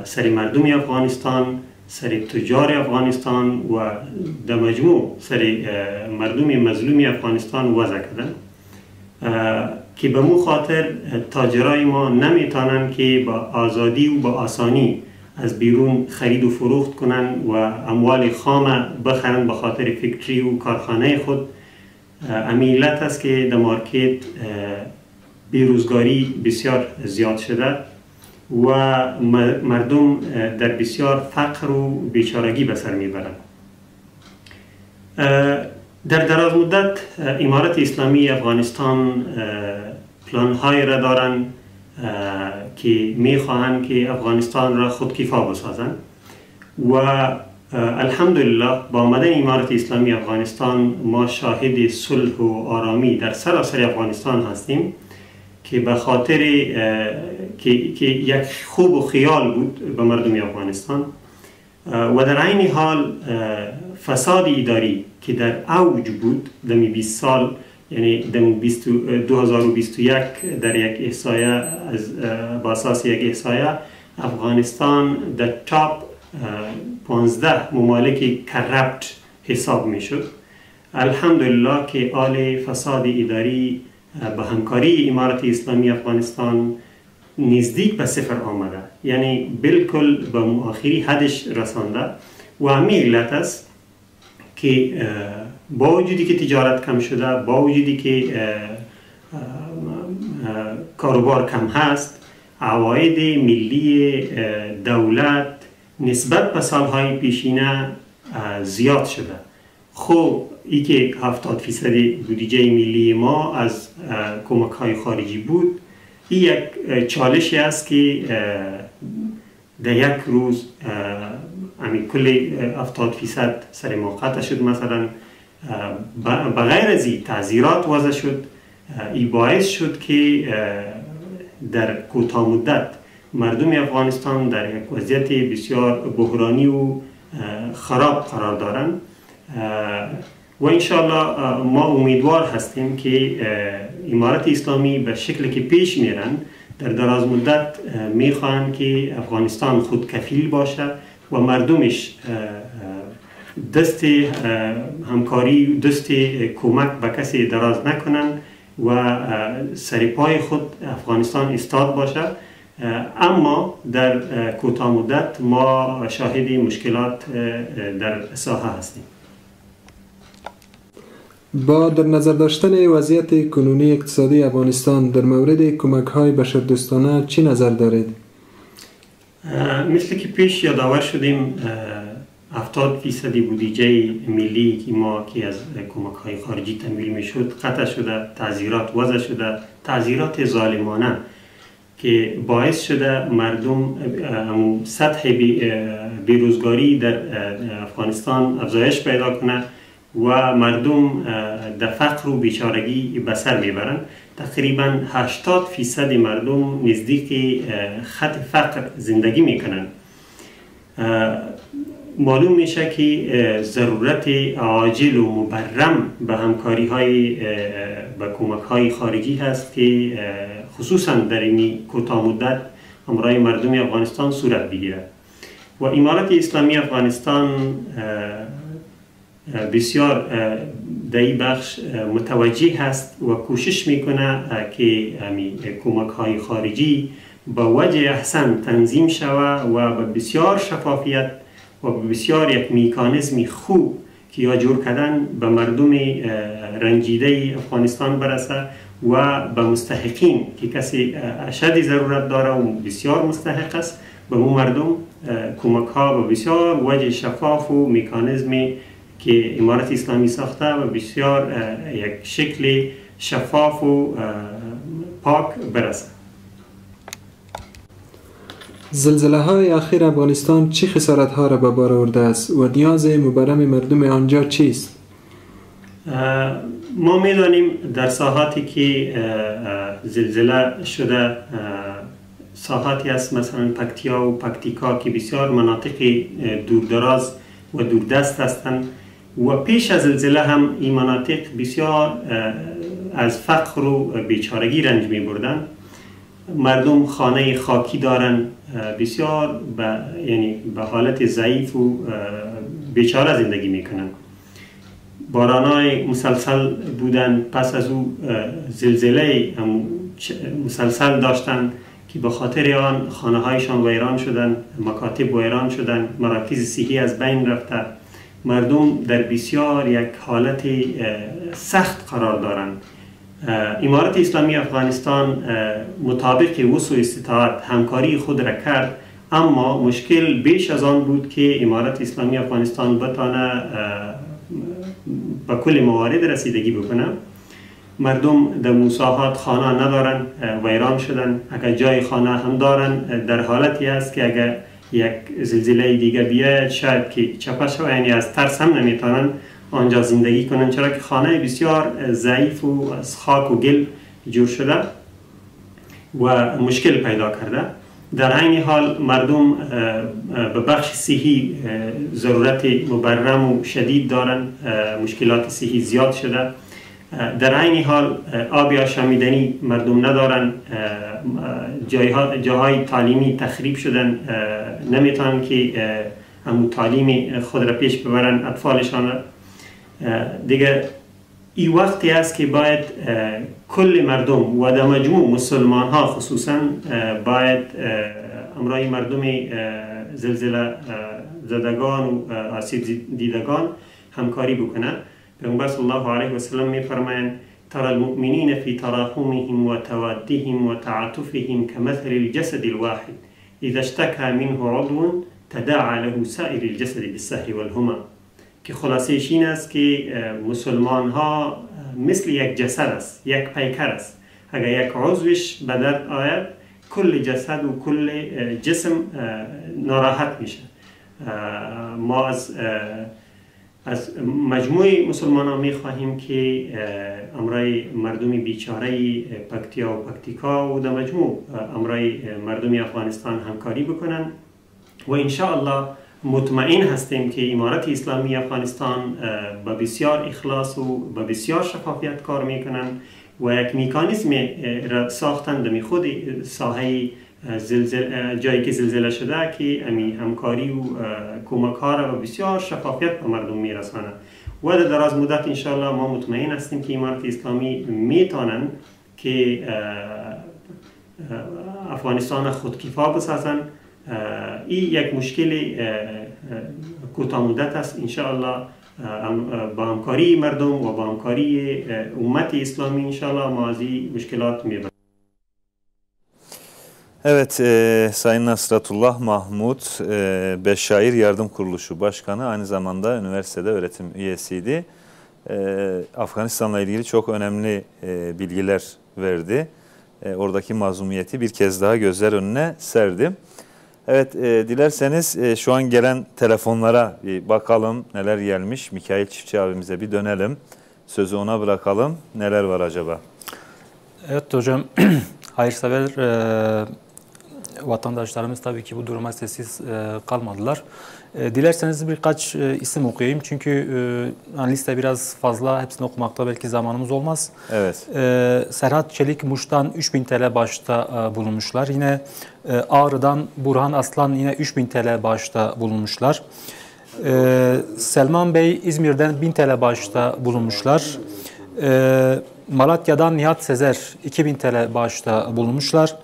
Speaker 23: سر مردم افغانستان، سر تجار افغانستان و در مجموع سر مردم مظلوم افغانستان وضع کردند که به مو خاطر تاجرای ما نمیتونن که با آزادی و با آسانی از بیرون خرید و فروخت کنن و اموال خام بخرن به خاطر فکتری و کارخانه خود. امیلت است که در مارکت بیروزگاری بسیار زیاد شده و مردم در بسیار فقر و بیچارگی به سر میبرند. در دراز مدت امارت اسلامی افغانستان پلان‌های را دارند که میخواهند که افغانستان را خودکفا بسازند و الحمدلله با آمدن امارت اسلامی افغانستان ما شاهد صلح و آرامی در سراسر افغانستان هستیم که به خاطر که یک خوب و خیال بود به مردم افغانستان و در عین حال فساد اداری که در اوج بود در 20 سال، یعنی در 2021 در یک احصایه با اساس یک احصایه افغانستان در تاپ 15 ممالک کرپت حساب می شد. الحمدلله که آل فساد اداری به همکاری امارت اسلامی افغانستان نزدیک به صفر آمده، یعنی بالکل به آخری حدش رسانده و همین علت است که با وجودی که تجارت کم شده، با وجودی که کاروبار کم هست، عواید ملی دولت نسبت به سالهای پیشینه زیاد شده. خب ای که 70% بودجه ملی ما از کمک های خارجی بود، این یک چالشی است که در یک روز کل 70% سر ما قطع شد. مثلا بغیر از این تعزیرات وضع شد. این باعث شد که در کوتاه مدت مردم افغانستان در یک وضعیت بسیار بحرانی و خراب قرار دارند و انشاءالله ما امیدوار هستیم که امارت اسلامی به شکلی که پیش میرن در دراز مدت میخواهند که افغانستان خود کفیل باشه و مردمش دست همکاری، دست کمک به کسی دراز نکنن و سر پای خود افغانستان ایستاد باشه. اما در کوتاه مدت ما شاهد مشکلات در ساحه هستیم.
Speaker 22: با در نظر داشتن وضعیت کنونی اقتصادی افغانستان در مورد کمک‌های بشردوستانه چی نظر دارید؟
Speaker 23: مثل که پیش یادآور شدیم 70% بودجه ملی که ما که از کمک‌های خارجی تمویل میشد قطع شده، تعزیرات وضع شده، تعزیرات ظالمانه که باعث شده مردم سطح بیروزگاری در افغانستان افزایش پیدا کنه و مردم در فقر و بیچارگی به سر میبرند. تقریبا 80% مردم نزدیک خط فقر زندگی میکنند. معلوم میشه که ضرورت عاجل و مبرم به همکاری های به کمک های خارجی هست که خصوصا در این کوتاه مدت همراه مردم افغانستان صورت بگیرد و امارت اسلامی افغانستان بسیار در این بخش متوجه هست و کوشش میکنه که کمک های خارجی با وجه احسن تنظیم شود و به بسیار شفافیت و بسیار یک میکانیزم خوب که یا جور کردن به مردم رنجیده افغانستان برسه و به مستحقین که کسی اشد ضرورت داره و بسیار مستحق است به اون مردم کمک ها به بسیار وجه شفاف و میکانیزمی که امارت اسلامی ساخته و بسیار یک شکل شفاف و پاک برسه.
Speaker 22: زلزله های اخیر افغانستان چه خسارت ها را به بار آورده است و نیاز مبرم مردم آنجا چیست؟
Speaker 23: ما می‌دانیم در ساحاتی که زلزله شده ساحاتی است مثلا پکتیا و پکتیکا که بسیار مناطق دوردراز و دوردست هستند و پیش از زلزله هم این مناطق بسیار از فقر و بیچارگی رنج می‌بردند. مردم خانه خاکی دارن، بسیار یعنی به حالت ضعیف و بیچاره زندگی میکنن. بارانای مسلسل بودن، پس از او زلزله مسلسل داشتن که به خاطر آن خانه هایشان ویران شدن، مکاتب ویران شدن، مراکز صحی از بین رفته. مردم در بسیار یک حالت سخت قرار دارند. امارت اسلامی افغانستان مطابق وسع استطاعت همکاری خود را کرد، اما مشکل بیش از آن بود که امارت اسلامی افغانستان بتانه به کل موارد رسیدگی بکنه. مردم در موساحات خانه ندارن، ویران شدن. اگر جای خانه هم دارن در حالتی است که اگر یک زلزله دیگه بیاید شاید که چپه شود، یعنی از ترس هم نمیتونن آنجا زندگی کنن، چرا که خانه بسیار ضعیف و از خاک و گل جور شده و مشکل پیدا کرده. در این حال مردم به بخش صحی ضرورت مبرم و شدید دارن، مشکلات صحی زیاد شده. در این حال آب آشامیدنی مردم ندارن، جاهای تعلیمی تخریب شدن، نمیتونن که همون تعلیم خود را پیش ببرن اطفالشان. دیگه این وقتی است که باید کل مردم و در مجموع مسلمان ها خصوصا باید امرای مردم زلزله زدگان و آسیب دیدگان همکاری بکنن. پیامبر صلی الله علیه و سلم میفرمایند ترى المؤمنين في تراحمهم وتوادهم وتعاطفهم كمثل الجسد الواحد إذا اشتكى منه عضو تداعى له سائر الجسد بالسهر والهمة. که خلاصه این است که مسلمان ها مثل یک جسد است، یک پیکر است. اگر یک عضوش به درد آید کل جسد و کل جسم ناراحت میشه. ما از مجموعه مسلمان ها می خواهیم که امرای مردم بیچاره پکتیا و پکتیکا و در مجموع امرای مردم افغانستان همکاری بکنن و انشاءالله مطمئن هستیم که امارت اسلامی افغانستان با بسیار اخلاص و با بسیار شفافیت کار میکنن و یک میکانیزم را ساختن در خود ساحه جایی که زلزله شده که امی همکاری و کمک ها را بسیار شفافیت به مردم میرسانند و در دراز مدت انشاءالله ما مطمئن هستیم که امارت اسلامی میتونن که افغانستان خودکفا بسازن. این یک مشکل کوتاه مدت است. انشاءالله با همکاری مردم و با همکاری امت اسلامی انشاءالله ما از این مشکلات میبریم.
Speaker 1: Evet, Sayın Nasratullah Mahmud, Beşşair Yardım Kuruluşu Başkanı, aynı zamanda üniversitede öğretim üyesiydi. Afganistan'la ilgili çok önemli bilgiler verdi. Oradaki mazlumiyeti bir kez daha gözler önüne serdi. Evet, dilerseniz şu an gelen telefonlara bir bakalım neler gelmiş. Mikail Çiftçi abimize bir dönelim. Sözü ona bırakalım. Neler var acaba?
Speaker 12: Evet hocam, hayırsever vatandaşlarımız tabii ki bu duruma sessiz kalmadılar. Dilerseniz birkaç isim okuyayım çünkü liste biraz fazla, hepsini okumakta belki zamanımız olmaz.
Speaker 1: Evet.
Speaker 12: Serhat Çelik Muş'tan 3000 TL bağışta bulunmuşlar. Yine Ağrı'dan Burhan Aslan yine 3000 TL bağışta bulunmuşlar. Selman Bey İzmir'den 1000 TL bağışta bulunmuşlar. Malatya'dan Nihat Sezer 2000 TL bağışta bulunmuşlar.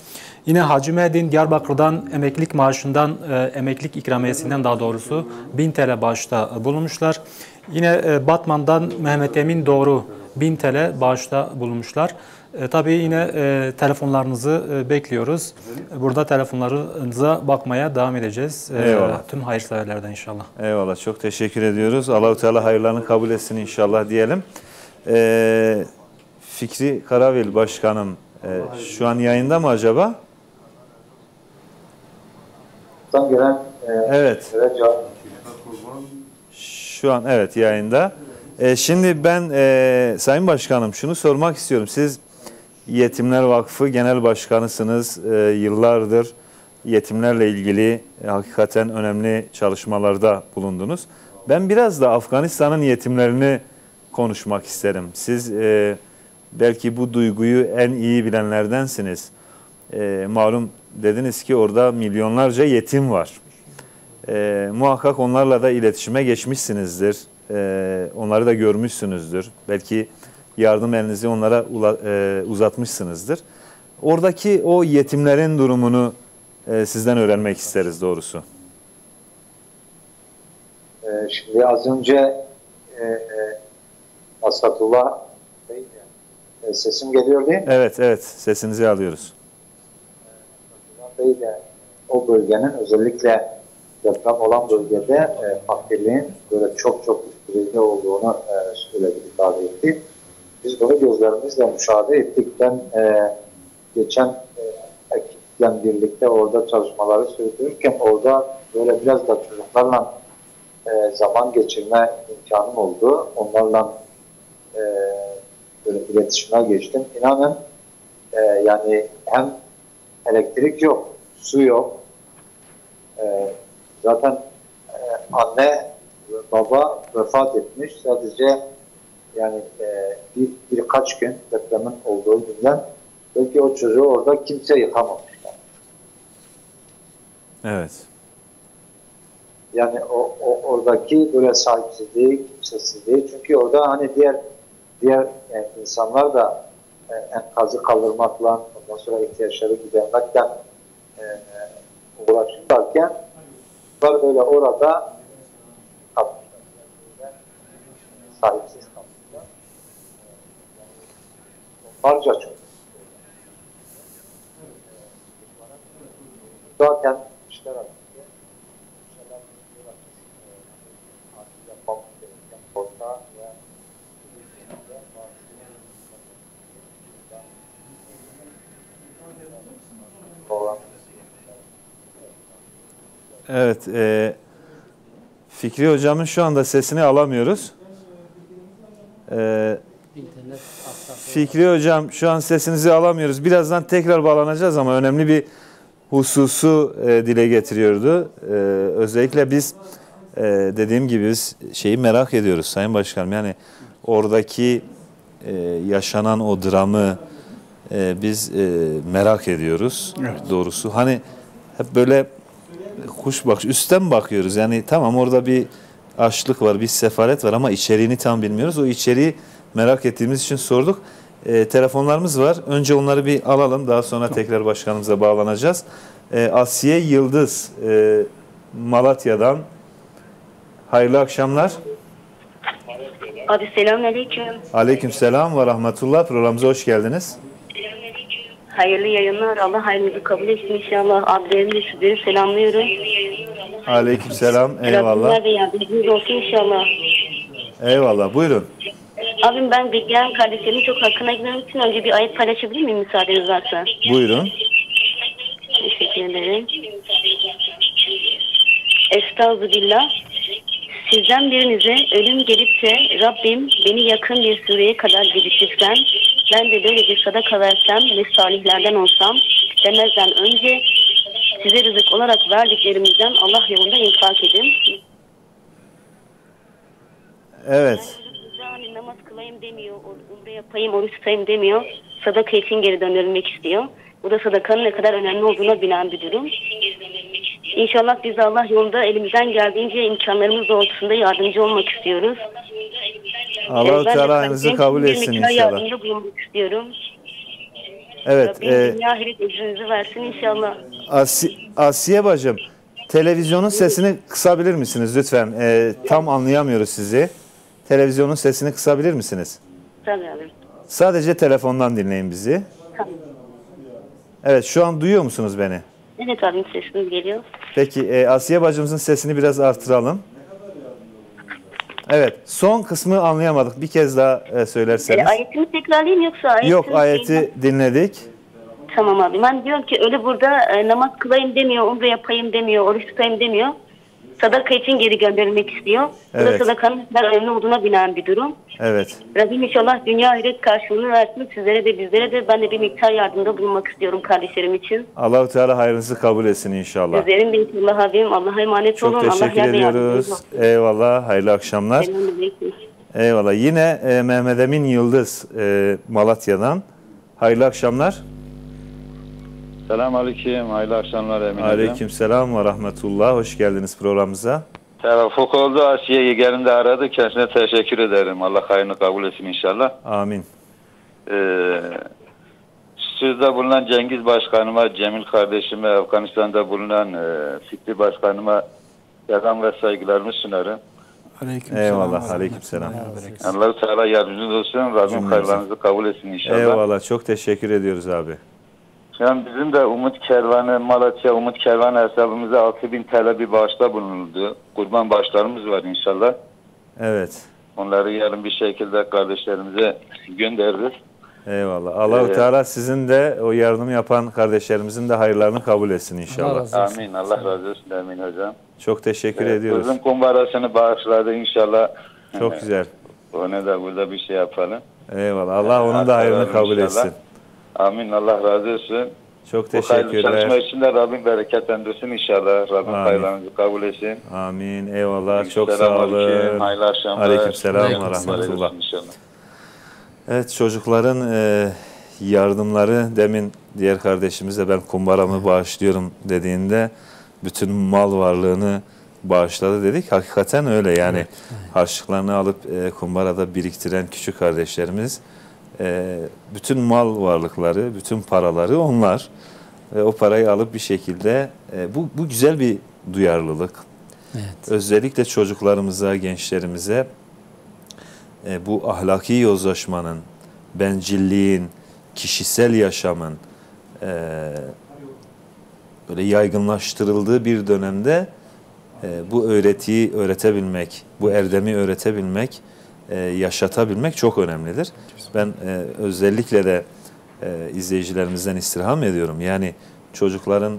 Speaker 12: Yine Hacı Mehdin Diyarbakır'dan emeklilik maaşından, emeklilik ikramiyesinden daha doğrusu 1000 TL bağışta bulunmuşlar. Yine Batman'dan Mehmet Emin Doğru 1000 TL bağışta bulunmuşlar. Tabii yine telefonlarınızı bekliyoruz. Burada telefonlarınıza bakmaya devam edeceğiz. Tüm hayırseverlerden inşallah.
Speaker 1: Eyvallah, çok teşekkür ediyoruz. Allah-u Teala hayırlarını kabul etsin inşallah diyelim. Fikri Karavil Başkanım şu an yayında mı acaba?
Speaker 5: Gelen,
Speaker 1: evet. Şu an evet yayında. Şimdi ben Sayın Başkanım şunu sormak istiyorum. Siz Yetimler Vakfı Genel Başkanısınız. Yıllardır yetimlerle ilgili hakikaten önemli çalışmalarda bulundunuz. Ben biraz da Afganistan'ın yetimlerini konuşmak isterim. Siz belki bu duyguyu en iyi bilenlerdensiniz. Malum dediniz ki orada milyonlarca yetim var. Muhakkak onlarla da iletişime geçmişsinizdir. Onları da görmüşsünüzdür. Belki yardım elinizi onlara uzatmışsınızdır. Oradaki o yetimlerin durumunu sizden öğrenmek isteriz doğrusu.
Speaker 5: Şimdi az önce Nasratullah Bey, sesim geliyor değil mi?
Speaker 1: Evet, evet. Sesinizi alıyoruz.
Speaker 5: Nasratullah Bey de o bölgenin özellikle deprem olan bölgede fakirliğin böyle çok üst düzeyde olduğunu söyledi, ifade etti. Biz bunu gözlerimizle müşahede ettik. Ben geçen ekiple birlikte orada çalışmaları sürdürürken orada böyle biraz da çocuklarla zaman geçirme imkanım oldu. Onlarla böyle iletişime geçtim. İnanın yani hem elektrik yok, su yok. Zaten anne ve baba vefat etmiş. Sadece yani birkaç gün depremin olduğu günden belki o çocuğu orada kimse yıkamamışlar.
Speaker 1: Evet.
Speaker 5: Yani oradaki böyle sahipsizliği, kimsesizliği. Çünkü orada hani diğer insanlar da enkazı kaldırmakla, ondan sonra ihtiyaçları gidermekle uğraşırlarken bunlar böyle orada sahipsiz kalmışlar. Onlarca çocuk. Zaten işler arasında inşallah artık yapmamız gereken konuda ve
Speaker 1: Evet, Fikri Hocam'ın şu anda sesini alamıyoruz. Fikri Hocam şu an sesinizi alamıyoruz. Birazdan tekrar bağlanacağız ama önemli bir hususu dile getiriyordu. Özellikle biz dediğim gibi biz şeyi merak ediyoruz Sayın Başkanım. Yani oradaki yaşanan o dramı biz merak ediyoruz. Evet. Doğrusu. Hani hep böyle üstten bakıyoruz. Yani tamam orada bir açlık var, bir sefalet var ama içeriğini tam bilmiyoruz. O içeriği merak ettiğimiz için sorduk. Telefonlarımız var. Önce onları bir alalım. Daha sonra tekrar başkanımıza bağlanacağız. Asiye Yıldız Malatya'dan. Hayırlı akşamlar.
Speaker 9: Abi selamünaleyküm.
Speaker 1: Aleykümselam ve rahmetullah. Programımıza hoş geldiniz.
Speaker 9: Hayırlı yayınlar. Allah hayrınızı kabul etsin inşallah. Abilerimle sizleri selamlıyorum.
Speaker 1: Aleykümselam. Eyvallah.
Speaker 9: Rabbim de yardımcınız olsun inşallah.
Speaker 1: Eyvallah. Buyurun.
Speaker 9: Abim ben bekleyen kardeşlerimin çok hakkına girmek için önce bir ayet paylaşabilir miyim müsaadeniz varsa?
Speaker 1: Buyurun.
Speaker 9: Teşekkür ederim. Estağfurullah. Sizden birinize ölüm gelip de Rabbim beni yakın bir süreye kadar geciktirsen, ben de böyle bir sadaka versem ve salihlerden olsam demezden önce size rızık olarak verdiklerimizden Allah yolunda infak edin.
Speaker 1: Evet.
Speaker 9: Yani namaz kılayım demiyor, umre yapayım, oruç tutayım demiyor. Sadaka için geri döndürülmek istiyor. Bu da sadakanın ne kadar önemli olduğuna binen bir durum. İnşallah biz de Allah yolunda elimizden geldiğince imkanlarımız doğrultusunda yardımcı olmak istiyoruz.
Speaker 1: Allah-u Teala ayınızı kabul etsin inşallah.
Speaker 9: Yardımcı bulunmak istiyorum.
Speaker 1: Evet.
Speaker 9: Rabbim dünya ahiret ecrinizi versin inşallah.
Speaker 1: Asiye bacım, televizyonun sesini kısabilir misiniz lütfen? Tam anlayamıyoruz sizi. Televizyonun sesini kısabilir misiniz?
Speaker 9: Tabii abi.
Speaker 1: Sadece telefondan dinleyin bizi.
Speaker 9: Tamam.
Speaker 1: Evet, şu an duyuyor musunuz beni?
Speaker 9: Evet abim sesiniz geliyor.
Speaker 1: Peki Asiye bacımızın sesini biraz artıralım. Evet, son kısmı anlayamadık. Bir kez daha söylerseniz.
Speaker 9: Ayetimi tekrarlayayım yoksa ayetimi...
Speaker 1: Yok, ayeti dinledik.
Speaker 9: Tamam abi. Ben diyorum ki öyle burada namaz kılayım demiyor, umre yapayım demiyor, oruç tutayım demiyor. Sadaka için geri gönderilmek istiyor. Bu da sadakanın ne kadar önemli olduğuna binen bir durum.
Speaker 1: Evet.
Speaker 9: Rabbim inşallah dünya ahiret karşılığını versin. Sizlere de bizlere de ben de bir miktar yardımda bulunmak istiyorum kardeşlerim için.
Speaker 1: Allah-u Teala hayrınızı kabul etsin inşallah.
Speaker 9: Sizlerin de inşallah abim. Allah'a emanet olun.
Speaker 1: Çok teşekkür ediyoruz. Eyvallah. Hayırlı akşamlar. Eyvallah. Yine Mehmet Emin Yıldız Malatya'dan. Hayırlı akşamlar.
Speaker 10: Selamünaleyküm. Hayırlı akşamlar Emin Hocam.
Speaker 1: Aleykümselam ve rahmetullah. Hoş geldiniz programımıza.
Speaker 10: Tevafuk oldu. Asiye yeğeninde aradı. Kendisine teşekkür ederim. Allah hayrını kabul etsin inşallah.
Speaker 1: Amin.
Speaker 10: Sizde bulunan Cengiz Başkanıma, Cemil kardeşime, Afganistan'da bulunan Fikri Başkanıma selam ve saygılarımı sunarım.
Speaker 1: Eyvallah. Aleykümselam.
Speaker 10: Allah-u Teala yardımcınız olsun. Rabbim hayırlarınızı kabul etsin inşallah.
Speaker 1: Eyvallah. Çok teşekkür ediyoruz abi.
Speaker 10: Yani bizim de Umut Kervanı, Malatya Umut Kervanı hesabımıza 6.000 TL bir bağışta bulunuldu. Kurban bağışlarımız var inşallah.
Speaker 1: Evet.
Speaker 10: Onları yarın bir şekilde kardeşlerimize göndeririz.
Speaker 1: Eyvallah. Allah-u Teala sizin de o yardım yapan kardeşlerimizin de hayırlarını kabul etsin inşallah.
Speaker 10: Amin. Allah razı olsun. Amin hocam.
Speaker 1: Çok teşekkür ediyoruz.
Speaker 10: Kızım kumbarasını bağışladı inşallah.
Speaker 1: Çok güzel.
Speaker 10: Ona da burada bir şey yapalım.
Speaker 1: Eyvallah. Allah onun da hayrını kabul etsin.
Speaker 10: Amin. Allah razı olsun.
Speaker 1: Çok teşekkürler.
Speaker 10: Bu çalışma için de Rabbim bereketlendirsin inşallah. Rabbim hayırlarınızı kabul etsin.
Speaker 1: Amin. Eyvallah. Çok sağ olun.
Speaker 10: Hayırlı akşamlar.
Speaker 1: Aleykümselam ve rahmetullah. Evet, çocukların yardımları, demin diğer kardeşimiz de ben kumbaramı bağışlıyorum dediğinde bütün mal varlığını bağışladı dedik. Hakikaten öyle yani. Harçlıklarını alıp kumbarada biriktiren küçük kardeşlerimiz, bütün mal varlıkları, bütün paraları onlar. O parayı alıp bir şekilde, bu güzel bir duyarlılık. Evet. Özellikle çocuklarımıza, gençlerimize bu ahlaki yozlaşmanın, bencilliğin, kişisel yaşamın böyle yaygınlaştırıldığı bir dönemde bu öğretiyi öğretebilmek, bu erdemi öğretebilmek, yaşatabilmek çok önemlidir. Ben özellikle de izleyicilerimizden istirham ediyorum. Yani çocukların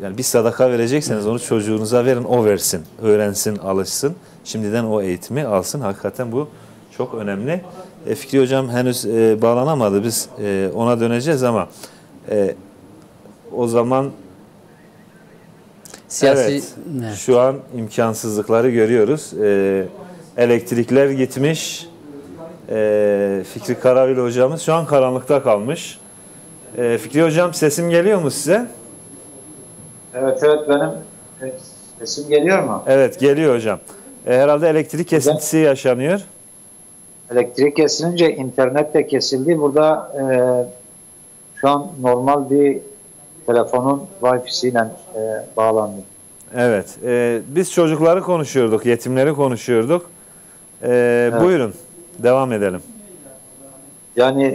Speaker 1: yani bir sadaka verecekseniz onu çocuğunuza verin, o versin, öğrensin, alışsın. Şimdiden o eğitimi alsın. Hakikaten bu çok önemli. Fikri Hocam henüz bağlanamadı. Biz ona döneceğiz ama o zaman
Speaker 3: siyasi,
Speaker 1: evet, şu an imkansızlıkları görüyoruz. Elektrikler gitmiş. Fikri Karavil hocamız şu an karanlıkta kalmış. Fikri Hocam sesim geliyor mu size?
Speaker 5: Evet benim sesim geliyor mu?
Speaker 1: Evet geliyor hocam. Herhalde elektrik kesintisi yaşanıyor.
Speaker 5: Elektrik kesilince internet de kesildi. Burada şu an normal bir telefonun Wi-Fi'siyle bağlandı.
Speaker 1: Evet. Biz çocukları konuşuyorduk, yetimleri konuşuyorduk. Evet. Buyurun. Devam edelim.
Speaker 5: Yani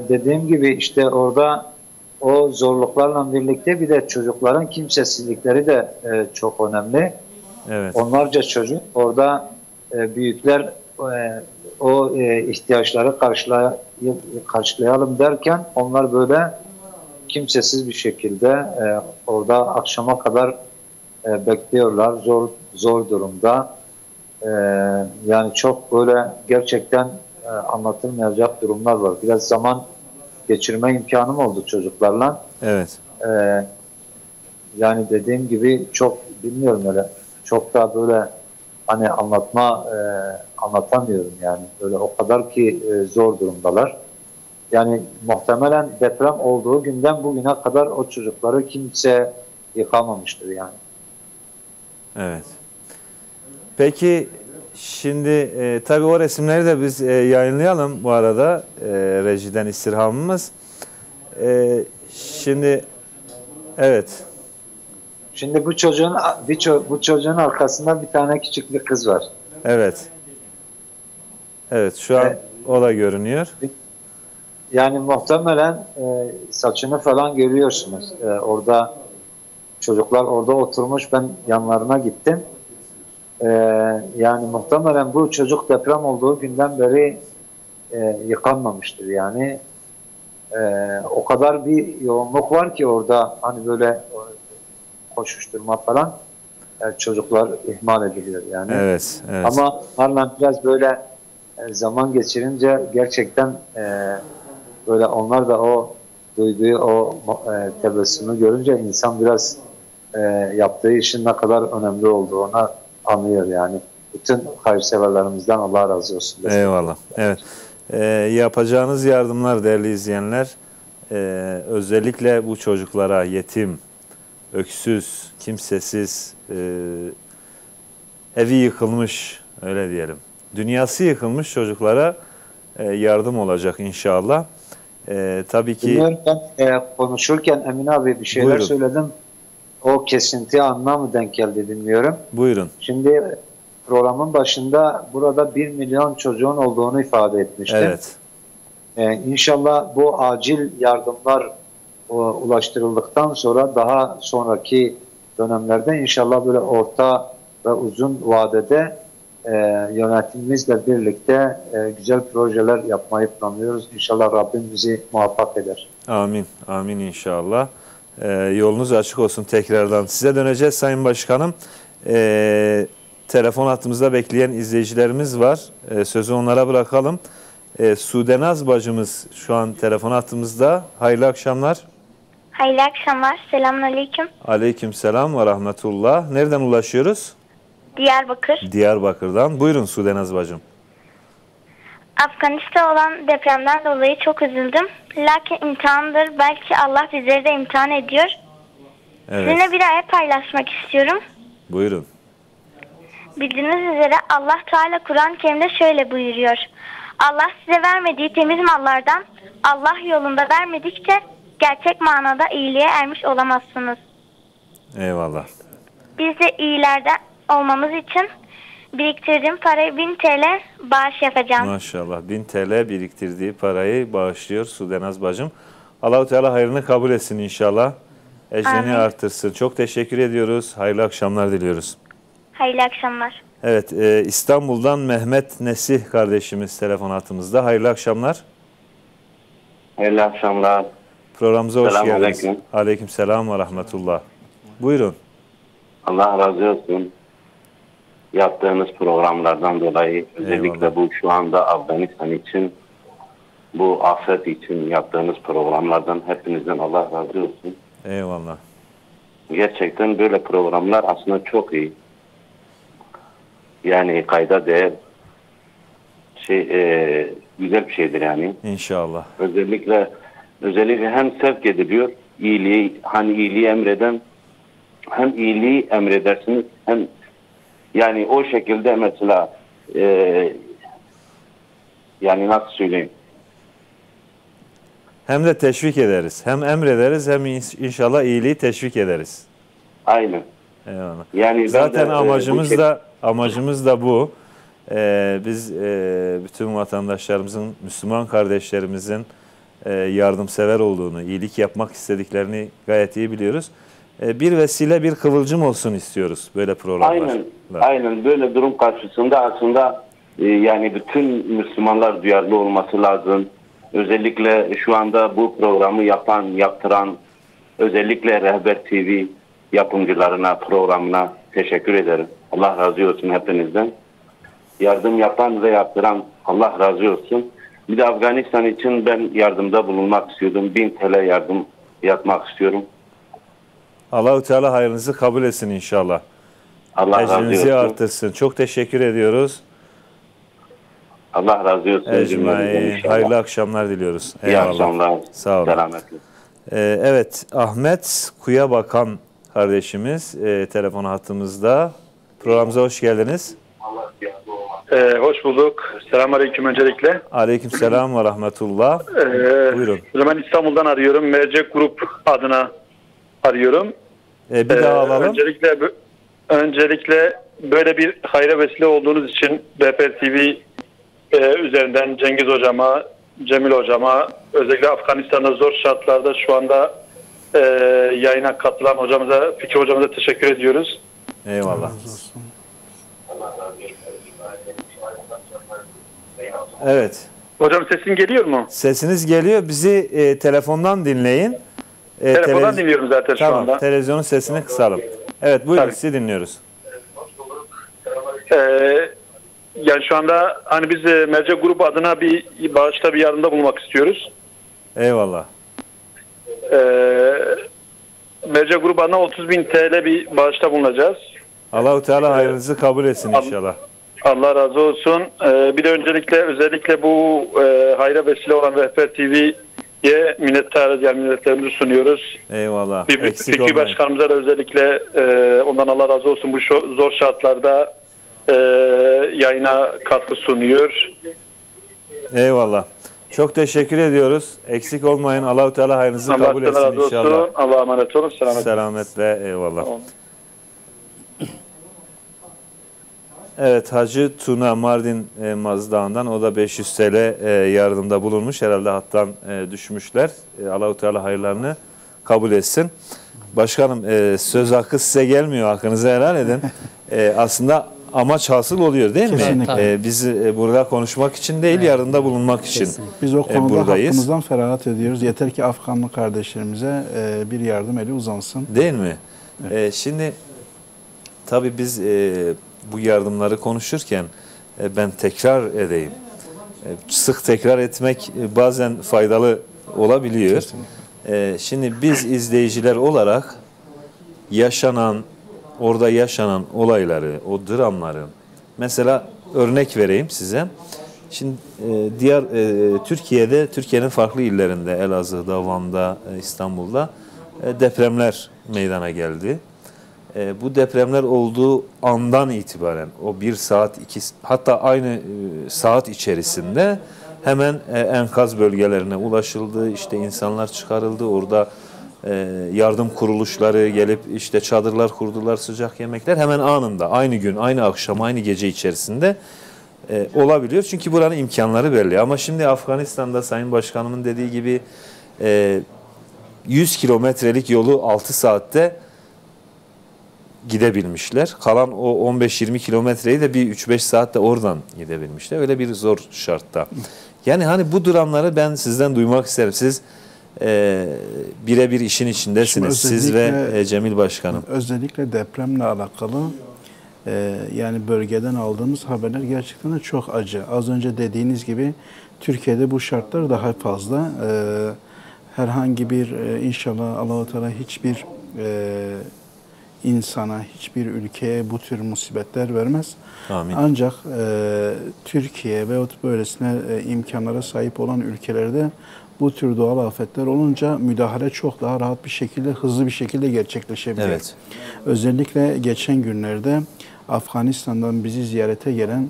Speaker 5: dediğim gibi işte orada o zorluklarla birlikte bir de çocukların kimsesizlikleri de çok önemli.
Speaker 1: Evet.
Speaker 5: Onlarca çocuk orada büyükler o ihtiyaçları karşılayalım derken onlar böyle kimsesiz bir şekilde orada akşama kadar bekliyorlar. Zor durumda. Yani çok böyle gerçekten anlatılmayacak durumlar var. Biraz zaman geçirme imkanım oldu çocuklarla.
Speaker 1: Evet.
Speaker 5: Yani dediğim gibi çok bilmiyorum öyle. Çok da böyle hani anlatamıyorum yani. Böyle o kadar ki zor durumdalar. Yani muhtemelen deprem olduğu günden bugüne kadar o çocukları kimse yıkamamıştır yani.
Speaker 1: Evet. Peki şimdi tabii o resimleri de biz yayınlayalım bu arada. Rejiden istirhamımız. Şimdi evet.
Speaker 5: Şimdi bu çocuğun arkasında bir tane küçük bir kız var.
Speaker 1: Evet. Evet şu an o da görünüyor.
Speaker 5: Yani muhtemelen saçını falan görüyorsunuz. Orada çocuklar orada oturmuş, ben yanlarına gittim. Yani muhtemelen bu çocuk deprem olduğu günden beri yıkanmamıştır yani. O kadar bir yoğunluk var ki orada hani böyle koşuşturma falan çocuklar ihmal ediliyor yani.
Speaker 1: Evet, evet.
Speaker 5: Ama onlarla biraz böyle zaman geçirince gerçekten böyle onlar da o duyduğu o tebessümü görünce insan biraz yaptığı işin ne kadar önemli olduğunu anlıyor yani. Bütün hayırseverlerimizden Allah razı olsun.
Speaker 1: Eyvallah. Evet. Yapacağınız yardımlar değerli izleyenler, özellikle bu çocuklara, yetim, öksüz, kimsesiz, evi yıkılmış, öyle diyelim, dünyası yıkılmış çocuklara yardım olacak inşallah. Tabii ki...
Speaker 5: Bilmiyorum, ben konuşurken Emin abi bir şeyler
Speaker 1: Buyurun.
Speaker 5: söyledim. O kesinti anına mı denk geldi bilmiyorum.
Speaker 1: Buyurun.
Speaker 5: Şimdi programın başında burada 1 milyon çocuğun olduğunu ifade etmiştim.
Speaker 1: Evet.
Speaker 5: İnşallah bu acil yardımlar ulaştırıldıktan sonra daha sonraki dönemlerde inşallah böyle orta ve uzun vadede yönetimimizle birlikte güzel projeler yapmayı planlıyoruz. İnşallah Rabbim bizi muvaffak eder.
Speaker 1: Amin. Amin inşallah. Yolunuz açık olsun tekrardan. Size döneceğiz Sayın Başkanım. Telefon hattımızda bekleyen izleyicilerimiz var. Sözü onlara bırakalım. Sudenaz bacımız şu an telefon hattımızda. Hayırlı akşamlar.
Speaker 14: Hayırlı akşamlar. Selamünaleyküm.
Speaker 1: Aleykümselam ve rahmetullah. Nereden ulaşıyoruz?
Speaker 14: Diyarbakır.
Speaker 1: Diyarbakır'dan. Buyurun Sudenaz bacım.
Speaker 14: Afganistan'da olan depremden dolayı çok üzüldüm. Lakin imtihandır. Belki Allah bizleri de imtihan ediyor.
Speaker 1: Evet.
Speaker 14: Sizinle bir ayet paylaşmak istiyorum.
Speaker 1: Buyurun.
Speaker 14: Bildiğiniz üzere Allah Teala Kur'an-ı Kerim'de şöyle buyuruyor. Allah size vermediği temiz mallardan Allah yolunda vermedikçe gerçek manada iyiliğe ermiş olamazsınız.
Speaker 1: Eyvallah.
Speaker 14: Biz de iyilerden olmamız için biriktirdiğim parayı 1000 TL bağış yapacağım.
Speaker 1: Maşallah. 1000 TL biriktirdiği parayı bağışlıyor Sudenaz bacım. Allah-u Teala hayrını kabul etsin inşallah. Ecrini
Speaker 14: Amin.
Speaker 1: artırsın. Çok teşekkür ediyoruz. Hayırlı akşamlar diliyoruz.
Speaker 14: Hayırlı akşamlar.
Speaker 1: Evet, İstanbul'dan Mehmet Nesih kardeşimiz telefon hattımızda. Hayırlı akşamlar.
Speaker 11: Hayırlı akşamlar.
Speaker 1: Programımıza hoş geldiniz.
Speaker 11: Selamünaleyküm.
Speaker 1: Aleykümselam ve rahmetullah. Buyurun.
Speaker 11: Allah razı olsun. Yaptığınız programlardan dolayı özellikle bu şu anda Afganistan için, bu afet için yaptığınız programlardan hepinizden Allah razı olsun.
Speaker 1: Eyvallah.
Speaker 11: Gerçekten böyle programlar aslında çok iyi. Yani kayda değer güzel bir şeydir yani.
Speaker 1: İnşallah.
Speaker 11: Özellikle hem sevk ediliyor iyiliği, hani iyiliği emreden, hem iyiliği emredersiniz hem yani o şekilde mesela yani nasıl söyleyeyim?
Speaker 1: Hem de teşvik ederiz. Hem emrederiz hem inşallah iyiliği teşvik ederiz.
Speaker 11: Aynen.
Speaker 1: Eyvallah.
Speaker 11: Yani
Speaker 1: zaten amacımız da bu. Biz bütün vatandaşlarımızın, Müslüman kardeşlerimizin yardımsever olduğunu, iyilik yapmak istediklerini gayet iyi biliyoruz. Bir vesile, bir kıvılcım olsun istiyoruz böyle programlar.
Speaker 11: Aynen böyle durum karşısında aslında yani bütün Müslümanlar duyarlı olması lazım. Özellikle şu anda bu programı yaptıran özellikle Rehber TV yapımcılarına, programına teşekkür ederim. Allah razı olsun hepinizden. Yardım yapan ve yaptıran Allah razı olsun. Bir de Afganistan için ben yardımda bulunmak istiyordum. 1000 TL yardım yapmak istiyorum.
Speaker 1: Allah-u Teala hayrınızı kabul etsin inşallah.
Speaker 11: Allah razı olsun.
Speaker 1: Ecrinizi artırsın. Çok teşekkür ediyoruz.
Speaker 11: Allah razı olsun.
Speaker 1: Ecmaîn. Hayırlı akşamlar diliyoruz.
Speaker 11: İyi akşamlar.
Speaker 1: Sağ olun.
Speaker 11: Selametle.
Speaker 1: Evet, Ahmet Kuyabakan kardeşimiz telefon hattımızda. Programımıza hoş geldiniz.
Speaker 13: Hoş bulduk. Selamünaleyküm öncelikle.
Speaker 1: Aleykümselam ve rahmetullah. Buyurun.
Speaker 13: Ben İstanbul'dan arıyorum. Mercek Grup adına arıyorum.
Speaker 1: Bir daha alalım.
Speaker 13: Öncelikle böyle bir hayra vesile olduğunuz için BPR TV üzerinden Cengiz hocama, Cemil hocama, özellikle Afganistan'da zor şartlarda şu anda yayına katılan hocamıza, Fikri hocamıza teşekkür ediyoruz.
Speaker 1: Eyvallah. Evet.
Speaker 13: Hocam sesin geliyor mu?
Speaker 1: Sesiniz geliyor. Bizi telefondan dinleyin.
Speaker 13: Telefondan dinliyorum zaten şu anda.
Speaker 1: Televizyonun sesini kısalım. Evet, buyurun, sizi dinliyoruz.
Speaker 13: Yani şu anda hani biz Mercek Grubu adına bir bağışta bir yardımda bulunmak istiyoruz.
Speaker 1: Eyvallah.
Speaker 13: Mercek Grubu adına 30.000 TL bir bağışta bulunacağız.
Speaker 1: Allah-u Teala hayrınızı kabul etsin inşallah.
Speaker 13: Allah razı olsun. Bir de özellikle bu hayra vesile olan Rehber TV'ye minnetlerimizi sunuyoruz.
Speaker 1: Eyvallah.
Speaker 13: Fikri Başkanımıza da özellikle ondan Allah razı olsun bu zor şartlarda yayına katkı sunuyor.
Speaker 1: Eyvallah. Çok teşekkür ediyoruz. Eksik olmayın. Allah-u Teala hayrınızı kabul etsin inşallah.
Speaker 13: Allah'a emanet olun.
Speaker 1: Selametle. Eyvallah. Evet, Hacı Tuna Mardin Mazdağ'ından, o da 500 TL yardımda bulunmuş. Herhalde hattan düşmüşler. Allah-u Teala hayırlarını kabul etsin. Başkanım, söz hakkı size gelmiyor. Hakkınızı helal edin. Aslında amaç hasıl oluyor değil mi?
Speaker 2: Kesinlikle.
Speaker 1: Biz burada konuşmak için değil, yardımda bulunmak için
Speaker 2: biz o konuda
Speaker 1: buradayız.
Speaker 2: Hakkımızdan feragat ediyoruz. Yeter ki Afganlı kardeşlerimize bir yardım eli uzansın.
Speaker 1: Değil mi? Evet. Şimdi tabii biz bu yardımları konuşurken ben tekrar edeyim. Sık tekrar etmek bazen faydalı olabiliyor. Şimdi biz izleyiciler olarak orada yaşanan olayları, o dramları, mesela örnek vereyim size. Şimdi Türkiye'nin farklı illerinde, Elazığ'da, Van'da, İstanbul'da depremler meydana geldi. Bu depremler olduğu andan itibaren o 1 saat, 2 hatta aynı saat içerisinde hemen enkaz bölgelerine ulaşıldı. İşte insanlar çıkarıldı. Orada yardım kuruluşları gelip işte çadırlar kurdular, sıcak yemekler hemen anında, aynı gün, aynı akşam, aynı gece içerisinde olabiliyor. Çünkü buranın imkanları belli. Ama şimdi Afganistan'da Sayın Başkanımın dediği gibi 100 kilometrelik yolu 6 saatte gidebilmişler. Kalan o 15-20 kilometreyi de bir 3-5 saatte oradan gidebilmişler. Öyle bir zor şartta. Yani hani bu dramları ben sizden duymak isterim. Siz birebir işin içindesiniz. Siz ve Cemil Başkanım.
Speaker 2: Özellikle depremle alakalı yani bölgeden aldığımız haberler gerçekten de çok acı. Az önce dediğiniz gibi Türkiye'de bu şartlar daha fazla. Herhangi bir inşallah Allah-u Teala hiçbir insana, hiçbir ülkeye bu tür musibetler vermez.
Speaker 1: Amin.
Speaker 2: Ancak Türkiye veyahut böylesine imkanlara sahip olan ülkelerde bu tür doğal afetler olunca müdahale çok daha rahat bir şekilde, hızlı bir şekilde gerçekleşebiliyor.
Speaker 1: Evet.
Speaker 2: Özellikle geçen günlerde Afganistan'dan bizi ziyarete gelen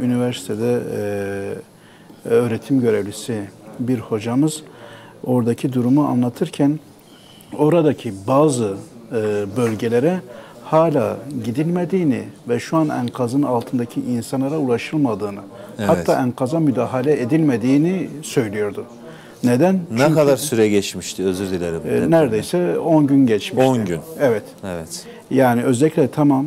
Speaker 2: üniversitede öğretim görevlisi bir hocamız oradaki durumu anlatırken oradaki bazı bölgelere hala gidilmediğini ve şu an enkazın altındaki insanlara ulaşılmadığını, hatta enkaza müdahale edilmediğini söylüyordu. Neden?
Speaker 1: Ne kadar süre geçmişti? Özür dilerim.
Speaker 2: Neredeyse 10 gün geçmişti.
Speaker 1: 10 gün.
Speaker 2: Evet.
Speaker 1: Evet.
Speaker 2: Yani özellikle tamam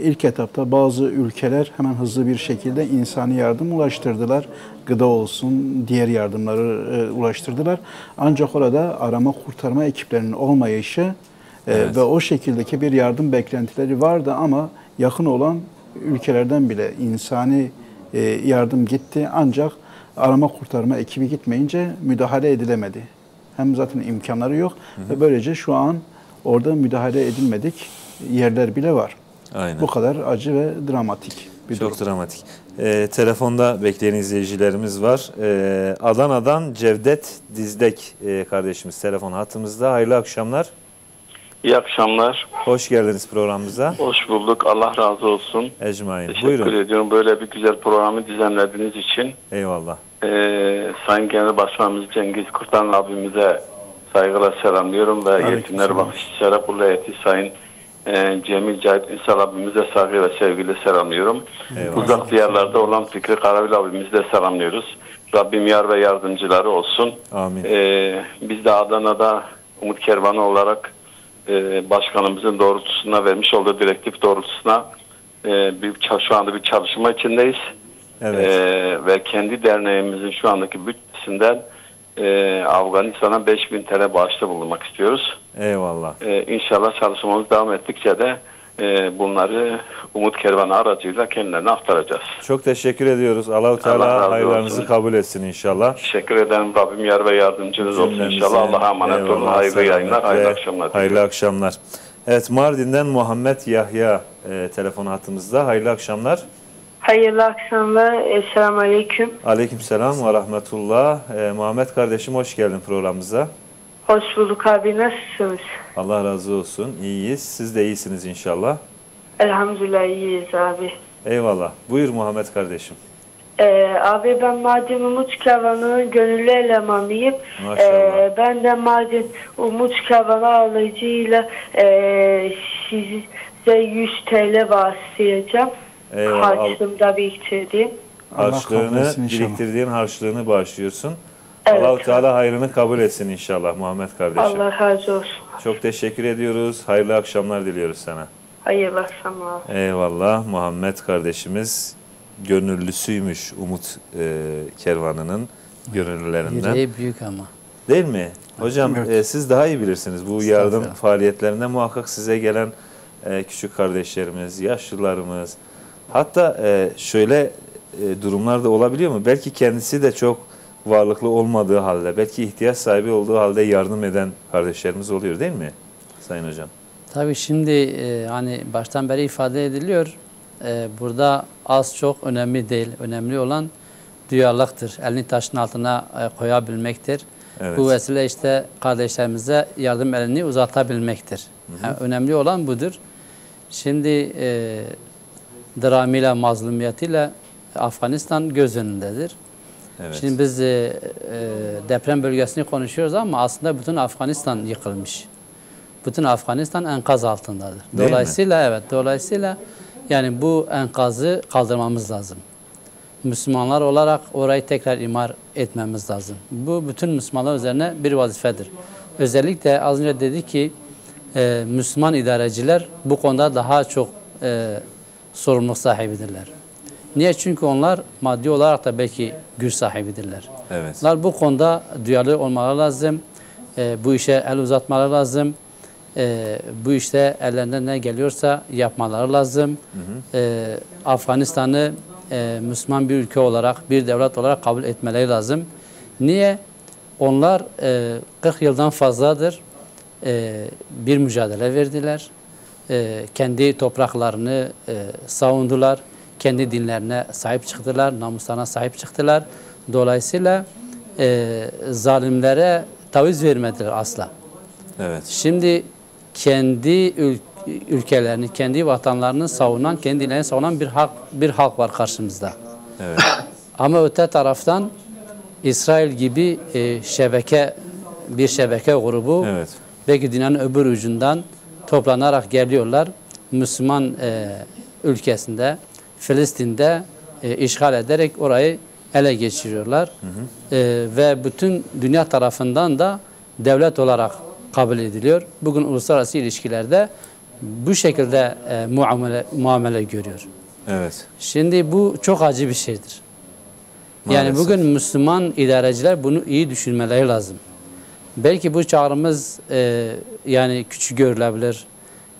Speaker 2: ilk etapta bazı ülkeler hemen hızlı bir şekilde insani yardım ulaştırdılar. Gıda olsun, diğer yardımları ulaştırdılar. Ancak orada arama kurtarma ekiplerinin olmayışı ve o şekildeki bir yardım beklentileri vardı ama yakın olan ülkelerden bile insani yardım gitti. Ancak arama kurtarma ekibi gitmeyince müdahale edilemedi. Hem zaten imkanları yok ve böylece şu an orada müdahale edilmedik yerler bile var.
Speaker 1: Aynen.
Speaker 2: Bu kadar acı ve dramatik bir durum.
Speaker 1: Çok dramatik. Telefonda bekleyen izleyicilerimiz var. Adana'dan Cevdet Dizdek kardeşimiz telefon hattımızda. Hayırlı akşamlar.
Speaker 15: İyi akşamlar.
Speaker 1: Hoş geldiniz programımıza.
Speaker 15: Hoş bulduk. Allah razı olsun.
Speaker 1: Ecmaîn.
Speaker 15: Teşekkür ediyorum böyle bir güzel programı düzenlediğiniz için.
Speaker 1: Eyvallah.
Speaker 15: Sayın Genel Başkanımız Cengiz Kurtan abimize saygıyla selamlıyorum ve Yetimler Vakfı Şerefullah Heyeti Sayın Cemil Cahit Ünsal abimize saygı ve sevgiyle selamlıyorum.
Speaker 1: Eyvallah.
Speaker 15: Uzak diyarlarda olan Fikri Karavil abimizi de selamlıyoruz. Rabbim yar ve yardımcıları olsun.
Speaker 1: Amin.
Speaker 15: Biz de Adana'da Umut Kervanı olarak başkanımızın doğrultusuna vermiş olduğu direktif doğrultusuna şu anda bir çalışma içindeyiz.
Speaker 1: Evet.
Speaker 15: Ve kendi derneğimizin şu andaki bütçesinden Afganistan'a 5.000 TL bağışta bulunmak istiyoruz.
Speaker 1: Eyvallah.
Speaker 15: İnşallah çalışmamız devam ettikçe de bunları Umut Kervanı aracıyla kendilerine aktaracağız.
Speaker 1: Çok teşekkür ediyoruz. Allah-u Teala hayırlarınızı kabul etsin inşallah.
Speaker 15: Teşekkür ederim. Rabbim yar ve yardımcınız olsun inşallah. Allah'a emanet olun. Hayırlı yayınlar, hayırlı akşamlar.
Speaker 1: Hayırlı akşamlar. Evet, Mardin'den Muhammed Yahya telefon hattımızda. Hayırlı akşamlar.
Speaker 16: Hayırlı akşamlar. Esselamu Aleyküm.
Speaker 1: Aleykümselam ve rahmetullah. Muhammed kardeşim hoş geldin programımıza.
Speaker 16: Hoş bulduk abi. Nasılsınız?
Speaker 1: Allah razı olsun. İyiyiz. Siz de iyisiniz inşallah.
Speaker 16: Elhamdülillah iyiyiz abi.
Speaker 1: Eyvallah. Buyur Muhammed kardeşim.
Speaker 16: Abi ben Mardin Umut Kervanı'nın gönüllü elemanıyım.
Speaker 1: Maşallah.
Speaker 16: Ben de Mardin Umut Kervanı aracıyla size 100 TL bağışlayacağım. Harçlığımda biriktirdiğim.
Speaker 1: Harçlığını, biriktirdiğin harçlığını bağışlıyorsun. Evet. Allah-u Teala hayrını kabul etsin inşallah Muhammed kardeşim.
Speaker 16: Allah razı olsun.
Speaker 1: Çok teşekkür ediyoruz. Hayırlı akşamlar diliyoruz sana.
Speaker 16: Hayırlı akşamlar.
Speaker 1: Eyvallah. Muhammed kardeşimiz gönüllüsüymüş Umut Kervanı'nın gönüllülerinden.
Speaker 3: Yüreği büyük ama.
Speaker 1: Değil mi? Hocam siz daha iyi bilirsiniz. Bu yardım faaliyetlerinde muhakkak size gelen küçük kardeşlerimiz, yaşlılarımız, hatta şöyle durumlar da olabiliyor mu? Belki kendisi de çok varlıklı olmadığı halde, belki ihtiyaç sahibi olduğu halde yardım eden kardeşlerimiz oluyor değil mi Sayın Hocam?
Speaker 3: Tabii şimdi hani baştan beri ifade ediliyor. Burada az çok önemli değil. Önemli olan duyarlılıktır. Elini taşın altına koyabilmektir.
Speaker 1: Evet.
Speaker 3: Bu vesile işte kardeşlerimize yardım elini uzatabilmektir. Yani önemli olan budur. Şimdi dramıyla, mazlumiyetiyle Afganistan göz önündedir.
Speaker 1: Evet.
Speaker 3: Şimdi biz deprem bölgesini konuşuyoruz ama aslında bütün Afganistan yıkılmış. Bütün Afganistan enkaz altındadır. Dolayısıyla evet, dolayısıyla yani bu enkazı kaldırmamız lazım. Müslümanlar olarak orayı tekrar imar etmemiz lazım. Bu bütün Müslümanlar üzerine bir vazifedir. Özellikle az önce dedi ki Müslüman idareciler bu konuda daha çok sorumluluk sahibidirler. Niye? Çünkü onlar maddi olarak da belki güç sahibidirler.
Speaker 1: Evet.
Speaker 3: Onlar bu konuda duyarlı olmaları lazım. Bu işe el uzatmaları lazım. Bu işte ellerinden ne geliyorsa yapmaları lazım. Afganistan'ı Müslüman bir ülke olarak, bir devlet olarak kabul etmeleri lazım. Niye? Onlar 40 yıldan fazladır bir mücadele verdiler. Kendi topraklarını savundular. Kendi dinlerine sahip çıktılar, namuslarına sahip çıktılar. Dolayısıyla zalimlere taviz vermediler asla.
Speaker 1: Evet.
Speaker 3: Şimdi kendi ülkelerini, kendi vatanlarını savunan, kendi dinlerini savunan bir halk var karşımızda.
Speaker 1: Evet.
Speaker 3: Ama öte taraftan İsrail gibi bir şebeke grubu belki dünyanın öbür ucundan toplanarak geliyorlar. Müslüman ülkesinde, Filistin'de işgal ederek orayı ele geçiriyorlar. Ve bütün dünya tarafından da devlet olarak kabul ediliyor. Bugün uluslararası ilişkilerde bu şekilde muamele görüyor.
Speaker 1: Evet.
Speaker 3: Şimdi bu çok acı bir şeydir.
Speaker 1: Maalesef.
Speaker 3: Yani bugün Müslüman idareciler bunu iyi düşünmeleri lazım. Belki bu çağrımız yani küçük görülebilir.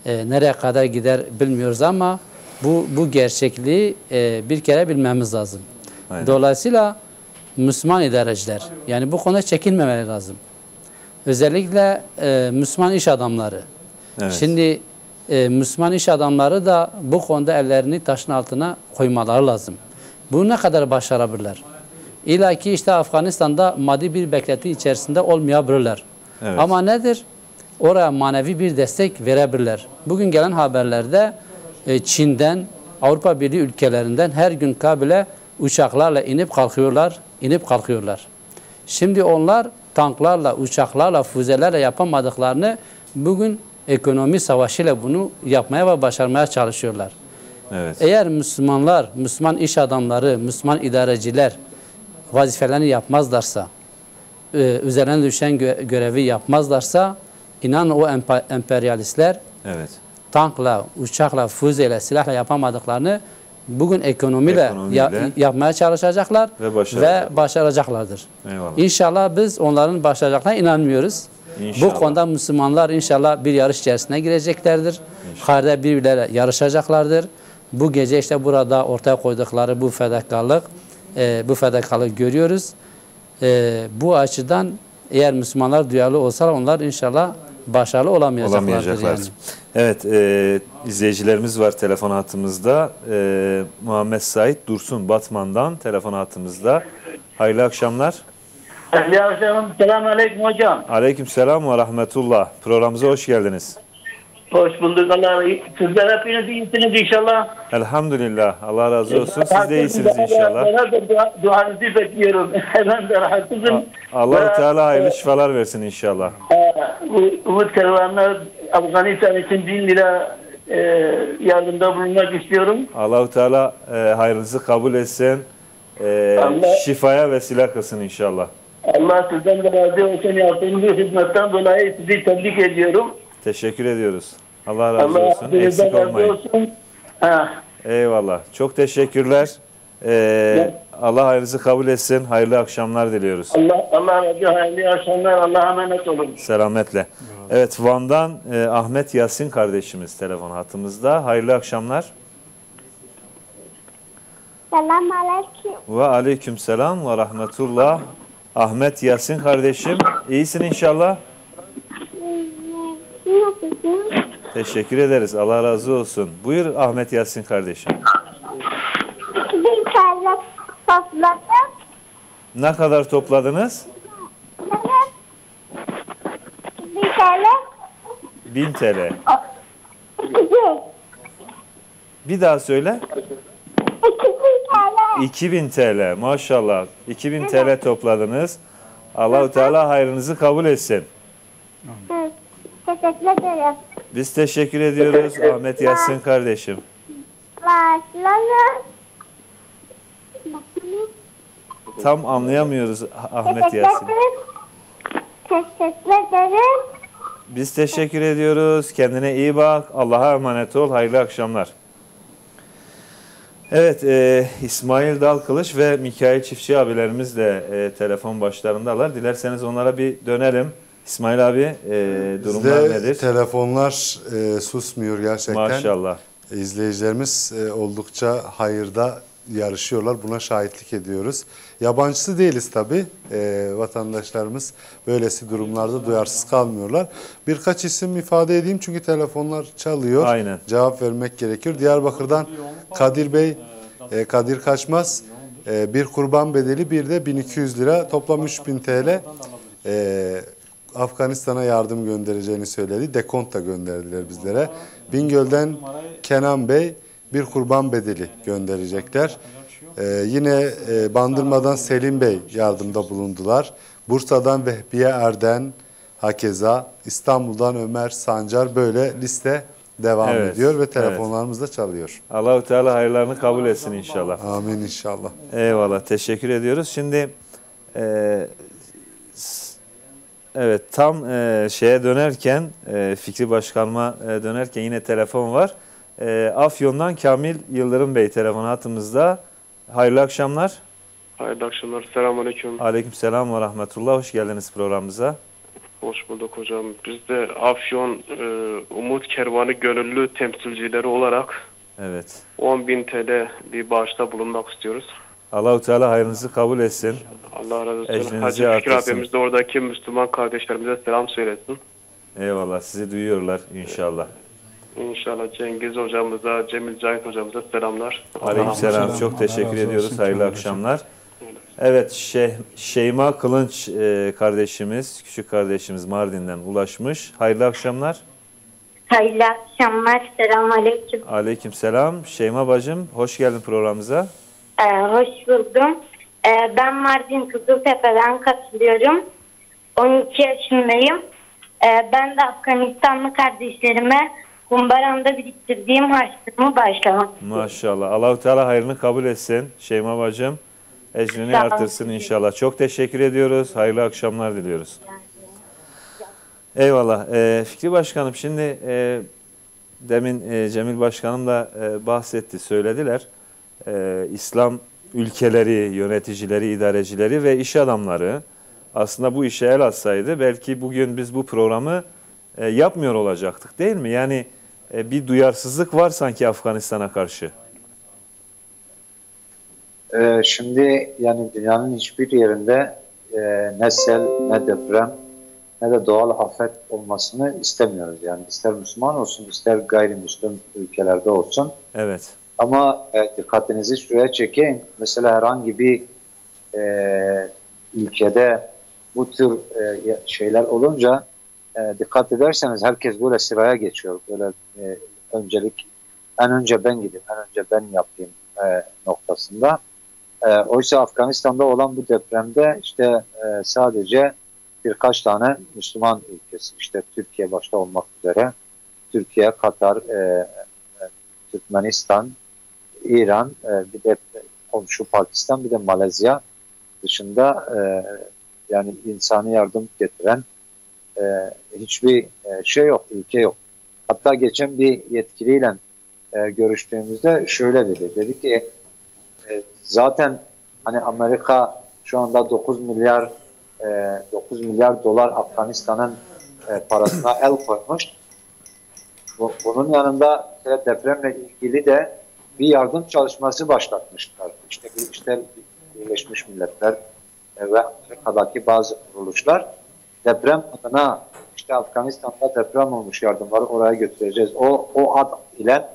Speaker 3: Nereye kadar gider bilmiyoruz ama bu gerçekliği bir kere bilmemiz lazım.
Speaker 1: Aynen.
Speaker 3: Dolayısıyla Müslüman idareciler yani bu konuda çekinmemeleri lazım. Özellikle Müslüman iş adamları.
Speaker 1: Evet.
Speaker 3: Şimdi Müslüman iş adamları da bu konuda ellerini taşın altına koymaları lazım. Bunu ne kadar başarabilirler? İlla ki işte Afganistan'da maddi bir beklenti içerisinde olmayabilirler.
Speaker 1: Evet.
Speaker 3: Ama nedir? Oraya manevi bir destek verebilirler. Bugün gelen haberlerde Çin'den, Avrupa Birliği ülkelerinden her gün Kabil'e uçaklarla inip kalkıyorlar. Şimdi onlar tanklarla, uçaklarla, füzelerle yapamadıklarını bugün ekonomi savaşıyla bunu yapmaya ve başarmaya çalışıyorlar.
Speaker 1: Evet.
Speaker 3: Eğer Müslümanlar, Müslüman iş adamları, Müslüman idareciler vazifelerini yapmazlarsa, üzerine düşen görevi yapmazlarsa, inanın o emperyalistler tankla, uçakla, füzeyle, silahla yapamadıklarını bugün ekonomiyle yapmaya çalışacaklar ve başaracaklardır.
Speaker 1: Eyvallah.
Speaker 3: İnşallah biz onların başaracaklarına inanmıyoruz.
Speaker 1: İnşallah.
Speaker 3: Bu konuda Müslümanlar inşallah bir yarış içerisine gireceklerdir. Hayırda birbirleriyle yarışacaklardır. Bu gece işte burada ortaya koydukları bu fedakarlığı görüyoruz. Bu açıdan eğer Müslümanlar duyarlı olsalar onlar inşallah başarılı olamayacaklardır. Yani.
Speaker 1: Evet, izleyicilerimiz var telefon hattımızda. Muhammed Said Dursun Batman'dan telefon hattımızda. Hayırlı akşamlar.
Speaker 8: Hayırlı akşamlar. Selamun aleyküm hocam.
Speaker 1: Aleyküm selam ve rahmetullah. Programımıza hoş geldiniz.
Speaker 8: Hoş bulduk. Sizler hepiniz iyisiniz inşallah.
Speaker 1: Elhamdülillah. Allah razı olsun. Siz de iyisiniz inşallah.
Speaker 8: Duanızı bekliyorum. Ben de rahatsızım.
Speaker 1: Allah-u Teala hayırlı şifalar versin inşallah.
Speaker 8: Umut Kervanı'na Afganistan için 1000 lira yardımda bulunmak istiyorum.
Speaker 1: Allah-u Teala hayrınızı kabul etsin. Şifaya vesile kılsın inşallah.
Speaker 8: Allah sizden de razı olsun. Yaptığınız hizmetten dolayı sizi tebrik ediyorum.
Speaker 1: Teşekkür ediyoruz. Allah razı olsun. Eksik olmayın. Eyvallah. Çok teşekkürler. Allah hayrınızı kabul etsin. Hayırlı akşamlar diliyoruz.
Speaker 8: Allah razı olsun. Hayırlı akşamlar. Allah'a emanet olun.
Speaker 1: Selametle. Evet, Van'dan Ahmet Yasin kardeşimiz telefon hattımızda. Hayırlı akşamlar.
Speaker 14: Selamun aleyküm.
Speaker 1: Ve aleyküm selam ve rahmetullah. Ahmet Yasin kardeşim, iyisin inşallah.
Speaker 14: Nasılsın?
Speaker 1: Teşekkür ederiz. Allah razı olsun. Buyur Ahmet Yasin kardeşim.
Speaker 14: Bir tane topladım.
Speaker 1: Ne kadar topladınız?
Speaker 14: Evet. Bir tane.
Speaker 1: 1000 TL.
Speaker 14: İki.
Speaker 1: Bir daha söyle.
Speaker 14: 2000 TL.
Speaker 1: 2000 TL maşallah. 2000 TL topladınız. Allah-u Teala hayrınızı kabul etsin.
Speaker 14: Teşekkür ederim.
Speaker 1: Biz teşekkür ediyoruz Ahmet Yasin kardeşim.
Speaker 14: Başlayalım.
Speaker 1: Tam anlayamıyoruz Ahmet Yasin.
Speaker 14: Teşekkür ederim.
Speaker 1: Biz teşekkür ediyoruz. Kendine iyi bak. Allah'a emanet ol. Hayırlı akşamlar. Evet, İsmail Dalkılıç ve Mikail Çiftçi abilerimiz de telefon başlarındalar. Dilerseniz onlara bir dönelim. İsmail abi, durumlar nedir?
Speaker 6: Telefonlar susmuyor gerçekten.
Speaker 1: Maşallah.
Speaker 6: İzleyicilerimiz oldukça hayırda yarışıyorlar. Buna şahitlik ediyoruz. Yabancısı değiliz tabii. Vatandaşlarımız böylesi durumlarda duyarsız kalmıyorlar. Birkaç isim ifade edeyim çünkü telefonlar çalıyor.
Speaker 1: Aynen.
Speaker 6: Cevap vermek gerekiyor. Diyarbakır'dan Kadir Bey, Kadir Kaçmaz, bir kurban bedeli bir de 1200 lira toplam 3000 TL Afganistan'a yardım göndereceğini söyledi. Dekont da gönderdiler bizlere. Bingöl'den Kenan Bey bir kurban bedeli gönderecekler. Yine Bandırma'dan Selim Bey yardımda bulundular. Bursa'dan Vehbiye Erden, hakeza, İstanbul'dan Ömer Sancar, böyle liste devam ediyor ve telefonlarımız da çalıyor.
Speaker 1: Allah-u Teala hayırlarını kabul etsin inşallah.
Speaker 6: Amin inşallah.
Speaker 1: Eyvallah, teşekkür ediyoruz. Şimdi evet, tam şeye dönerken, Fikri Başkanıma dönerken yine telefon var. Afyon'dan Kamil Yıldırım Bey telefon hattımızda. Hayırlı akşamlar.
Speaker 17: Hayırlı akşamlar. Selamünaleyküm.
Speaker 1: Aleykümselam ve rahmetullah. Hoş geldiniz programımıza.
Speaker 17: Hoş bulduk hocam. Biz de Afyon Umut Kervanı gönüllü temsilcileri olarak 10.000 TL bir bağışta bulunmak istiyoruz.
Speaker 1: Allah-u Teala hayrınızı kabul etsin.
Speaker 17: Allah razı olsun.
Speaker 1: Ecrinizi
Speaker 17: Hacı Fikri
Speaker 1: artırsın.
Speaker 17: abimiz de oradaki Müslüman kardeşlerimize selam söylesin.
Speaker 1: Eyvallah, sizi duyuyorlar inşallah.
Speaker 17: İnşallah Cengiz hocamıza, Cemil Cahit hocamıza selamlar.
Speaker 1: Aleykümselam. Çok teşekkür ediyoruz. Hayırlı akşamlar. Evet, Şeyma Kılınç kardeşimiz, küçük kardeşimiz Mardin'den ulaşmış. Hayırlı akşamlar.
Speaker 14: Hayırlı akşamlar. Selamünaleyküm.
Speaker 1: Aleykümselam. Şeyma bacım, hoş geldin programımıza.
Speaker 14: Hoş buldum. Ben Mardin Kızıltepe'den katılıyorum. 12 yaşındayım. Ben de Afganistanlı kardeşlerime kumbaramda biriktirdiğim harçlığımı başlamak istiyorum.
Speaker 1: Maşallah. Allah-u Teala hayrını kabul etsin. Şeyma bacım, ecrini artırsın inşallah. Çok teşekkür ediyoruz. Hayırlı akşamlar diliyoruz. Eyvallah. Fikri Başkanım, şimdi demin Cemil Başkanım da bahsetti, söylediler. İslam ülkeleri, yöneticileri, idarecileri ve iş adamları aslında bu işe el atsaydı belki bugün biz bu programı yapmıyor olacaktık, değil mi? Yani bir duyarsızlık var sanki Afganistan'a karşı.
Speaker 5: Şimdi yani dünyanın hiçbir yerinde ne sel, ne deprem, ne de doğal afet olmasını istemiyoruz. Yani ister Müslüman olsun, ister gayrimüslim ülkelerde olsun.
Speaker 1: Evet.
Speaker 5: Ama dikkatinizi şuraya çekeyim. Mesela herhangi bir ülkede bu tür şeyler olunca dikkat ederseniz herkes böyle sıraya geçiyor. Böyle öncelik, en önce ben gideyim, en önce ben yapayım noktasında. Oysa Afganistan'da olan bu depremde işte sadece birkaç tane Müslüman ülkesi, işte Türkiye başta olmak üzere, Türkiye, Katar, Türkmenistan, İran, bir de komşu Pakistan, bir de Malezya dışında yani insani yardım getiren hiçbir şey yok, ülke yok. Hatta geçen bir yetkiliyle görüştüğümüzde şöyle dedi. Dedi ki zaten hani Amerika şu anda 9 milyar dolar Afganistan'ın parasına el koymuş. Bunun yanında depremle ilgili de bir yardım çalışması başlatmışlar. İşte Birleşmiş Milletler ve Amerika'daki bazı kuruluşlar deprem adına işte Afganistan'da deprem olmuş, yardımları oraya götüreceğiz. O ad ile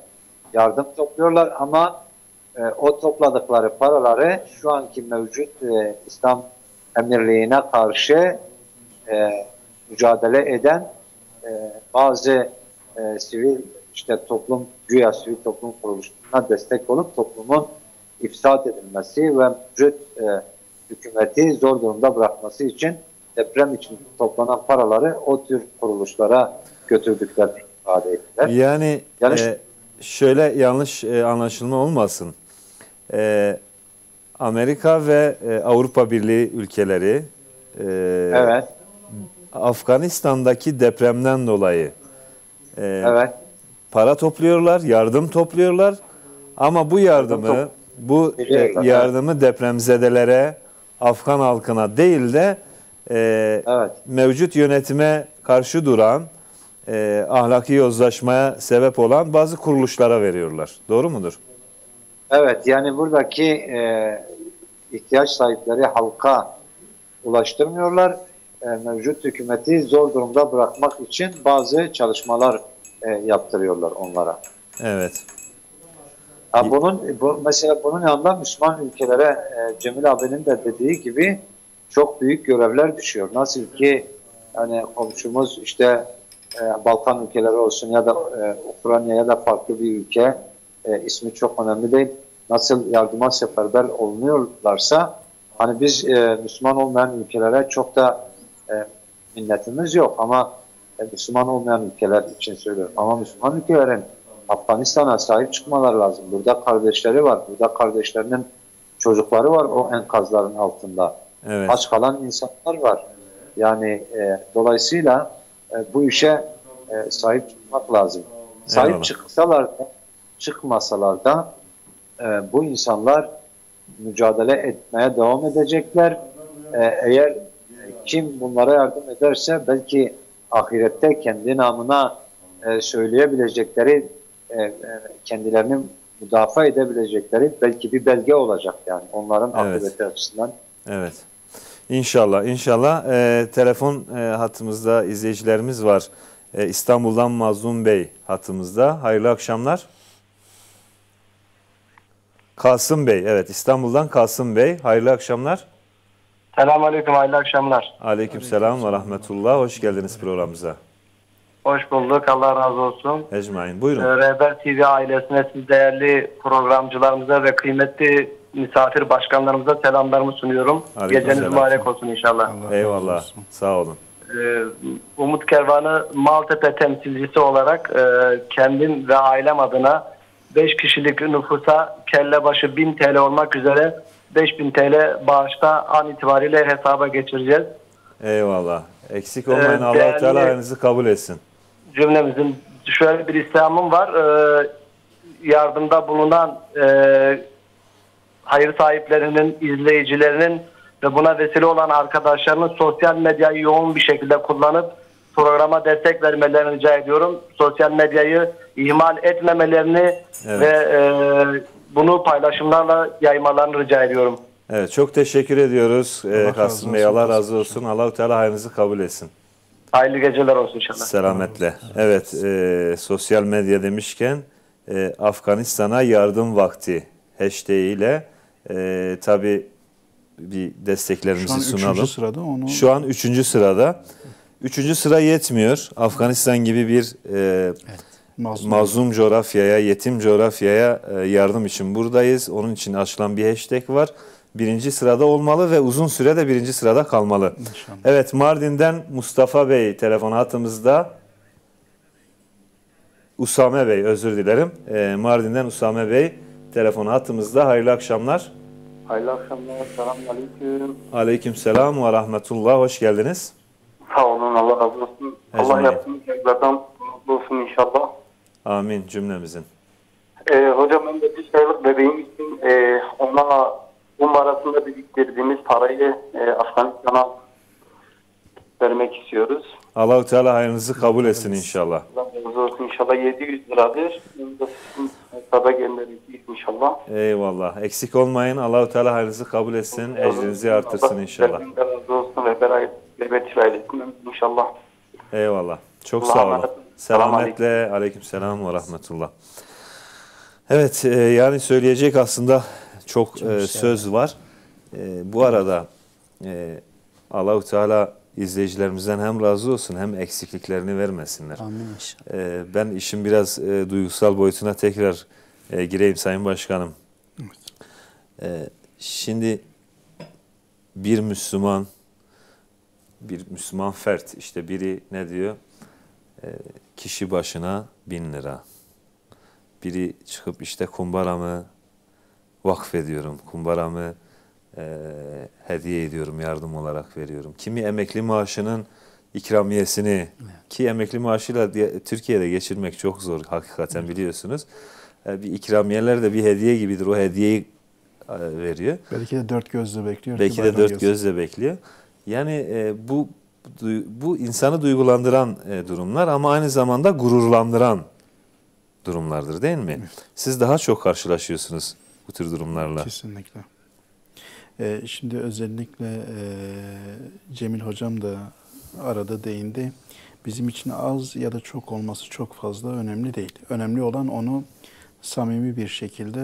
Speaker 5: yardım topluyorlar ama o topladıkları paraları şu anki mevcut İslam Emirliği'ne karşı mücadele eden bazı sivil işte toplum, güya sivil toplum kuruluşlarına destek olup toplumun ifsad edilmesi ve mevcut hükümeti zor durumda bırakması için deprem için toplanan paraları o tür kuruluşlara götürdüklerini ifade ettiler.
Speaker 1: Yani şöyle yanlış anlaşılma olmasın. Amerika ve Avrupa Birliği ülkeleri
Speaker 5: evet.
Speaker 1: Afganistan'daki depremden dolayı
Speaker 5: evet.
Speaker 1: para topluyorlar, yardım topluyorlar ama bu yardımı depremzedelere, Afgan halkına değil de
Speaker 5: evet.
Speaker 1: mevcut yönetime karşı duran, ahlaki yozlaşmaya sebep olan bazı kuruluşlara veriyorlar. Doğru mudur?
Speaker 5: Evet, yani buradaki ihtiyaç sahipleri halka ulaştırmıyorlar. Mevcut hükümeti zor durumda bırakmak için bazı çalışmalar yaptırıyorlar onlara.
Speaker 1: Evet.
Speaker 5: Mesela bunun yanında Müslüman ülkelere Cemil abinin de dediği gibi çok büyük görevler düşüyor. Nasıl ki hani komşumuz işte Balkan ülkeleri olsun ya da Ukrayna ya da farklı bir ülke ismi çok önemli değil. Nasıl yardıma seferber olunuyorlarsa hani biz Müslüman olmayan ülkelere çok da minnetimiz yok ama Müslüman olmayan ülkeler için söylüyorum. Ama Müslüman ülkelerin Afganistan'a sahip çıkmaları lazım. Burada kardeşleri var. Burada kardeşlerinin çocukları var o enkazların altında.
Speaker 1: Evet.
Speaker 5: Aç kalan insanlar var. Yani dolayısıyla bu işe sahip çıkmak lazım. Sahip
Speaker 1: Eyvallah.
Speaker 5: çıksalar da çıkmasalar da bu insanlar mücadele etmeye devam edecekler. Eğer kim bunlara yardım ederse belki ahirette kendi namına söyleyebilecekleri, kendilerini müdafaa edebilecekleri belki bir belge olacak yani onların akıbeti açısından.
Speaker 1: Evet. İnşallah. İnşallah. Telefon hattımızda izleyicilerimiz var. İstanbul'dan Mazlum Bey hattımızda. Hayırlı akşamlar. Kasım Bey. Evet, İstanbul'dan Kasım Bey. Hayırlı akşamlar.
Speaker 18: Selamünaleyküm, hayırlı akşamlar.
Speaker 1: Aleykümselam ve rahmetullah. Hoş geldiniz programımıza.
Speaker 18: Hoş bulduk, Allah razı olsun.
Speaker 1: Ecmaîn. Buyurun.
Speaker 18: Rehber TV ailesine, siz değerli programcılarımıza ve kıymetli misafir başkanlarımıza selamlarımı sunuyorum. Geceniz mübarek olsun inşallah.
Speaker 1: Eyvallah. Sağ olun.
Speaker 18: Umut Kervanı Maltepe temsilcisi olarak kendim ve ailem adına 5 kişilik nüfusa kelle başı 1000 TL olmak üzere 5000 TL bağışta an itibariyle hesaba geçireceğiz.
Speaker 1: Eyvallah. Eksik olmayın. Allah-u Teala hayrınızı kabul etsin.
Speaker 18: Cümlemizin şöyle bir istemim var. Yardımda bulunan hayır sahiplerinin, izleyicilerinin ve buna vesile olan arkadaşlarının sosyal medyayı yoğun bir şekilde kullanıp programa destek vermelerini rica ediyorum. Sosyal medyayı ihmal etmemelerini ve bunu paylaşımlarla yaymalarını rica ediyorum.
Speaker 1: Evet, çok teşekkür ediyoruz Kasım Bey. Allah razı olsun. Allah-u Teala hayrınızı kabul etsin.
Speaker 18: Hayırlı geceler olsun inşallah.
Speaker 1: Selametle. Evet, sosyal medya demişken Afganistan'a yardım vakti hashtag ile tabii bir desteklerimizi sunalım. Şu an 3. sırada. 3. sıra yetmiyor. Afganistan gibi bir mazlum coğrafyaya, yetim coğrafyaya yardım için buradayız. Onun için açılan bir hashtag var. 1. sırada olmalı ve uzun süre de 1. sırada kalmalı. İnşallah. Evet, Mardin'den Mustafa Bey telefon hattımızda. Usame Bey, özür dilerim. Mardin'den Usame Bey telefon hattımızda. Hayırlı akşamlar.
Speaker 20: Hayırlı akşamlar. Selamünaleyküm.
Speaker 1: Aleykümselam ve rahmetullah. Hoş geldiniz.
Speaker 20: Sağ olun. Allah razı olsun. Allah yaptığınız yerlerden mutlu olsun inşallah.
Speaker 1: Amin cümlemizin.
Speaker 20: Hocam ben de 1 aylık bebeğim için ona arasında biriktirdiğimiz parayı Afganistan'a vermek istiyoruz.
Speaker 1: Allah-u Teala hayrınızı kabul etsin inşallah.
Speaker 20: Allah razı olsun inşallah. 700 liradır. Hesaba göndereceğiz inşallah.
Speaker 1: Eyvallah. Eksik olmayın. Allah-u Teala hayrınızı kabul etsin. Ecrinizi artırsın inşallah.
Speaker 20: Allah razı olsun ve beraber ailesinden inşallah.
Speaker 1: Eyvallah. Çok sağ olun. Selametle. Aleykümselam ve rahmetullah. Evet, yani söyleyecek aslında çok söz var. Bu arada Allah-u Teala izleyicilerimizden hem razı olsun hem eksikliklerini vermesinler.
Speaker 3: Amin inşallah.
Speaker 1: Ben işin biraz duygusal boyutuna tekrar gireyim Sayın Başkanım. Şimdi bir Müslüman fert, işte biri ne diyor? Kişi başına 1000 lira. Biri çıkıp işte kumbaramı vakfediyorum, kumbaramı hediye ediyorum, yardım olarak veriyorum. Kimi emekli maaşının ikramiyesini, ki emekli maaşıyla Türkiye'de geçirmek çok zor hakikaten, biliyorsunuz. Bir ikramiyeler de bir hediye gibidir, o hediyeyi veriyor.
Speaker 2: Belki de dört gözle bekliyor.
Speaker 1: Belki de dört gözle bekliyor. Yani bu insanı duygulandıran durumlar ama aynı zamanda gururlandıran durumlardır, değil mi? Evet. Siz daha çok karşılaşıyorsunuz bu tür durumlarla.
Speaker 2: Kesinlikle. Şimdi özellikle Cemil Hocam da arada değindi. Bizim için az ya da çok olması çok fazla önemli değil. Önemli olan onu samimi bir şekilde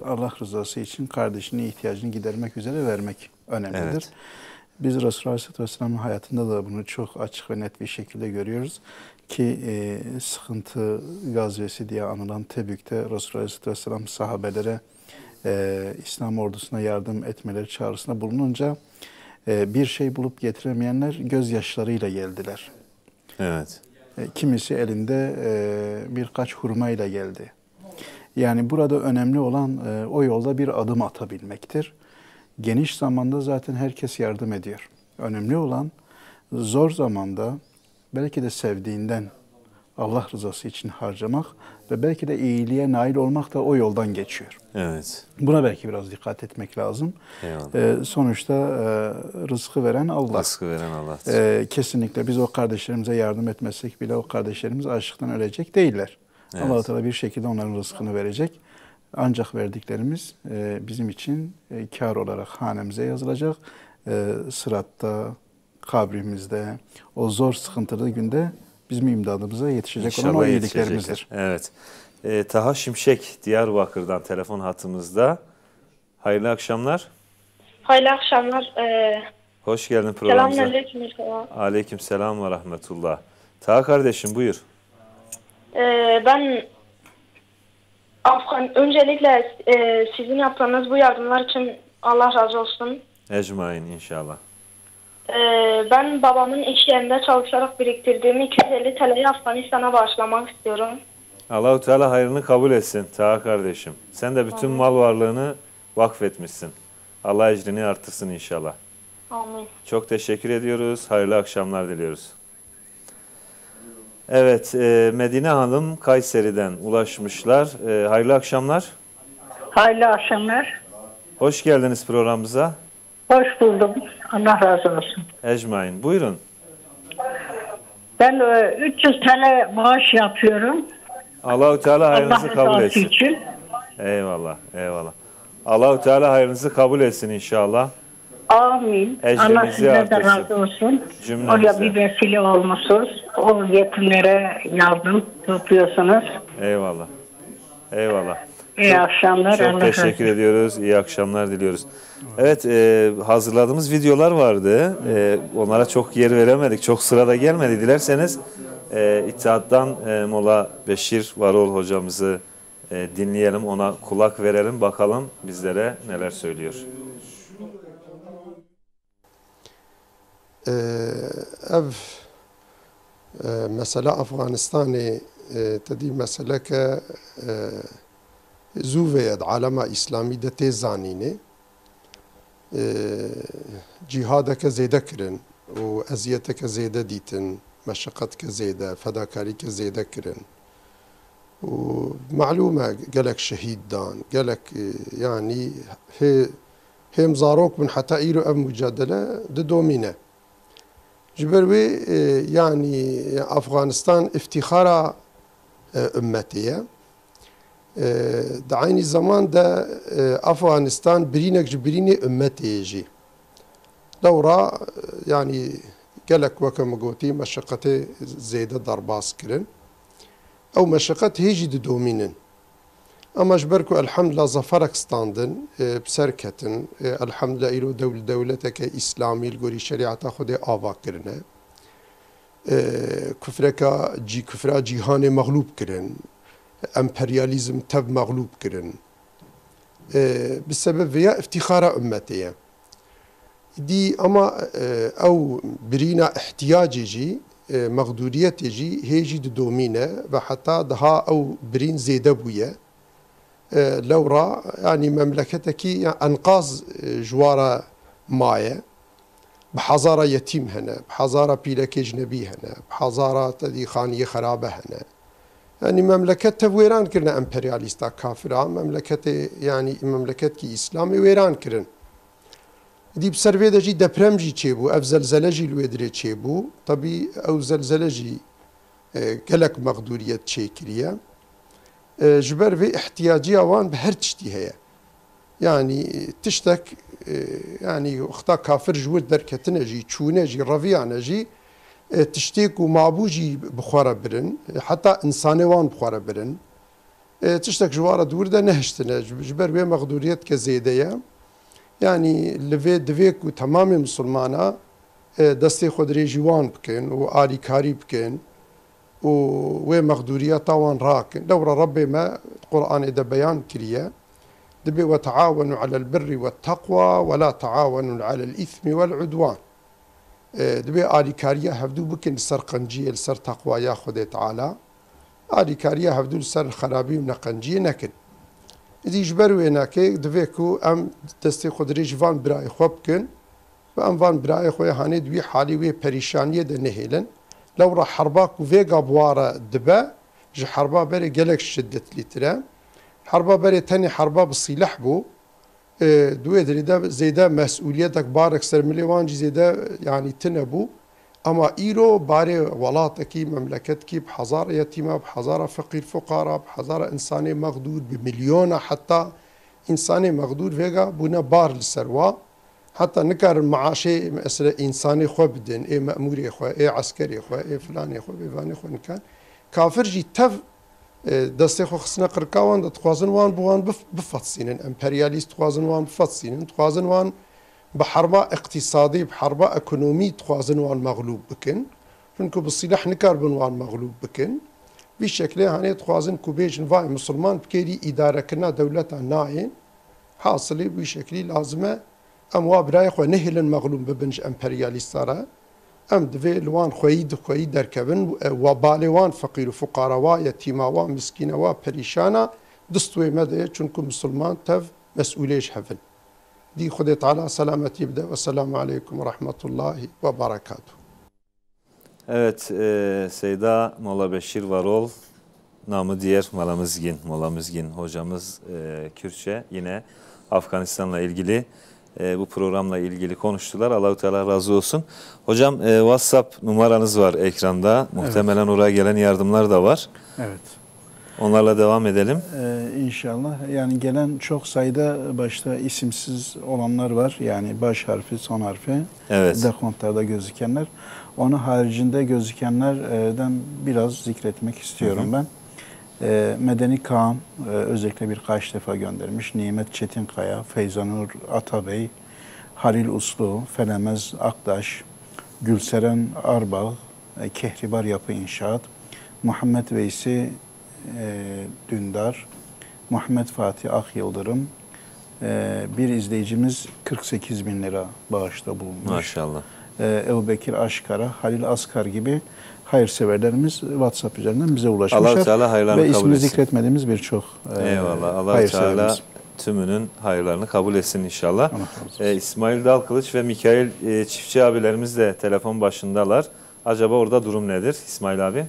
Speaker 2: Allah rızası için kardeşinin ihtiyacını gidermek üzere vermek önemlidir. Evet. Biz Resulullah Aleyhisselatü Vesselam'ın hayatında da bunu çok açık ve net bir şekilde görüyoruz. Ki sıkıntı gazvesi diye anılan Tebük'te Resulullah Aleyhisselatü Vesselam sahabelere İslam ordusuna yardım etmeleri çağrısında bulununca bir şey bulup getiremeyenler gözyaşlarıyla geldiler.
Speaker 1: Evet.
Speaker 2: Kimisi elinde birkaç hurmayla geldi. Yani burada önemli olan o yolda bir adım atabilmektir. Geniş zamanda zaten herkes yardım ediyor. Önemli olan zor zamanda belki de sevdiğinden Allah rızası için harcamak ve belki de iyiliğe nail olmak da o yoldan geçiyor.
Speaker 1: Evet.
Speaker 2: Buna belki biraz dikkat etmek lazım. Sonuçta rızkı veren Allah.
Speaker 1: Rızkı veren Allah.
Speaker 2: Kesinlikle biz o kardeşlerimize yardım etmezsek bile o kardeşlerimiz açlıktan ölecek değiller. Evet. Allah-u Teala bir şekilde onların rızkını verecek. Ancak verdiklerimiz bizim için kâr olarak hanemize yazılacak. Sıratta, kabrimizde, o zor sıkıntılı günde bizim imdadımıza yetişecek
Speaker 1: İnşallah
Speaker 2: olan o iyiliklerimizdir.
Speaker 1: Evet. Taha Şimşek Diyarbakır'dan telefon hattımızda. Hayırlı akşamlar.
Speaker 4: Hayırlı akşamlar.
Speaker 1: Hoş geldin programımıza.
Speaker 4: Selamünaleyküm.
Speaker 1: Aleyküm selam ve rahmetullah. Taha kardeşim buyur.
Speaker 4: Ben öncelikle sizin yaptığınız bu yardımlar için Allah razı olsun.
Speaker 1: Ecmain inşallah.
Speaker 4: Ben babamın iş yerinde çalışarak biriktirdiğim 250 TL'yi Afganistan'a bağışlamak istiyorum.
Speaker 1: Allah-u Teala hayrını kabul etsin Taha kardeşim. Sen de bütün mal varlığını vakfetmişsin. Allah ecrini artırsın inşallah.
Speaker 4: Amin.
Speaker 1: Çok teşekkür ediyoruz. Hayırlı akşamlar diliyoruz. Evet, Medine Hanım Kayseri'den ulaşmışlar. Hayırlı akşamlar.
Speaker 19: Hayırlı akşamlar.
Speaker 1: Hoş geldiniz programımıza.
Speaker 19: Hoş buldum. Allah razı olsun.
Speaker 1: Ecmain. Buyurun.
Speaker 19: Ben 300 TL maaş yapıyorum.
Speaker 1: Allah-u Teala hayrınızı kabul etsin.
Speaker 19: Için.
Speaker 1: Eyvallah, eyvallah. Allah-u Teala hayrınızı kabul etsin inşallah.
Speaker 19: Amin. Allah sizden de razı olsun. Oraya bir vesile olmuşsunuz. O yetimlere yardım tutuyorsunuz.
Speaker 1: Eyvallah. Eyvallah.
Speaker 19: İyi akşamlar.
Speaker 1: Çok teşekkür ediyoruz. İyi akşamlar diliyoruz. Evet, hazırladığımız videolar vardı. Onlara çok yer veremedik. Çok sırada gelmedi. Dilerseniz İttihat'tan Molla Beşir Varol hocamızı dinleyelim. Ona kulak verelim. Bakalım bizlere neler söylüyor.
Speaker 21: ev mesela Afganistan'ı tedi mesela ki zuveyed alema İslami de tez zanine cihada ke zede kirin و eziyete ke zede ditin meşakkat ke zede fedakari ke zede kirin ومعلومة قالك شهيد دان قالك يعني هم زاروك من حتى إيرو أم مجادلة دومينة جبروي يعني أفغانستان افتخار أمتية دعيني زمان دا أفغانستان برينك جبريني أمتي يجي دورة يعني قالك وكما قلتي مشقتي زيادة ضرباس كرن أو مشقت هيجي دومينن أما جبركو الحمد لله ظفرك ستاندن بسركتن الحمد لله إلو دولتك إسلامي الجوري شريعة خده آوا كرنه كفرا جيهان مغلوب كرن امپرياليزم تب مغلوب كرن بسبب veya iftihara ümmetiye. Di ama ev birina ihtiyacı jî mağduriyetê jî hêjî di domîne ve hatta daha ew birîn zêde bûye. Lewra yani memleketekî enkaz ji wara maye. Bi hezara yetîm hene, bi hezara pîlekê ecnebî hene, bi hezara tedî xaniyê xerabe hene. Yani memleket tev wêran kirine emperyalîsta kafiran, memleketê yani memleketkî İslamê wêran kirin. Dî bi ser vê de jî deprem jî çêbû, ev zelzele jî li wê dirê çêbû. Tabii ew zelzele jî gelek mağduriyet çêkiriye. Ji ber vê ihtiyacîya wan bi her tiştî heye. Yani tiştek yani wexta kafir ji wir derketine jî, çûne jî, reviyane jî tiştêk û mabû jî bi xwe re birin, heta insanê wan bi xwe re birin. Tiştek ji wara dûr de nehiştine, ji ber vê mağduriyet ke zêde ye. Yani li vê divê ku temamê Musulmana destê xwe dirêjî wan bikin û alîkarî bikin û wê mexdûriyeta wan rakin. Dewra Rebbê me Qur'anê de beyan kiriye. Dibe ve taavenu alel birri ve taqwa ve la taavenu alel ithmi vel udwan. Dibe alîkariya hevdû bikin ser qenciyê li ser taqwaya Xwedê Teala. Alîkariya hevdû li ser xerabî û neqenciyê nekin. Îdî ji ber wê nekê divê ku em destê xwe dirêjî van birayê xwe bikin ve em van birayê xwe hanê di wî halî wê perîşaniyê de nehêlin. Lewra herba ku vêga bi ware dibe ji herba berê gelek şiddetlîtir. Herba berê tenê herba bi sîleh bû. Duê dirê de zêde mes'ûliyetek barek ser milê wan jî zêde yani tune bû. Ama îro barê welatekî memleketkî bi hezara yetîma, bi hezara feqîr fuqara, bi hezara insanê mexdûr, bi milyona heta insanê mexdûr vêga bûne bar li ser wa. Heta nikarin meaşê mesela insanê xwe bidin, ê memûrê xwe, ê eskerê xwe, ê filanê xwe, bêvanê xwe nikan. Kafir jî tev destê xwe xistine qirka wan de dixwazin wan bi wan bifetsînin. Emperyalîst dixwazin wan bifetsînin, dixwazin wan bi herba iqtisadî, bi herba ekonomî dixwazin wan meğlûb bikin. Çünkü bi sîleh nikarbin wan meğlûb bikin. Vî şeklê hanê dixwazin ku bêjin vay Musulman bikêrî îdarekirina dewleta nayên. Hasilê vî şeklî lazim e em wa birayê xwe nehêlin meğlûb bibin ji emperyalîstara. Em divê li wan xweyî derkevin wa balê wan feqîr û fuqara wa, yetîma wa, miskîne wa, perîşana dist wê me de çünkü Musulman tev mes'ûlê ji hevin. Dî Xwedê Teala selametî bide ve selamu aleyküm ve rahmetullahi ve berekatuhu.
Speaker 1: Evet, Seyda Molla Beşir Varol, namı diğer Molla Mizgin hocamız Kürtçe yine Afganistan'la ilgili bu programla ilgili konuştular. Allah-u Teala razı olsun. Hocam WhatsApp numaranız var ekranda. Muhtemelen oraya gelen yardımlar da var.
Speaker 2: Evet.
Speaker 1: Onlarla devam edelim.
Speaker 2: İnşallah. Yani gelen çok sayıda başta isimsiz olanlar var. Yani baş harfi, son harfi.
Speaker 1: Evet.
Speaker 2: Dekontlarda gözükenler. Onun haricinde gözükenlerden biraz zikretmek istiyorum ben. Medeni Kaan özellikle birkaç defa göndermiş. Nimet Çetinkaya, Feyzanur Atabey, Halil Uslu, Felemez Aktaş, Gülseren Arbağ, Kehribar Yapı İnşaat, Muhammed Veysi Dündar, Muhammed Fatih Ak Yıldırım, bir izleyicimiz 48.000 lira bağışta bulunmuş.
Speaker 1: Maşallah.
Speaker 2: Ebu Bekir Aşkara, Halil Askar gibi hayırseverlerimiz WhatsApp üzerinden bize ulaşmışlar.
Speaker 1: Allah Teala hayırlarını
Speaker 2: ve
Speaker 1: kabul
Speaker 2: ismini
Speaker 1: etsin.
Speaker 2: zikretmediğimiz birçok
Speaker 1: eyvallah. Allah Teala tümünün hayırlarını kabul etsin inşallah. İsmail Dalkılıç ve Mikail Çiftçi abilerimiz de telefon başındalar. Acaba orada durum nedir İsmail abi?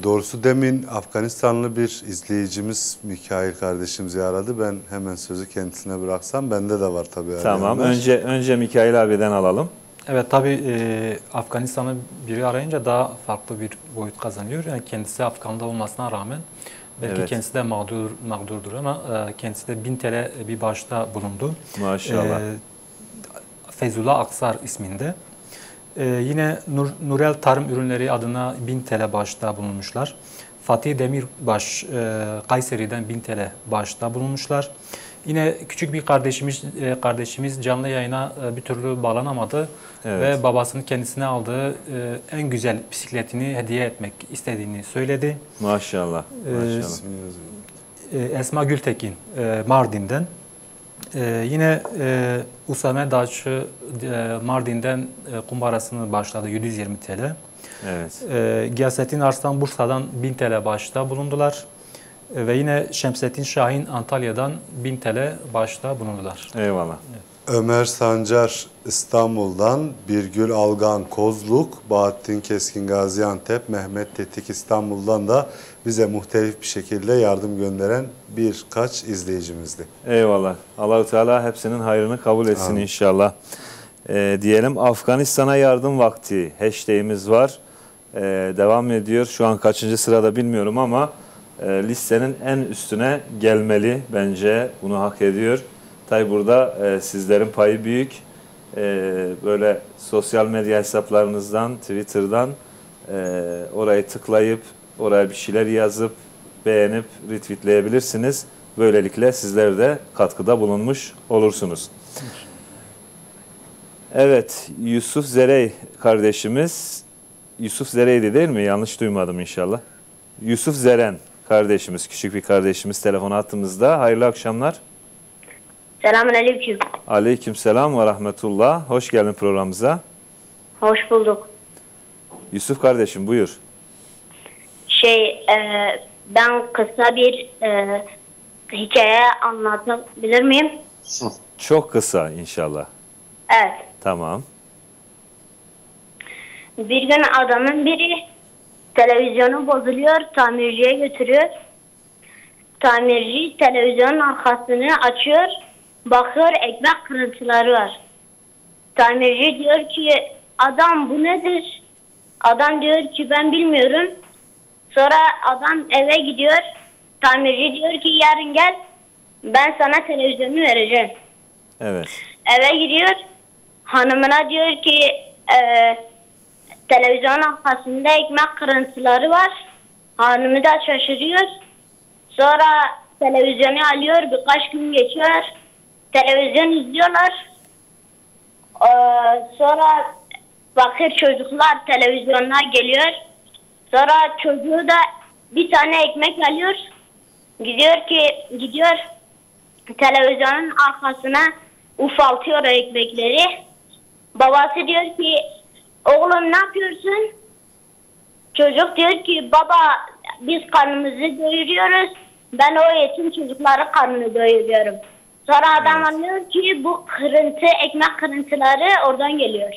Speaker 6: Doğrusu demin Afganistanlı bir izleyicimiz Mikail kardeşimizi aradı. Ben hemen sözü kendisine bıraksam bende de var tabii.
Speaker 1: Tamam. Önce Mikail abiden alalım.
Speaker 12: Evet tabii Afganistan'ı biri arayınca daha farklı bir boyut kazanıyor. Yani kendisi Afgan'da olmasına rağmen belki kendisi de mağdurdur ama kendisi de 1000 TL bir bağışta bulundu.
Speaker 1: Maşallah.
Speaker 12: Feyzullah Aksar isminde. Yine Nurel Tarım Ürünleri adına 1000 TL bağışta bulunmuşlar. Fatih Demirbaş Kayseri'den 1000 TL bağışta bulunmuşlar. Yine küçük bir kardeşimiz canlı yayına bir türlü bağlanamadı ve babasının kendisine aldığı en güzel bisikletini hediye etmek istediğini söyledi.
Speaker 1: Maşallah. Maşallah.
Speaker 12: Esma Gültekin Mardin'den. Yine Usame Dağçı Mardin'den kumbarasını başladı 720 TL.
Speaker 1: Evet.
Speaker 12: Giyasettin Arslan Bursa'dan 1000 TL bağışta bulundular. Ve yine Şemsettin Şahin Antalya'dan 1000 TL bağışta bulundular.
Speaker 1: Eyvallah.
Speaker 12: Evet.
Speaker 6: Ömer Sancar İstanbul'dan, Birgül Algan Kozluk, Bahattin Keskin Gaziantep, Mehmet Tetik İstanbul'dan da bize muhtelif bir şekilde yardım gönderen birkaç izleyicimizdi.
Speaker 1: Eyvallah. Allah-u Teala hepsinin hayrını kabul etsin Amin. İnşallah. Diyelim Afganistan'a yardım vakti hashtag'imiz var. Devam ediyor. Şu an kaçıncı sırada bilmiyorum ama listenin en üstüne gelmeli bence. Bunu hak ediyor. Tabi burada sizlerin payı büyük. Böyle sosyal medya hesaplarınızdan, Twitter'dan orayı tıklayıp, oraya bir şeyler yazıp, beğenip, retweetleyebilirsiniz. Böylelikle sizler de katkıda bulunmuş olursunuz. Evet, Yusuf Zerey kardeşimiz, Yusuf Zerey'di değil mi? Yanlış duymadım inşallah. Yusuf Zeren kardeşimiz, küçük bir kardeşimiz telefon hattımızda. Hayırlı akşamlar.
Speaker 14: Selamünaleyküm.
Speaker 1: Aleykümselam ve rahmetullah. Hoş geldin programımıza.
Speaker 14: Hoş bulduk.
Speaker 1: Yusuf kardeşim buyur.
Speaker 14: Ben kısa bir hikaye anlatabilir miyim?
Speaker 1: Çok kısa inşallah.
Speaker 14: Evet.
Speaker 1: Tamam.
Speaker 14: Bir gün adamın biri televizyonu bozuluyor, tamirciye götürüyor. Tamirci televizyonun arkasını açıyor, bakıyor ekmek kırıntıları var. Tamirci diyor ki, adam bu nedir? Adam diyor ki ben bilmiyorum. Sonra adam eve gidiyor. Tamirci diyor ki yarın gel, ben sana televizyonu vereceğim.
Speaker 1: Evet.
Speaker 14: Eve gidiyor. Hanımına diyor ki televizyonun arkasında ekmek kırıntıları var. Hanımı da şaşırıyor. Sonra televizyonu alıyor. Birkaç gün geçiyor. Televizyon izliyorlar. Sonra bakır çocuklar televizyonuna geliyor. Sonra çocuğu da bir tane ekmek alıyor. Gidiyor televizyonun arkasına ufaltıyor o ekmekleri. Babası diyor ki oğlum ne yapıyorsun? Çocuk diyor ki baba biz karnımızı doyuruyoruz. Ben o yetim çocukların karnını doyuruyorum. Sonra adam anlıyor ki bu kırıntı, ekmek kırıntıları oradan geliyor.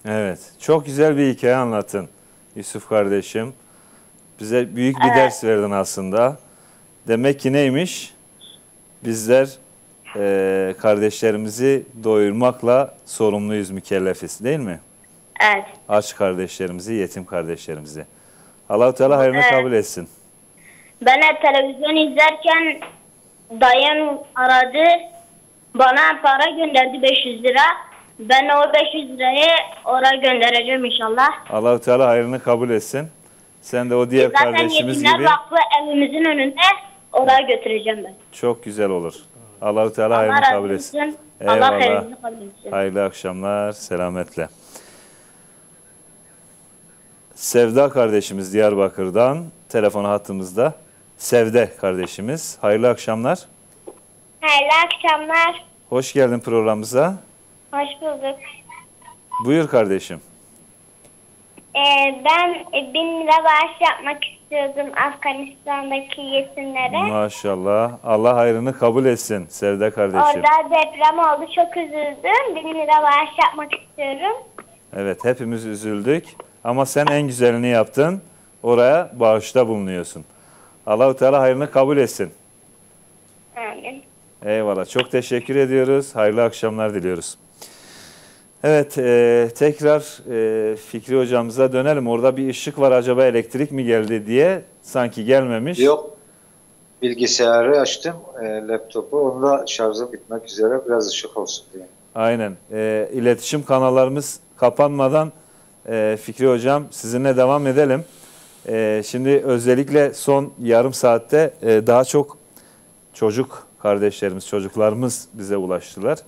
Speaker 1: Evet. Çok güzel bir hikaye anlattın Yusuf kardeşim. Bize büyük bir ders verdin aslında. Demek ki neymiş? Bizler kardeşlerimizi doyurmakla sorumluyuz, mükellefiz değil mi?
Speaker 14: Evet.
Speaker 1: Aç kardeşlerimizi, yetim kardeşlerimizi. Allah-u Teala hayrını kabul etsin.
Speaker 14: Ben televizyon izlerken dayım aradı. Bana para gönderdi 500 lira. Ben o 500 lirayı oraya göndereceğim inşallah.
Speaker 1: Allah-u Teala hayrını kabul etsin. Sen de o diğer kardeşimiz gibi.
Speaker 14: Zaten Yetimler Vakfı evimizin önünde oraya götüreceğim ben.
Speaker 1: Çok güzel olur. Allah-u Teala hayrını kabul etsin.
Speaker 14: Allah hayrını kabul etsin.
Speaker 1: Hayırlı akşamlar, selametle. Sevda kardeşimiz Diyarbakır'dan telefon hattımızda. Sevde kardeşimiz. Hayırlı akşamlar.
Speaker 14: Hayırlı akşamlar.
Speaker 1: Hoş geldin programımıza.
Speaker 14: Hoş bulduk.
Speaker 1: Buyur kardeşim.
Speaker 14: Ben 1000 lira bağış yapmak istiyordum Afganistan'daki yetimlere.
Speaker 1: Maşallah. Allah hayrını kabul etsin Sevde kardeşim.
Speaker 14: Orada deprem oldu. Çok üzüldüm. 1000 lira bağış yapmak istiyorum.
Speaker 1: Evet, hepimiz üzüldük. Ama sen en güzelini yaptın. Oraya bağışta bulunuyorsun. Allah-u Teala hayrını kabul etsin.
Speaker 14: Amin.
Speaker 1: Eyvallah. Çok teşekkür ediyoruz. Hayırlı akşamlar diliyoruz. Evet, tekrar Fikri hocamıza dönelim. Orada bir ışık var, acaba elektrik mi geldi diye, sanki gelmemiş.
Speaker 5: Yok. Bilgisayarı açtım, laptopu. Onda şarjı bitmek üzere, biraz ışık olsun diye.
Speaker 1: Aynen. İletişim kanallarımız kapanmadan Fikri hocam sizinle devam edelim. Şimdi özellikle son yarım saatte daha çok çocuk kardeşlerimiz, çocuklarımız bize ulaştılar.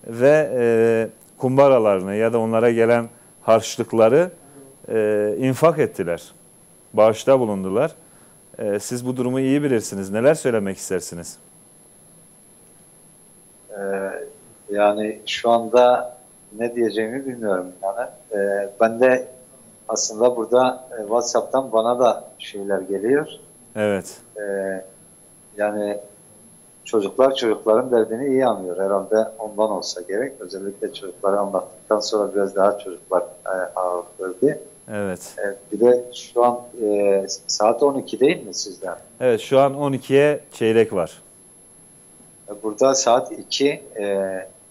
Speaker 1: Ve kumbaralarını ya da onlara gelen harçlıkları infak ettiler. Bağışta bulundular. Siz bu durumu iyi bilirsiniz. Neler söylemek istersiniz?
Speaker 5: Yani şu anda ne diyeceğimi bilmiyorum. Yani ben de aslında burada WhatsApp'tan bana da şeyler geliyor.
Speaker 1: Evet.
Speaker 5: Yani çocukların derdini iyi anlıyor. Herhalde ondan olsa gerek. Özellikle çocukları anlattıktan sonra biraz daha çocuklar ağırlık verdi.
Speaker 1: Evet.
Speaker 5: Bir de şu an saat 12 değil mi sizden?
Speaker 1: Evet, şu an 12'ye çeyrek var.
Speaker 5: Burada saat 2.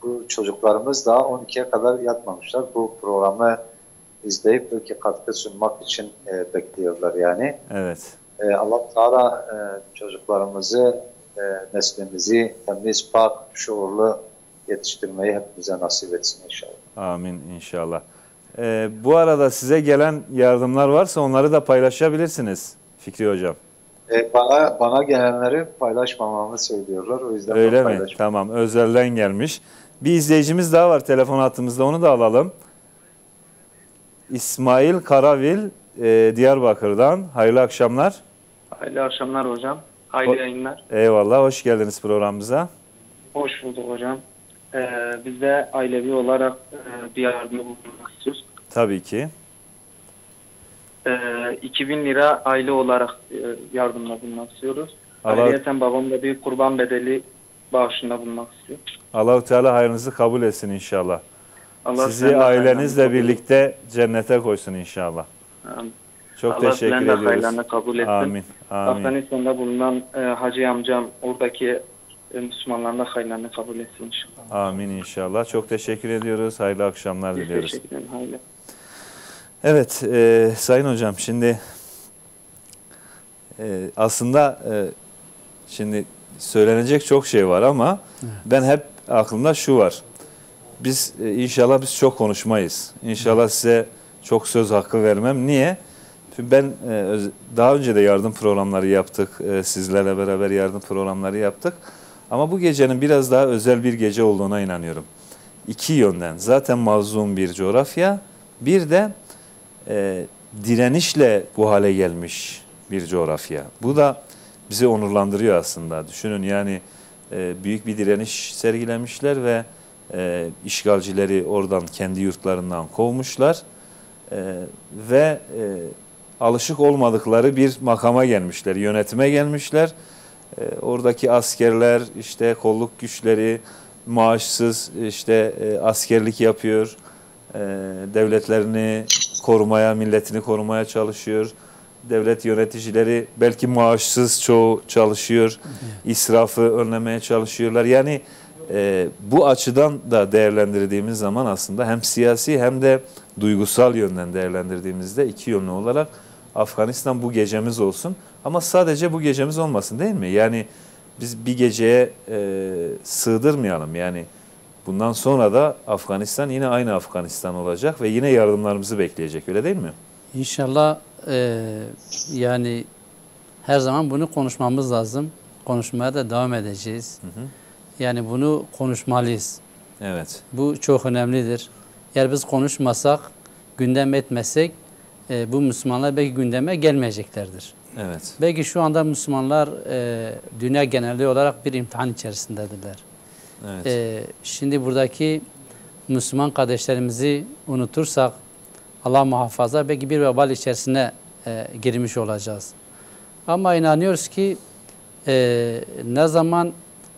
Speaker 5: Bu çocuklarımız daha 12'ye kadar yatmamışlar. Bu programı izleyip belki katkı sunmak için bekliyorlar yani.
Speaker 1: Evet.
Speaker 5: Allah Teala çocuklarımızı, neslimizi temiz, pak, şuurlu yetiştirmeyi hepimize nasip etsin inşallah.
Speaker 1: Amin inşallah. Bu arada size gelen yardımlar varsa onları da paylaşabilirsiniz Fikri Hocam.
Speaker 5: Bana gelenleri paylaşmamamı söylüyorlar. O yüzden
Speaker 1: öyle mi? Tamam. Özelden gelmiş. Bir izleyicimiz daha var telefon hattımızda. Onu da alalım. İsmail Karavil Diyarbakır'dan. Hayırlı akşamlar.
Speaker 7: Hayırlı akşamlar hocam. Hayırlı yayınlar.
Speaker 1: Eyvallah. Hoş geldiniz programımıza.
Speaker 7: Hoş bulduk hocam. Biz de ailevi olarak bir yardımda bulunmak istiyoruz.
Speaker 1: Tabii ki.
Speaker 7: 2000 lira aile olarak yardımda bulunmak istiyoruz. Ayrıca babam da bir kurban bedeli bağışında bulunmak istiyor.
Speaker 1: Allah-u Teala hayrınızı kabul etsin inşallah.
Speaker 7: Allah
Speaker 1: sizi ailenizle birlikte cennete koysun inşallah.
Speaker 7: Amin.
Speaker 1: Çok
Speaker 7: Allah
Speaker 1: teşekkür ediyoruz.
Speaker 7: hayırlarını kabul etsin.
Speaker 1: Amin. Amin.
Speaker 7: Afganistan'da bulunan Hacı amcam oradaki Müslümanların da hayırlarını kabul etsin inşallah.
Speaker 1: Amin inşallah. Çok teşekkür ediyoruz. Hayırlı akşamlar diliyoruz.
Speaker 7: Teşekkür ederim. Hayırlı.
Speaker 1: Evet Sayın Hocam, şimdi aslında şimdi söylenecek çok şey var ama ben hep aklımda şu var. Biz inşallah biz çok konuşmayız. İnşallah size çok söz hakkı vermem. Niye? Çünkü ben daha önce de yardım programları yaptık. Sizlerle beraber yardım programları yaptık. Ama bu gecenin biraz daha özel bir gece olduğuna inanıyorum. İki yönden. Zaten mazlum bir coğrafya. Bir de direnişle bu hale gelmiş bir coğrafya. Bu da bizi onurlandırıyor aslında. Düşünün yani büyük bir direniş sergilemişler ve işgalcileri oradan kendi yurtlarından kovmuşlar ve alışık olmadıkları bir makama gelmişler, yönetime gelmişler. Oradaki askerler, işte kolluk güçleri maaşsız işte askerlik yapıyor, devletlerini korumaya, milletini korumaya çalışıyor. Devlet yöneticileri belki maaşsız çoğu çalışıyor, israfı önlemeye çalışıyorlar. Yani bu açıdan da değerlendirdiğimiz zaman aslında hem siyasi hem de duygusal yönden değerlendirdiğimizde iki yönlü olarak Afganistan bu gecemiz olsun. Ama sadece bu gecemiz olmasın değil mi? Yani biz bir geceye sığdırmayalım. Yani bundan sonra da Afganistan yine aynı Afganistan olacak ve yine yardımlarımızı bekleyecek, öyle değil mi?
Speaker 3: İnşallah yani her zaman bunu konuşmamız lazım. Konuşmaya da devam edeceğiz. Hı hı. Yani bunu konuşmalıyız.
Speaker 1: Evet.
Speaker 3: Bu çok önemlidir. Eğer biz konuşmasak, gündem etmesek bu Müslümanlar belki gündeme gelmeyeceklerdir.
Speaker 1: Evet.
Speaker 3: Belki şu anda Müslümanlar dünya geneli olarak bir imtihan içerisindedirler.
Speaker 1: Evet.
Speaker 3: Şimdi buradaki Müslüman kardeşlerimizi unutursak Allah muhafaza belki bir vebal içerisine girmiş olacağız. Ama inanıyoruz ki ne zaman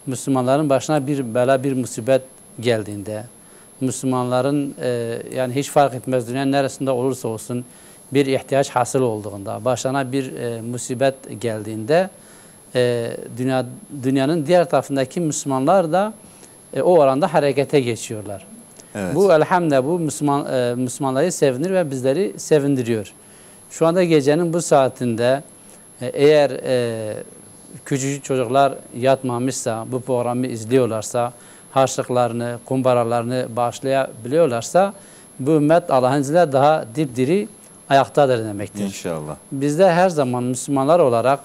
Speaker 3: Müslümanların başına bir bela, bir musibet geldiğinde, Müslümanların yani hiç fark etmez dünyanın neresinde olursa olsun bir ihtiyaç hasıl olduğunda, başlarına bir musibet geldiğinde dünyanın diğer tarafındaki Müslümanlar da o oranda harekete geçiyorlar.
Speaker 1: Evet.
Speaker 3: Bu elhamdülillah bu Müslümanları sevindir ve bizleri sevindiriyor. Şu anda gecenin bu saatinde eğer küçücük çocuklar yatmamışsa, bu programı izliyorlarsa, harçlıklarını, kumbaralarını bağışlayabiliyorlarsa bu ümmet Allah'ın izniyle daha dipdiri ayaktadır demektir.
Speaker 1: İnşallah.
Speaker 3: Biz de her zaman Müslümanlar olarak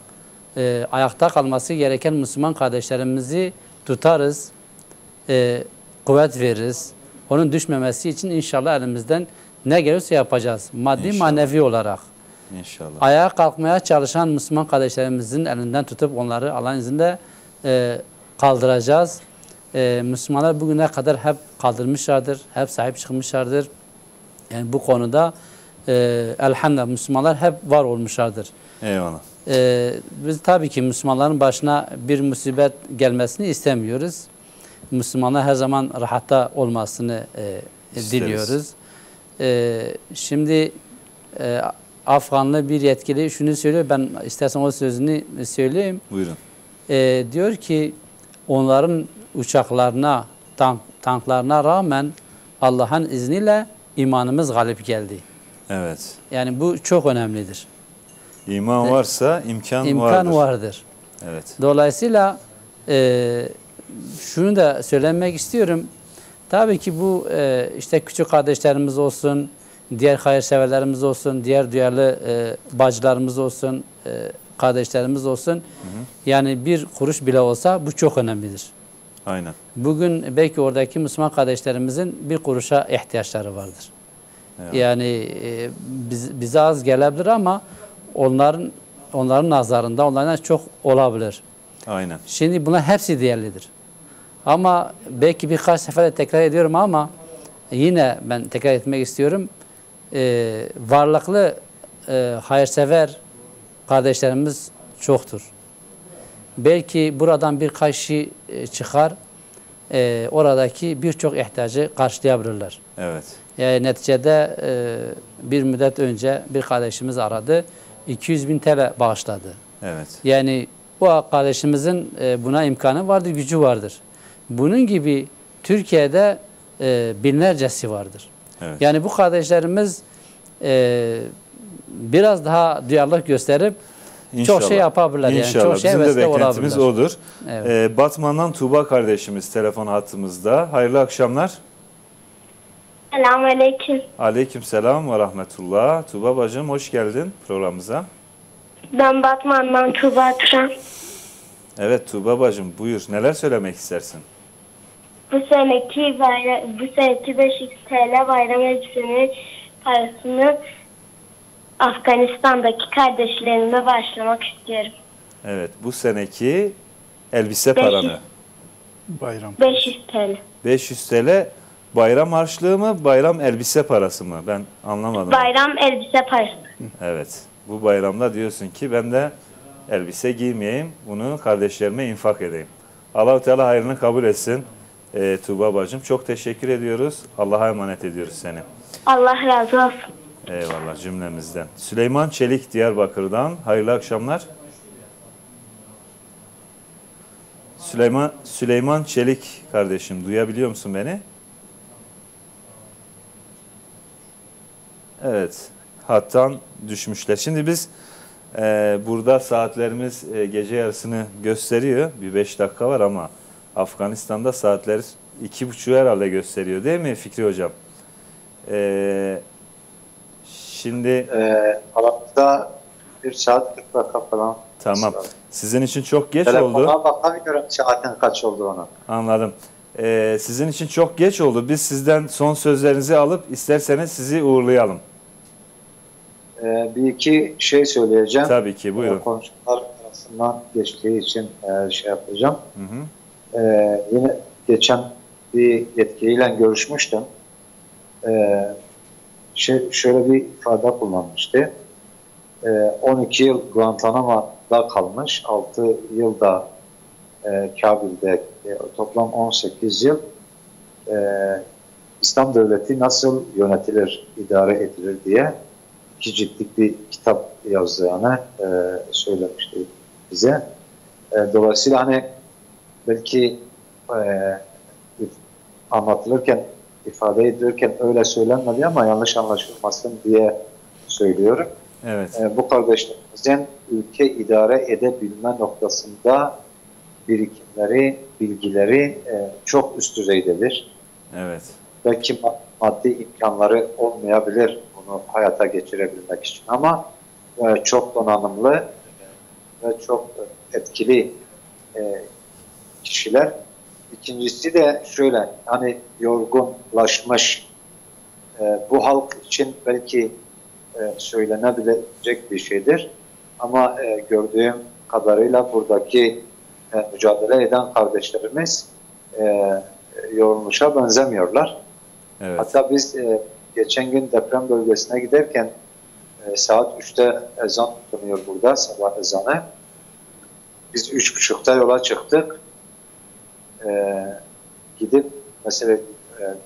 Speaker 3: ayakta kalması gereken Müslüman kardeşlerimizi tutarız, kuvvet veririz. Onun düşmemesi için inşallah elimizden ne gelirse yapacağız. Maddi, manevi olarak.
Speaker 1: İnşallah.
Speaker 3: Ayağa kalkmaya çalışan Müslüman kardeşlerimizin elinden tutup onları Allah'ın izniyle kaldıracağız. Müslümanlar bugüne kadar hep kaldırmışlardır, hep sahip çıkmışlardır. Yani bu konuda elhamdülillah Müslümanlar hep var olmuşlardır.
Speaker 1: Eyvallah.
Speaker 3: Biz tabii ki Müslümanların başına bir musibet gelmesini istemiyoruz. Müslümanlar her zaman rahatta olmasını diliyoruz. Şimdi Afganlı bir yetkili şunu söylüyor, ben istersen o sözünü söyleyeyim.
Speaker 1: Buyurun.
Speaker 3: Diyor ki onların uçaklarına, tanklarına rağmen Allah'ın izniyle imanımız galip geldi.
Speaker 1: Evet.
Speaker 3: Yani bu çok önemlidir.
Speaker 1: İman varsa imkan
Speaker 3: vardır.
Speaker 1: Evet.
Speaker 3: Dolayısıyla şunu da söylemek istiyorum. Tabii ki bu işte küçük kardeşlerimiz olsun, diğer hayırseverlerimiz olsun, diğer duyarlı bacılarımız olsun, kardeşlerimiz olsun. Yani bir kuruş bile olsa bu çok önemlidir.
Speaker 1: Aynen.
Speaker 3: Bugün belki oradaki Müslüman kardeşlerimizin bir kuruşa ihtiyaçları vardır. Evet. Yani bize az gelebilir ama onların nazarında onlardan çok olabilir.
Speaker 1: Aynen.
Speaker 3: Şimdi bunlar hepsi değerlidir. Ama belki birkaç sefer tekrar ediyorum ama yine ben tekrar etmek istiyorum. Varlıklı, hayırsever kardeşlerimiz çoktur. Belki buradan birkaç şey çıkar, oradaki birçok ihtiyacı karşılayabilirler.
Speaker 1: Evet.
Speaker 3: Yani neticede bir müddet önce bir kardeşimiz aradı, 200.000 TL bağışladı.
Speaker 1: Evet.
Speaker 3: Yani bu kardeşimizin buna imkanı vardır, gücü vardır. Bunun gibi Türkiye'de binlercesi vardır.
Speaker 1: Evet.
Speaker 3: Yani bu kardeşlerimiz biraz daha duyarlılık gösterip
Speaker 1: İnşallah.
Speaker 3: çok şey yapabilirler. Yani
Speaker 1: İnşallah.
Speaker 3: çok şey
Speaker 1: Bizim de beklentimiz odur.
Speaker 3: Evet.
Speaker 1: Batman'dan Tuğba kardeşimiz telefon hattımızda. Hayırlı akşamlar.
Speaker 4: Selamünaleyküm.
Speaker 1: Aleykümselam ve rahmetullah. Tuğba bacım hoş geldin programımıza.
Speaker 4: Ben Batman'dan Tuğba Turan.
Speaker 1: Evet Tuğba bacım buyur. Neler söylemek istersin?
Speaker 4: Bu seneki 500 TL bayram elbisenin parasını Afganistan'daki kardeşlerime başlamak istiyorum.
Speaker 1: Evet bu seneki elbise paranı.
Speaker 2: Bayram.
Speaker 4: 500 TL.
Speaker 1: 500 TL bayram harçlığı mı, bayram elbise parası mı? Ben anlamadım.
Speaker 4: Bayram elbise parası.
Speaker 1: Evet. Bu bayramda diyorsun ki ben de elbise giymeyeyim, bunu kardeşlerime infak edeyim. Allah-u Teala hayrını kabul etsin. Tuğba bacım çok teşekkür ediyoruz. Allah'a emanet ediyoruz seni.
Speaker 4: Allah razı olsun.
Speaker 1: Eyvallah cümlemizden. Süleyman Çelik Diyarbakır'dan hayırlı akşamlar. Süleyman Çelik kardeşim duyabiliyor musun beni? Evet. Hattan düşmüşler. Şimdi biz burada saatlerimiz gece yarısını gösteriyor. Bir 5 dakika var ama Afganistan'da saatler 2.30'u herhalde gösteriyor değil mi Fikri Hocam? Şimdi
Speaker 5: aramızda 1 saat 40 dakika falan.
Speaker 1: Tamam. Sizin için çok geç
Speaker 5: Telefona
Speaker 1: oldu.
Speaker 5: Telefona bakamıyorum saatin kaç olduğunu.
Speaker 1: Anladım. Sizin için çok geç oldu. Biz sizden son sözlerinizi alıp isterseniz sizi uğurlayalım.
Speaker 5: Bir iki şey söyleyeceğim.
Speaker 1: Tabii ki buyurun.
Speaker 5: Konuşmalar arasından geçtiği için şey yapacağım.
Speaker 1: Hı hı.
Speaker 5: Yine geçen bir yetkiliyle görüşmüştüm. Şöyle bir ifade kullanmıştı. 12 yıl Guantanamo'da kalmış, 6 yılda Kabil'de, toplam 18 yıl İslam devleti nasıl yönetilir, idare edilir diye 2 ciltlik bir kitap yazdığını söylemişti bize. Dolayısıyla hani belki anlatılırken, ifade edilirken öyle söylenmedi ama yanlış anlaşılmasın diye söylüyorum.
Speaker 1: Evet.
Speaker 5: Bu kardeşlerimizin ülke idare edebilme noktasında birikimleri, bilgileri çok üst düzeydedir.
Speaker 1: Evet.
Speaker 5: Belki maddi imkanları olmayabilir bunu hayata geçirebilmek için ama çok donanımlı ve çok etkili kişiler. İkincisi de şöyle, hani yorgunlaşmış bu halk için belki söylenebilecek bir şeydir. Ama gördüğüm kadarıyla buradaki mücadele eden kardeşlerimiz yorulmuşa benzemiyorlar.
Speaker 1: Evet.
Speaker 5: Hatta biz geçen gün deprem bölgesine giderken saat 3'te ezan okunuyor burada, sabah ezanı. Biz 3.30'da yola çıktık. Gidip mesela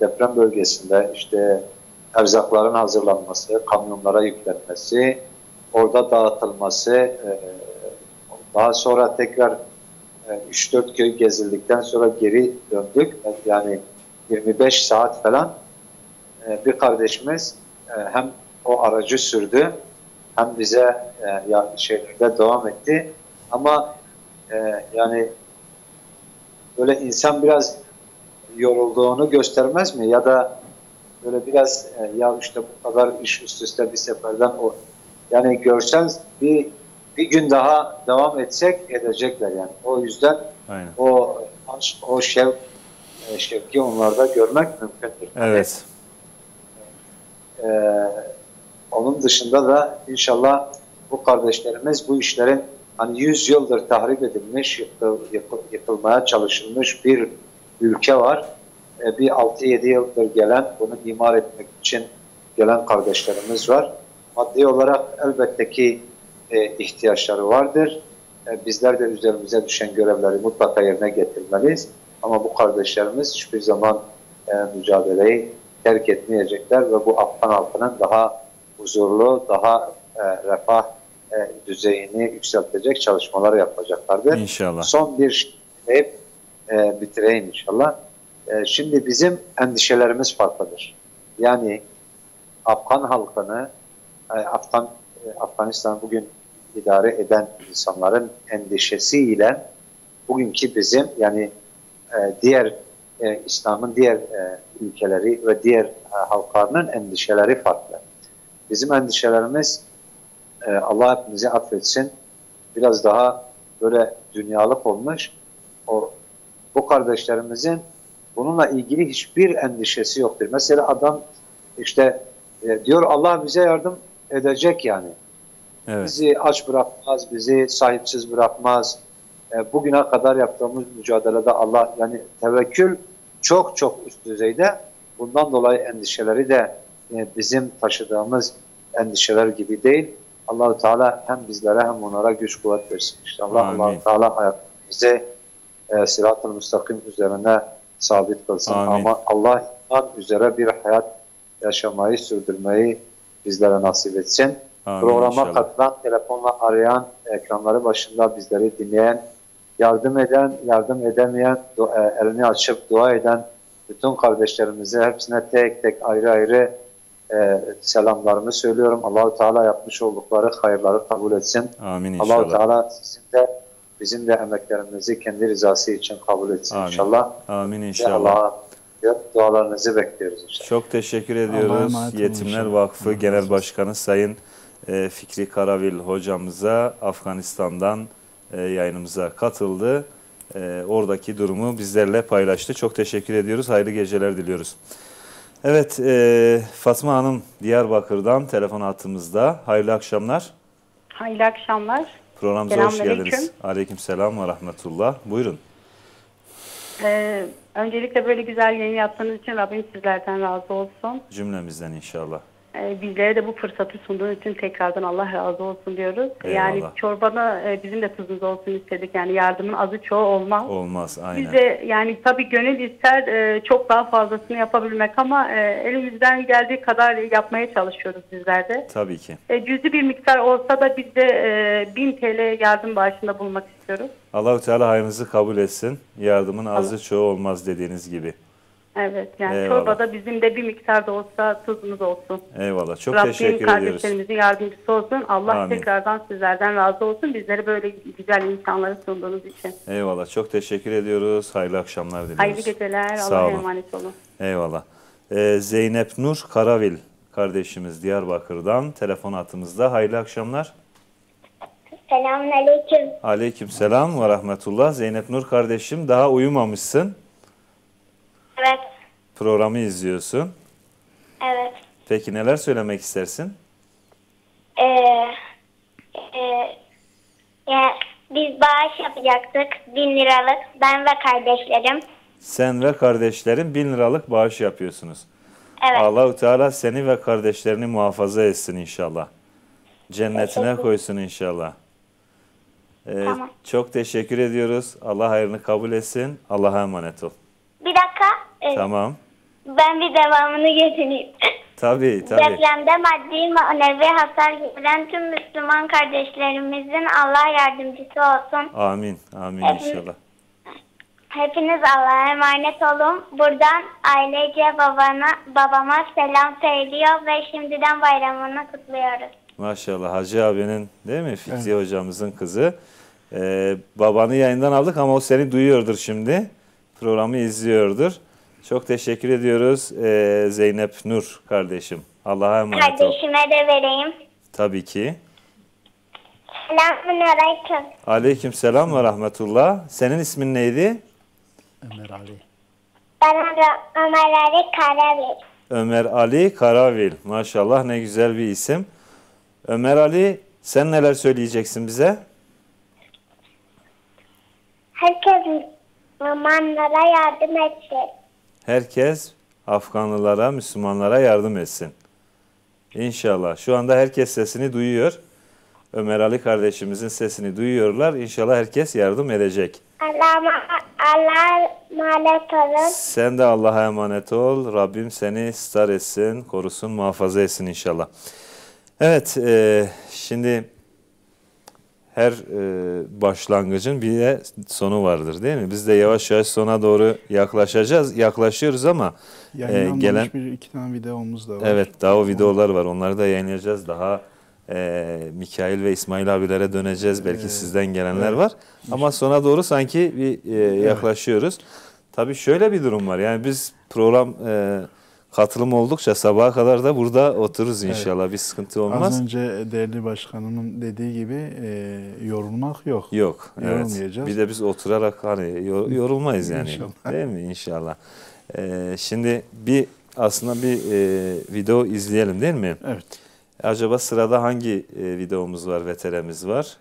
Speaker 5: deprem bölgesinde işte erzakların hazırlanması, kamyonlara yüklenmesi, orada dağıtılması, daha sonra tekrar 3-4 köy gezildikten sonra geri döndük. Yani 25 saat falan bir kardeşimiz hem o aracı sürdü hem bize şeylerde devam etti. Ama yani böyle insan biraz yorulduğunu göstermez mi? Ya da böyle biraz ya işte bu kadar iş üst üste bir seferden o yani görseniz bir gün daha devam etsek edecekler yani. O yüzden
Speaker 1: aynen.
Speaker 5: o şevki onlarda görmek mümkündür.
Speaker 1: Evet.
Speaker 5: Onun dışında da inşallah bu kardeşlerimiz bu işlerin hani 100 yıldır tahrip edilmiş, yıkılmaya çalışılmış bir ülke var. Bir 6-7 yıldır gelen, bunu imar etmek için gelen kardeşlerimiz var. Maddi olarak elbette ki ihtiyaçları vardır. Bizler de üzerimize düşen görevleri mutlaka yerine getirmeliyiz. Ama bu kardeşlerimiz hiçbir zaman mücadeleyi terk etmeyecekler ve bu Afgan halkının daha huzurlu, daha refah düzeyini yükseltecek çalışmalar yapacaklardır.
Speaker 1: İnşallah.
Speaker 5: Son bir şey bitireyim inşallah. Şimdi bizim endişelerimiz farklıdır. Yani Afgan halkını, Afganistan'ı bugün idare eden insanların endişesiyle bugünkü bizim yani diğer İslam'ın diğer ülkeleri ve diğer halklarının endişeleri farklı. Bizim endişelerimiz Allah hepimizi affetsin. Biraz daha böyle dünyalık olmuş. Bu kardeşlerimizin bununla ilgili hiçbir endişesi yoktur. Mesela adam işte diyor Allah bize yardım edecek yani.
Speaker 1: Evet.
Speaker 5: Bizi aç bırakmaz, bizi sahipsiz bırakmaz. Bugüne kadar yaptığımız mücadelede Allah yani tevekkül çok çok üst düzeyde. Bundan dolayı endişeleri de bizim taşıdığımız endişeler gibi değil. Allah-u Teala hem bizlere hem onlara güç kuvvet versin. İnşallah Allah-u Teala bizi sırat-ı müstakim üzerine sabit kılsın.
Speaker 1: Amin.
Speaker 5: Ama Allah iman üzere bir hayat yaşamayı, sürdürmeyi bizlere nasip etsin.
Speaker 1: Amin,
Speaker 5: Programa
Speaker 1: inşallah.
Speaker 5: katılan, telefonla arayan, ekranları başında bizleri dinleyen, yardım eden, yardım edemeyen, elini açıp dua eden bütün kardeşlerimize hepsine tek tek ayrı ayrı selamlarımı söylüyorum. Allah-u Teala yapmış oldukları hayırları kabul etsin.
Speaker 1: Amin inşallah.
Speaker 5: Allah-u Teala sizin de bizim de emeklerimizi kendi rızası için kabul etsin
Speaker 1: Amin.
Speaker 5: inşallah.
Speaker 1: Amin inşallah.
Speaker 5: Allah'a dualarınızı bekliyoruz inşallah.
Speaker 1: Çok teşekkür ediyoruz. Yetimler Vakfı Genel Başkanı Sayın Fikri Karavil hocamıza Afganistan'dan yayınımıza katıldı. Oradaki durumu bizlerle paylaştı. Çok teşekkür ediyoruz. Hayırlı geceler diliyoruz. Evet, Fatma Hanım Diyarbakır'dan telefon hattımızda. Hayırlı akşamlar.
Speaker 9: Hayırlı akşamlar.
Speaker 1: Programımıza hoş geldiniz. Aleykümselam ve rahmetullah. Buyurun.
Speaker 9: Öncelikle böyle güzel yayın yaptığınız için Rabbim sizlerden razı olsun.
Speaker 1: Cümlemizden inşallah.
Speaker 9: Bizlere de bu fırsatı sunduğunuz için tekrardan Allah razı olsun diyoruz.
Speaker 1: Eyvallah.
Speaker 9: Yani çorbada bizim de tuzumuz olsun istedik. Yani yardımın azı çoğu olmaz.
Speaker 1: Olmaz, aynen.
Speaker 9: Biz de yani tabii gönül ister çok daha fazlasını yapabilmek ama elimizden geldiği kadar yapmaya çalışıyoruz bizler de.
Speaker 1: Tabii ki.
Speaker 9: Cüzi bir miktar olsa da biz de 1000 TL yardım bağışında bulunmak istiyoruz.
Speaker 1: Allah-u Teala hayrınızı kabul etsin. Yardımın azı çoğu olmaz dediğiniz gibi.
Speaker 9: Evet yani
Speaker 1: Eyvallah.
Speaker 9: çorbada bizim de bir miktar da olsa tuzumuz olsun.
Speaker 1: Eyvallah. Çok
Speaker 9: Rabbim
Speaker 1: teşekkür ediyoruz.
Speaker 9: kardeşlerimizin yardımcısı olsun. Allah
Speaker 1: Amin.
Speaker 9: tekrardan sizlerden razı olsun. Bizleri böyle güzel imkanları sunduğunuz için.
Speaker 1: Eyvallah. Çok teşekkür ediyoruz. Hayırlı akşamlar diliyoruz.
Speaker 9: Hayırlı geceler.
Speaker 1: Sağ
Speaker 9: Allah'a
Speaker 1: olun.
Speaker 9: emanet olun.
Speaker 1: Eyvallah. Zeynep Nur Karavil kardeşimiz Diyarbakır'dan telefon hattımızda. Hayırlı akşamlar.
Speaker 22: Selamünaleyküm.
Speaker 1: Aleykümselam ve rahmetullah. Zeynep Nur kardeşim, daha uyumamışsın.
Speaker 22: Evet.
Speaker 1: Programı izliyorsun.
Speaker 22: Evet.
Speaker 1: Peki neler söylemek istersin?
Speaker 22: Biz bağış yapacaktık 1000 liralık ben ve kardeşlerim.
Speaker 1: Sen ve kardeşlerin 1000 liralık bağış yapıyorsunuz.
Speaker 22: Evet.
Speaker 1: Allah-u Teala seni ve kardeşlerini muhafaza etsin inşallah. Cennetine koysun inşallah.
Speaker 22: Tamam.
Speaker 1: Çok teşekkür ediyoruz. Allah hayrını kabul etsin. Allah'a emanet ol.
Speaker 22: Bir dakika.
Speaker 1: Tamam.
Speaker 22: Ben bir devamını getireyim.
Speaker 1: Tabii.
Speaker 22: Depremde maddi manevi hasar gören tüm Müslüman kardeşlerimizin Allah yardımcısı olsun.
Speaker 1: Amin. Amin inşallah.
Speaker 22: Hepiniz Allah'a emanet olun. Buradan ailece babama selam söylüyor ve şimdiden bayramını kutluyoruz.
Speaker 1: Maşallah. Hacı abinin değil mi? Fikri hocamızın kızı. Babanı yayından aldık ama o seni duyuyordur şimdi. Programı izliyordur. Çok teşekkür ediyoruz Zeynep Nur kardeşim. Allah'a emanet ol.
Speaker 22: Kardeşime de vereyim.
Speaker 1: Tabii ki.
Speaker 22: Selamünaleyküm.
Speaker 1: Aleykümselam ve rahmetullah. Senin ismin neydi?
Speaker 3: Ömer Ali.
Speaker 22: Ben Ömer Ali Karavil.
Speaker 1: Ömer Ali Karavil. Maşallah ne güzel bir isim. Ömer Ali sen neler söyleyeceksin bize?
Speaker 22: Herkes Müslümanlara yardım etsin.
Speaker 1: Herkes Afganlılara, Müslümanlara yardım etsin. İnşallah. Şu anda herkes sesini duyuyor. Ömer Ali kardeşimizin sesini duyuyorlar. İnşallah herkes yardım edecek.
Speaker 22: Allah'a emanet olun.
Speaker 1: Sen de Allah'a emanet ol. Rabbim seni star etsin, korusun, muhafaza etsin inşallah. Evet, şimdi her başlangıcın bir de sonu vardır değil mi? Biz de yavaş yavaş sona doğru yaklaşıyoruz ama
Speaker 2: gelen iki tane videomuz da var.
Speaker 1: Evet, daha o videolar var. Onları da yayınlayacağız. Daha Mikail ve İsmail abilere döneceğiz. Belki sizden gelenler var. Ama sona doğru sanki bir yaklaşıyoruz. Tabii şöyle bir durum var. Yani biz program katılım oldukça sabaha kadar da burada otururuz inşallah. Bir sıkıntı olmaz.
Speaker 2: Az önce değerli başkanımın dediği gibi yorulmak yok.
Speaker 1: Yok.
Speaker 2: Yorulmayacağız.
Speaker 1: Evet. Bir de biz oturarak hani yorulmayız yani. İnşallah. Değil mi? İnşallah. Şimdi aslında bir video izleyelim değil mi?
Speaker 2: Evet.
Speaker 1: Acaba sırada hangi videomuz var, veteremiz var?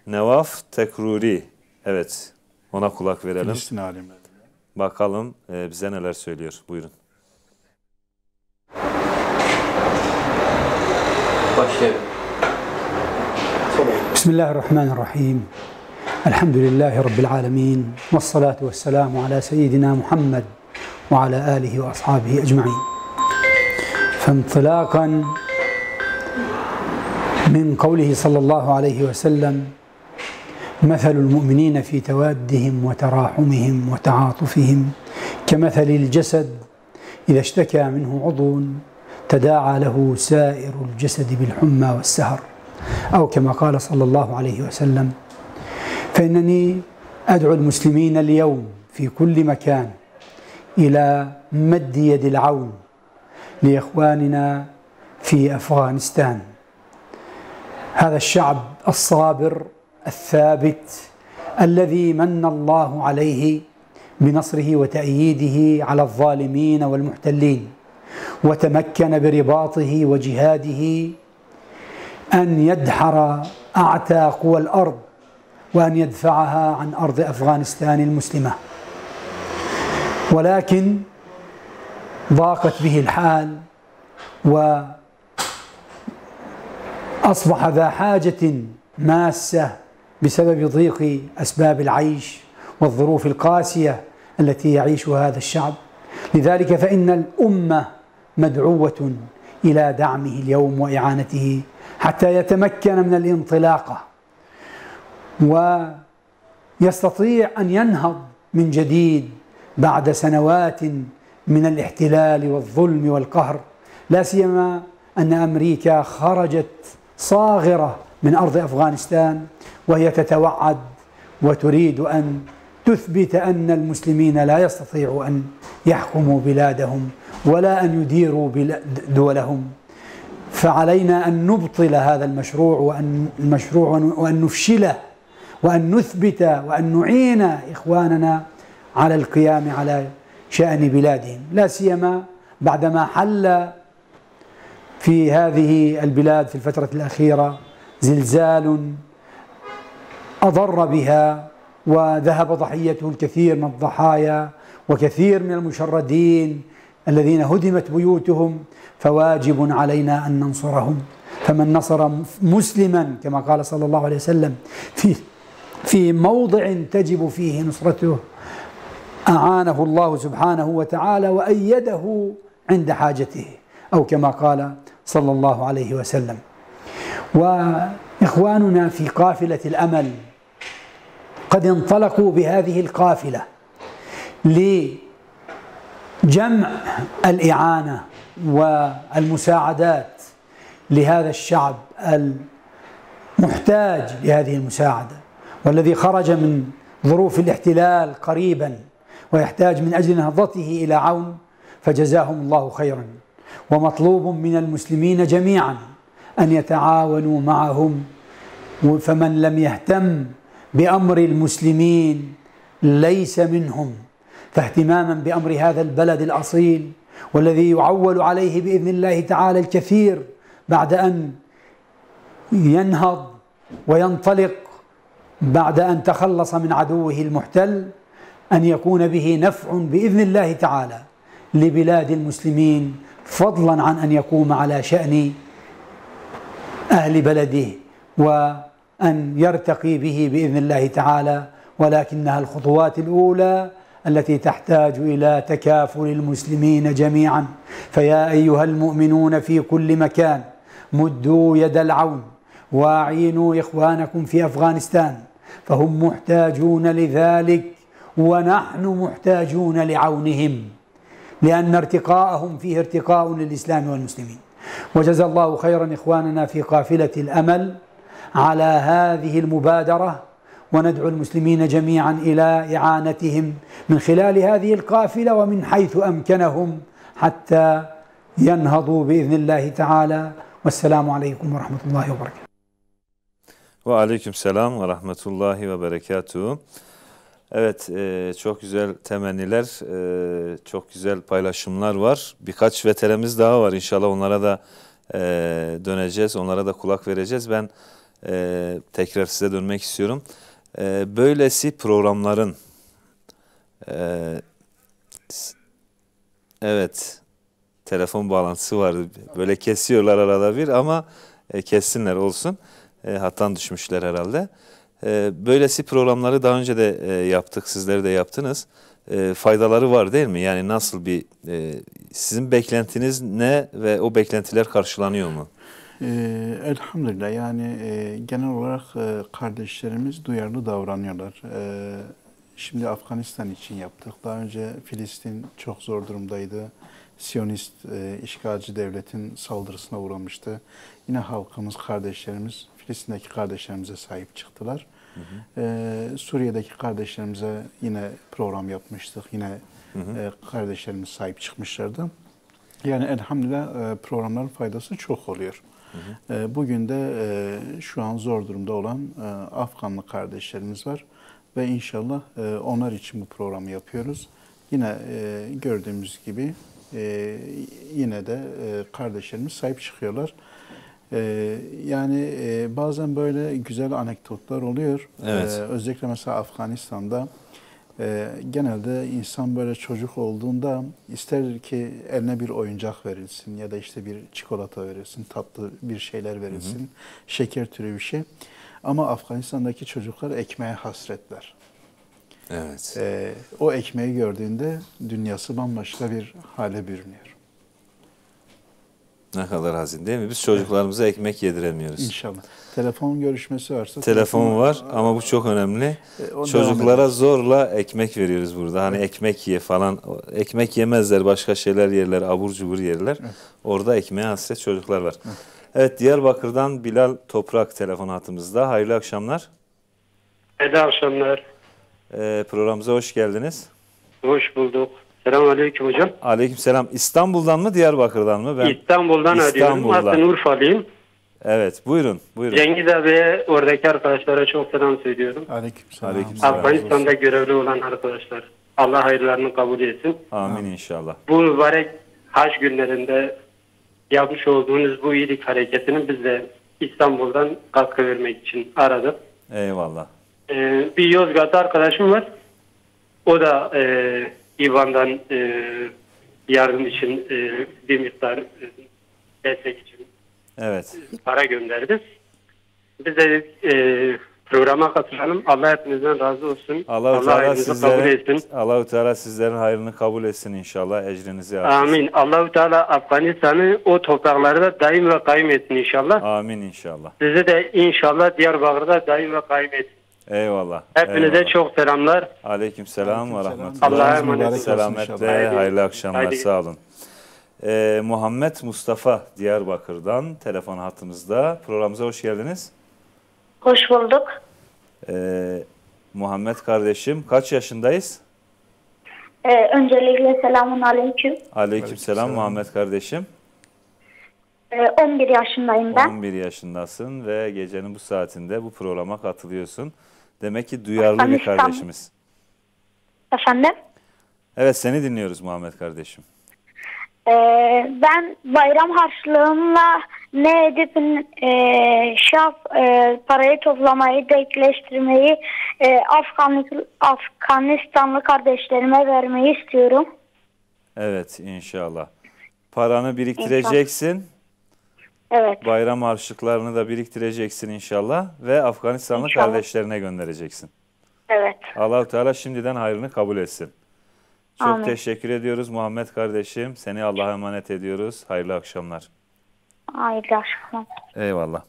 Speaker 1: Nevaf Tekruri. Evet. Ona kulak verelim.
Speaker 2: Filistin alimleri.
Speaker 1: Bakalım bize neler söylüyor. Buyurun.
Speaker 10: Başlayalım. Bismillahirrahmanirrahim. Elhamdülillahi Rabbil alemin. Vessalatu vesselamu ala seyyidina Muhammed ve ala alihi ve ashabihi ecma'in. فانطلاقا من قوله صلى الله عليه وسلم مثل المؤمنين في توادهم وتراحمهم وتعاطفهم كمثل الجسد إذا اشتكى منه عضو تداعى له سائر الجسد بالحمى والسهر أو كما قال صلى الله عليه وسلم فإنني أدعو المسلمين اليوم في كل مكان إلى مد يد العون لإخواننا في أفغانستان. هذا الشعب الصابر الثابت الذي من الله عليه بنصره وتأييده على الظالمين والمحتلين وتمكن برباطه وجهاده أن يدحر أعتى قوى الأرض وأن يدفعها عن أرض أفغانستان المسلمة. ولكن ضاقت به الحال وأصبح ذا حاجة ماسة بسبب ضيق أسباب العيش والظروف القاسية التي يعيشها هذا الشعب. لذلك فإن الأمة مدعوة إلى دعمه اليوم وإعانته حتى يتمكن من الانطلاقة ويستطيع أن ينهض من جديد بعد سنوات من الاحتلال والظلم والقهر، لا سيما أن أمريكا خرجت صاغرة من أرض أفغانستان وهي تتوعد وتريد أن تثبت أن المسلمين لا يستطيعوا أن يحكموا بلادهم ولا أن يديروا دولهم. فعلينا أن نبطل هذا المشروع وأن نفشله وأن نثبت وأن نعين إخواننا على القيام على شأن بلادهم، لا سيما بعدما حل في هذه البلاد في الفترة الأخيرة زلزال أضر بها وذهب ضحيته الكثير من الضحايا وكثير من المشردين الذين هدمت بيوتهم، فواجب علينا أن ننصرهم. فمن نصر مسلما كما قال صلى الله عليه وسلم في موضع تجب فيه نصرته أعانه الله سبحانه وتعالى وأيده عند حاجته، أو كما قال صلى الله عليه وسلم. وإخواننا في قافلة الأمل قد انطلقوا بهذه القافلة لجمع الإعانة والمساعدات لهذا الشعب المحتاج لهذه المساعدة، والذي خرج من ظروف الاحتلال قريبا ويحتاج من أجل نهضته إلى عون، فجزاهم الله خيرا. ومطلوب من المسلمين جميعا أن يتعاونوا معهم، فمن لم يهتم بأمر المسلمين ليس منهم، فاهتماما بأمر هذا البلد الأصيل والذي يعول عليه بإذن الله تعالى الكثير بعد أن ينهض وينطلق بعد أن تخلص من عدوه المحتل، أن يكون به نفع بإذن الله تعالى لبلاد المسلمين، فضلا عن أن يقوم على شأن أهل بلده وأن يرتقي به بإذن الله تعالى. ولكنها الخطوات الأولى التي تحتاج إلى تكافل المسلمين جميعا. فيا أيها المؤمنون في كل مكان مدوا يد العون واعينوا إخوانكم في أفغانستان، فهم محتاجون لذلك ونحن محتاجون لعونهم، لأن ارتقاءهم فيه ارتقاء للإسلام والمسلمين. وجزا الله خيرا إخواننا في قافلة الأمل على هذه المبادرة، وندعو المسلمين جميعا إلى إعانتهم من خلال هذه القافلة ومن حيث أمكنهم حتى ينهضوا بإذن الله تعالى. والسلام عليكم ورحمة الله وبركاته.
Speaker 1: Aleyküm selam ve rahmetullahi ve berekatuhu. Evet, çok güzel temenniler, çok güzel paylaşımlar var. Birkaç veterimiz daha var, inşallah onlara da döneceğiz, onlara da kulak vereceğiz. Ben tekrar size dönmek istiyorum. Böylesi programların, evet, telefon bağlantısı vardı, böyle kesiyorlar arada bir ama kessinler olsun. Hattan düşmüşler herhalde. Böylesi programları daha önce de yaptık, sizler de yaptınız. Faydaları var değil mi? Yani nasıl bir, sizin beklentiniz ne ve o beklentiler karşılanıyor mu?
Speaker 2: Elhamdülillah, yani genel olarak kardeşlerimiz duyarlı davranıyorlar. Şimdi Afganistan için yaptık. Daha önce Filistin çok zor durumdaydı. Siyonist işgalci devletin saldırısına uğramıştı. Yine halkımız, kardeşlerimiz Filistin'deki kardeşlerimize sahip çıktılar. Suriye'deki kardeşlerimize yine program yapmıştık. Yine kardeşlerimiz sahip çıkmışlardı. Yani elhamdülillah programların faydası çok oluyor. Bugün de şu an zor durumda olan Afganlı kardeşlerimiz var. Ve inşallah onlar için bu programı yapıyoruz. Yine gördüğümüz gibi yine de kardeşlerimiz sahip çıkıyorlar. Yani bazen böyle güzel anekdotlar oluyor.
Speaker 1: Evet.
Speaker 2: Özellikle mesela Afganistan'da genelde insan böyle çocuk olduğunda ister ki eline bir oyuncak verilsin ya da işte bir çikolata verilsin, tatlı bir şeyler verilsin, şeker türü bir şey. Ama Afganistan'daki çocuklar ekmeğe hasretler.
Speaker 1: Evet.
Speaker 2: O ekmeği gördüğünde dünyası bambaşka bir hale bürünüyor.
Speaker 1: Ne kadar hazin değil mi? Biz çocuklarımıza ekmek yediremiyoruz.
Speaker 2: İnşallah. Telefon görüşmesi varsa.
Speaker 1: Telefon var ama bu çok önemli. Çocuklara zorla ekmek veriyoruz burada. Hani ekmek ye falan. Ekmek yemezler, başka şeyler yerler, abur cubur yerler. Orada ekmeğe hasret çocuklar var. Evet, Diyarbakır'dan Bilal Toprak telefon hattımızda. Hayırlı akşamlar.
Speaker 11: Hayırlı akşamlar.
Speaker 1: Programımıza hoş geldiniz.
Speaker 11: Hoş bulduk. Selamünaleyküm hocam.
Speaker 1: Aleykümselam. İstanbul'dan mı, Diyarbakır'dan mı? Ben
Speaker 11: İstanbul'dan arıyorum. Aslında Urfalıyım.
Speaker 1: Evet, buyurun.
Speaker 11: Cengiz abiye, oradaki arkadaşlara çok selam söylüyorum.
Speaker 2: Aleykümselam.
Speaker 11: Afganistan'da görevli olan arkadaşlar. Allah hayırlarını kabul etsin.
Speaker 1: Amin inşallah.
Speaker 11: Bu mübarek hac günlerinde yapmış olduğunuz bu iyilik hareketini biz de İstanbul'dan katkı vermek için aradık.
Speaker 1: Eyvallah.
Speaker 11: Bir Yozgat arkadaşım var. O da İvan'dan yardım için bir miktar destek için para gönderdi. Biz de programa katılalım. Allah hepinizden razı olsun.
Speaker 1: Allah-u Teala sizlerin hayrını kabul etsin inşallah. Ecrinizi artırsın.
Speaker 11: Amin. Allah-u Teala Afganistan'ı o topraklarda daim ve kaim etsin inşallah.
Speaker 1: Amin inşallah.
Speaker 11: Sizi de inşallah Diyarbakır'da daim ve kaim etsin.
Speaker 1: Eyvallah.
Speaker 11: Hepinize
Speaker 1: eyvallah.
Speaker 11: çok selamlar.
Speaker 1: Aleykümselam ve rahmetullah.
Speaker 11: Allah'a emanet.
Speaker 1: Selametle, hayırlı akşamlar. Sağ olun. Muhammed Mustafa Diyarbakır'dan telefon hattımızda. Programımıza hoş geldiniz.
Speaker 22: Hoş bulduk.
Speaker 1: Muhammed kardeşim, kaç yaşındayız?
Speaker 22: Öncelikle selamun aleyküm.
Speaker 1: Aleykümselam Muhammed kardeşim.
Speaker 22: 11 yaşındayım ben.
Speaker 1: 11 yaşındasın ve gecenin bu saatinde bu programa katılıyorsun. Demek ki duyarlı bir kardeşimiz.
Speaker 22: Efendim?
Speaker 1: Evet, seni dinliyoruz Muhammed kardeşim.
Speaker 22: Ben bayram harçlığımla ne edip parayı toplamayı, denkleştirmeyi Afganistanlı kardeşlerime vermeyi istiyorum.
Speaker 1: Evet, inşallah. Paranı biriktireceksin.
Speaker 22: Evet.
Speaker 1: Bayram harçlıklarını da biriktireceksin inşallah ve Afganistanlı kardeşlerine göndereceksin.
Speaker 22: Evet.
Speaker 1: Allah-u Teala şimdiden hayrını kabul etsin. Çok
Speaker 22: Amin.
Speaker 1: teşekkür ediyoruz Muhammed kardeşim. Seni Allah'a emanet ediyoruz. Hayırlı akşamlar.
Speaker 22: Hayırlı akşamlar.
Speaker 1: Eyvallah.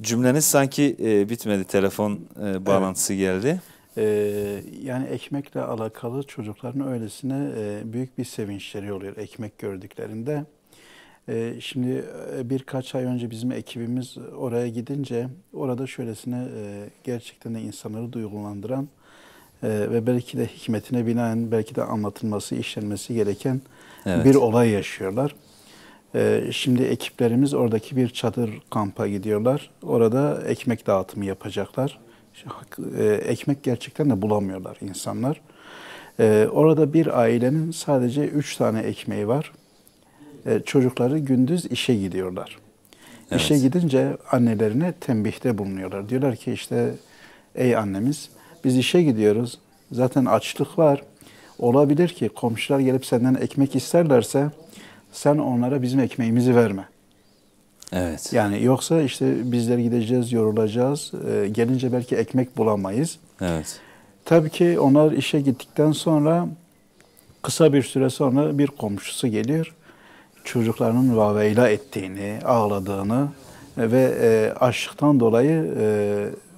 Speaker 1: Cümleniz sanki bitmedi. Telefon bağlantısı geldi.
Speaker 2: Yani ekmekle alakalı çocukların öylesine büyük bir sevinçleri oluyor ekmek gördüklerinde. Şimdi birkaç ay önce bizim ekibimiz oraya gidince orada şöylesine gerçekten de insanları duygulandıran ve belki de hikmetine binaen belki de anlatılması, işlenmesi gereken bir olay yaşıyorlar. Şimdi ekiplerimiz oradaki bir çadır kampa gidiyorlar. Orada ekmek dağıtımı yapacaklar. Ekmek gerçekten de bulamıyorlar insanlar. Orada bir ailenin sadece 3 tane ekmeği var. Çocukları gündüz işe gidiyorlar. Evet. İşe gidince annelerine tembihte bulunuyorlar. Diyorlar ki işte ey annemiz biz işe gidiyoruz. Zaten açlık var. Olabilir ki komşular gelip senden ekmek isterlerse sen onlara bizim ekmeğimizi verme.
Speaker 1: Evet.
Speaker 2: Yani yoksa işte bizler gideceğiz, yorulacağız. Gelince belki ekmek bulamayız.
Speaker 1: Evet.
Speaker 2: Tabii ki onlar işe gittikten sonra kısa bir süre sonra bir komşusu geliyor. Çocuklarının vaveyla ettiğini, ağladığını ve açlıktan dolayı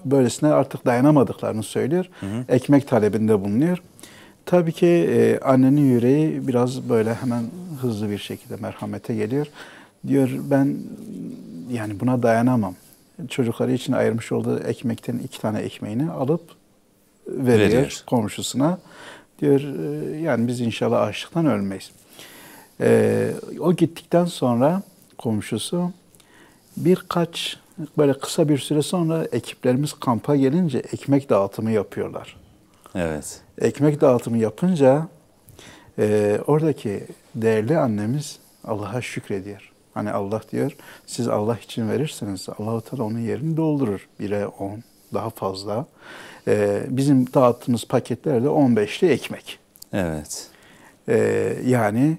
Speaker 2: böylesine artık dayanamadıklarını söylüyor. Ekmek talebinde bulunuyor. Tabii ki annenin yüreği biraz böyle hemen hızlı bir şekilde merhamete geliyor. Diyor ben yani buna dayanamam. Çocukları için ayırmış olduğu ekmekten 2 tane ekmeğini alıp veriyor komşusuna. Diyor yani biz inşallah açlıktan ölmeyiz. O gittikten sonra komşusu birkaç böyle kısa bir süre sonra ekiplerimiz kampa gelince ekmek dağıtımı yapıyorlar.
Speaker 1: Evet.
Speaker 2: Ekmek dağıtımı yapınca oradaki değerli annemiz Allah'a şükrediyor. Hani Allah diyor siz Allah için verirseniz Allah-u Teala onun yerini doldurur. 1'e 10 daha fazla. Bizim dağıttığımız paketlerde 15'li ekmek.
Speaker 1: Evet.
Speaker 2: Yani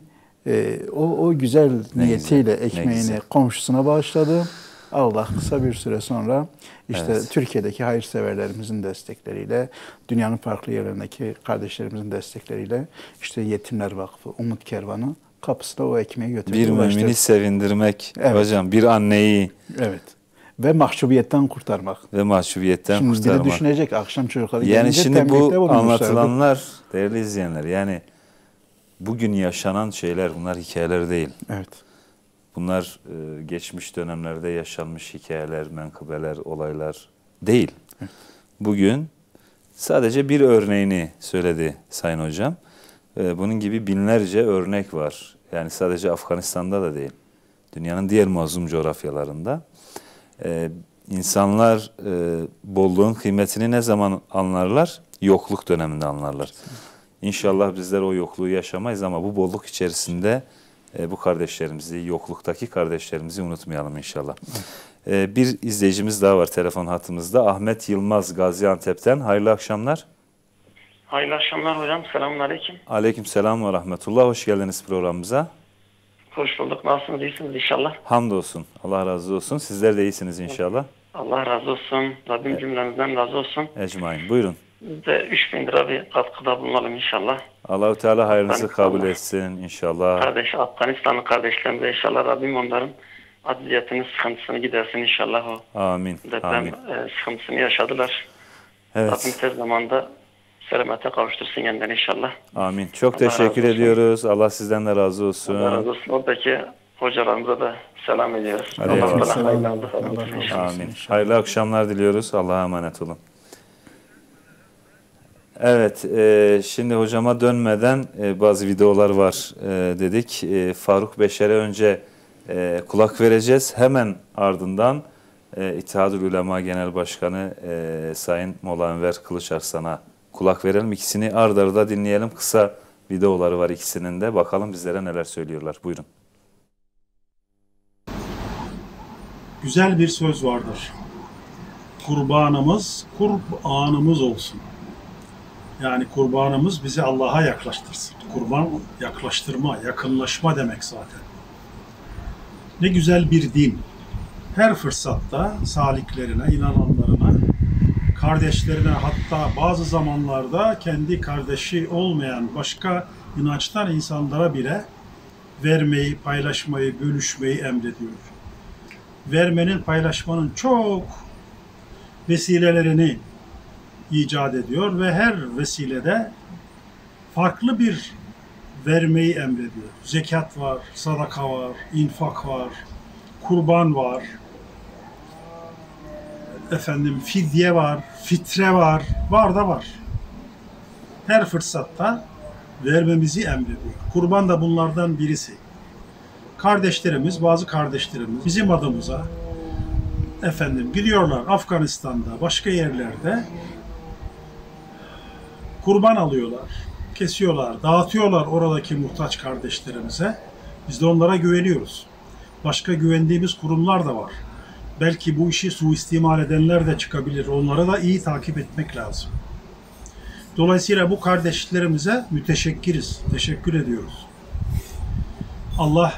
Speaker 2: o güzel niyetiyle ekmeğini komşusuna bağışladı. Allah kısa bir süre sonra işte Türkiye'deki hayırseverlerimizin destekleriyle, dünyanın farklı yerlerindeki kardeşlerimizin destekleriyle işte Yetimler Vakfı, Umut Kervanı kapısına o ekmeği götürdü.
Speaker 1: Bir mümini sevindirmek hocam, bir anneyi.
Speaker 2: Evet. Ve mahcubiyetten kurtarmak.
Speaker 1: Şimdi
Speaker 2: kurtarmak. Şimdi biri düşünecek akşam çocukları
Speaker 1: yani
Speaker 2: gelince
Speaker 1: şimdi bu anlatılanlar değerli izleyenler yani bugün yaşanan şeyler bunlar hikayeler değil.
Speaker 2: Evet.
Speaker 1: Bunlar geçmiş dönemlerde yaşanmış hikayeler, menkıbeler, olaylar değil. Evet. Bugün sadece bir örneğini söyledi Sayın Hocam. Bunun gibi binlerce örnek var. Yani sadece Afganistan'da da değil. Dünyanın diğer mazlum coğrafyalarında. İnsanlar bolluğun kıymetini ne zaman anlarlar? Yokluk döneminde anlarlar. İnşallah bizler o yokluğu yaşamayız ama bu bolluk içerisinde bu kardeşlerimizi, yokluktaki kardeşlerimizi unutmayalım inşallah. Bir izleyicimiz daha var telefon hattımızda. Ahmet Yılmaz Gaziantep'ten. Hayırlı akşamlar.
Speaker 13: Hayırlı akşamlar hocam. Selamun aleyküm.
Speaker 1: Aleykümselam ve rahmetullah. Hoş geldiniz programımıza.
Speaker 13: Hoş bulduk. Nasılsınız? İyisiniz inşallah.
Speaker 1: Hamdolsun. Allah razı olsun. Sizler de iyisiniz inşallah.
Speaker 13: Allah razı olsun. Rabbim cümlemizden razı olsun.
Speaker 1: Ecmaîn. Buyurun.
Speaker 13: Biz de 3.000 lira bir katkıda bulunalım inşallah.
Speaker 1: Allah-u Teala hayrınızı kabul etsin inşallah.
Speaker 13: Afganistan'ın kardeşlerimize inşallah Rabbim onların adliyetini, sıkıntısını gidersin inşallah. O
Speaker 1: amin.
Speaker 13: Deprem
Speaker 1: amin.
Speaker 13: Sıkıntısını yaşadılar.
Speaker 1: Evet.
Speaker 13: Rabbim tez zamanda selamete kavuştursun yeniden inşallah.
Speaker 1: Amin. Çok teşekkür ediyoruz. Allah sizden de razı olsun.
Speaker 13: Allah razı olsun. Oradaki hocalarımıza da selam ediyoruz.
Speaker 1: Amin. Hayırlı akşamlar diliyoruz. Allah'a emanet olun. Evet, şimdi hocama dönmeden bazı videolar var dedik. Faruk Beşer'e önce kulak vereceğiz. Hemen ardından İttihadül Ulema Genel Başkanı Sayın Molla Enver Kılıçarslan'a kulak verelim. İkisini ard arda dinleyelim. Kısa videoları var ikisinin de. Bakalım bizlere neler söylüyorlar. Buyurun.
Speaker 15: Güzel bir söz vardır. Kurbanımız kurbanımız olsun. Yani kurbanımız bizi Allah'a yaklaştırsın. Kurban yaklaştırma, yakınlaşma demek zaten. Ne güzel bir din. Her fırsatta saliklerine, inananlarına, kardeşlerine, hatta bazı zamanlarda kendi kardeşi olmayan başka inançtan insanlara bile vermeyi, paylaşmayı, bölüşmeyi emrediyor. Vermenin, paylaşmanın çok vesilelerini icat ediyor ve her vesilede farklı bir vermeyi emrediyor. Zekat var, sadaka var, infak var, kurban var, fidye var, fitre var, var da var. Her fırsatta vermemizi emrediyor. Kurban da bunlardan birisi. Kardeşlerimiz, bazı kardeşlerimiz bizim adımıza gidiyorlar Afganistan'da, başka yerlerde kurban alıyorlar, kesiyorlar, dağıtıyorlar oradaki muhtaç kardeşlerimize. Biz de onlara güveniyoruz. Başka güvendiğimiz kurumlar da var. Belki bu işi suistimal edenler de çıkabilir. Onları da iyi takip etmek lazım. Dolayısıyla bu kardeşlerimize müteşekkiriz, teşekkür ediyoruz. Allah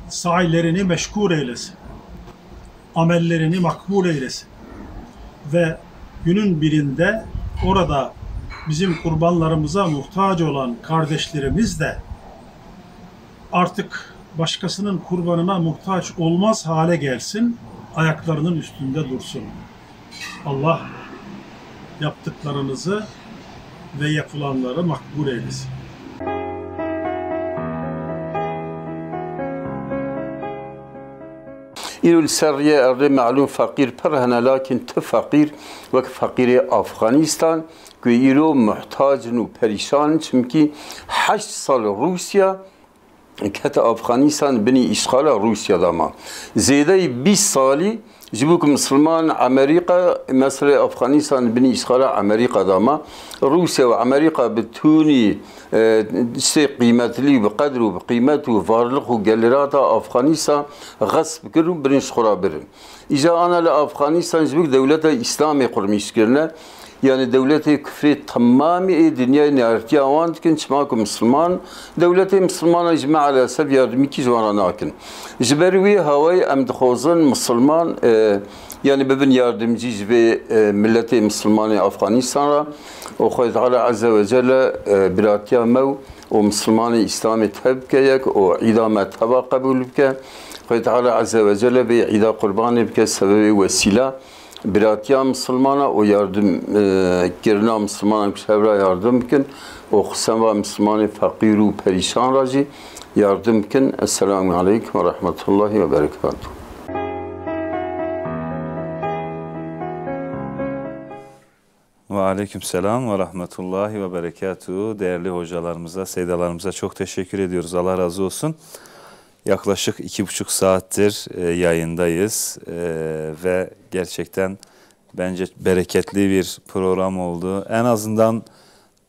Speaker 15: sailerini meşgul eylesin. Amellerini makbul eylesin. Ve günün birinde orada bizim kurbanlarımıza muhtaç olan kardeşlerimiz de artık başkasının kurbanına muhtaç olmaz hale gelsin, ayaklarının üstünde dursun. Allah yaptıklarınızı ve yapılanları makbul eylesin.
Speaker 23: إلو السرية أرد معلوم فقير برهنا لكن تفقير وك فقير أفغانستان كي إلو محتاج نو بريشان چمكي 8 سال روسيا كت أفغانستان بني إشغال روسيا داما زيادة 20 سالي جبوك مسلمان أمريكا مثلا أفغانستان بني إشغال أمريكا داما روسيا وأمريكا بتوني قيمة لي بقدر وبقيمته وفارلق وجلراتا أفغانستان غصب كرو برنش خرا برن إذا أنا لأفغانستان جبوك دولة إسلامي قرميش كرنا يعني دولة كفري تمامي دنيا نارتيا وان كنت معكم مسلمان دولة مسلمان جماعة على سبيا رميكي جوانا ناكن جبروي هواي أم دخوزن مسلمان يعني ببن ياردمجي جبي ملتي مسلمان أفغانستان وخوي تعالى عز وجل براتيا مو ومسلمان إسلامي تحب كيك وعيدا ما تحبا قبول بك خوي تعالى عز وجل بعيدا قرباني بك سبب وسيلة براتيا مسلمانا وياردم كرنا مسلمانا كشبرا ياردم بكن وخصما مسلمان فقير وبريشان راجي ياردم بكن السلام عليكم ورحمة الله وبركاته
Speaker 1: Ve aleykümselam ve rahmetullahi ve berekatuhu. Değerli hocalarımıza, seydalarımıza çok teşekkür ediyoruz. Allah razı olsun. Yaklaşık 2,5 saattir yayındayız ve gerçekten bence bereketli bir program oldu. En azından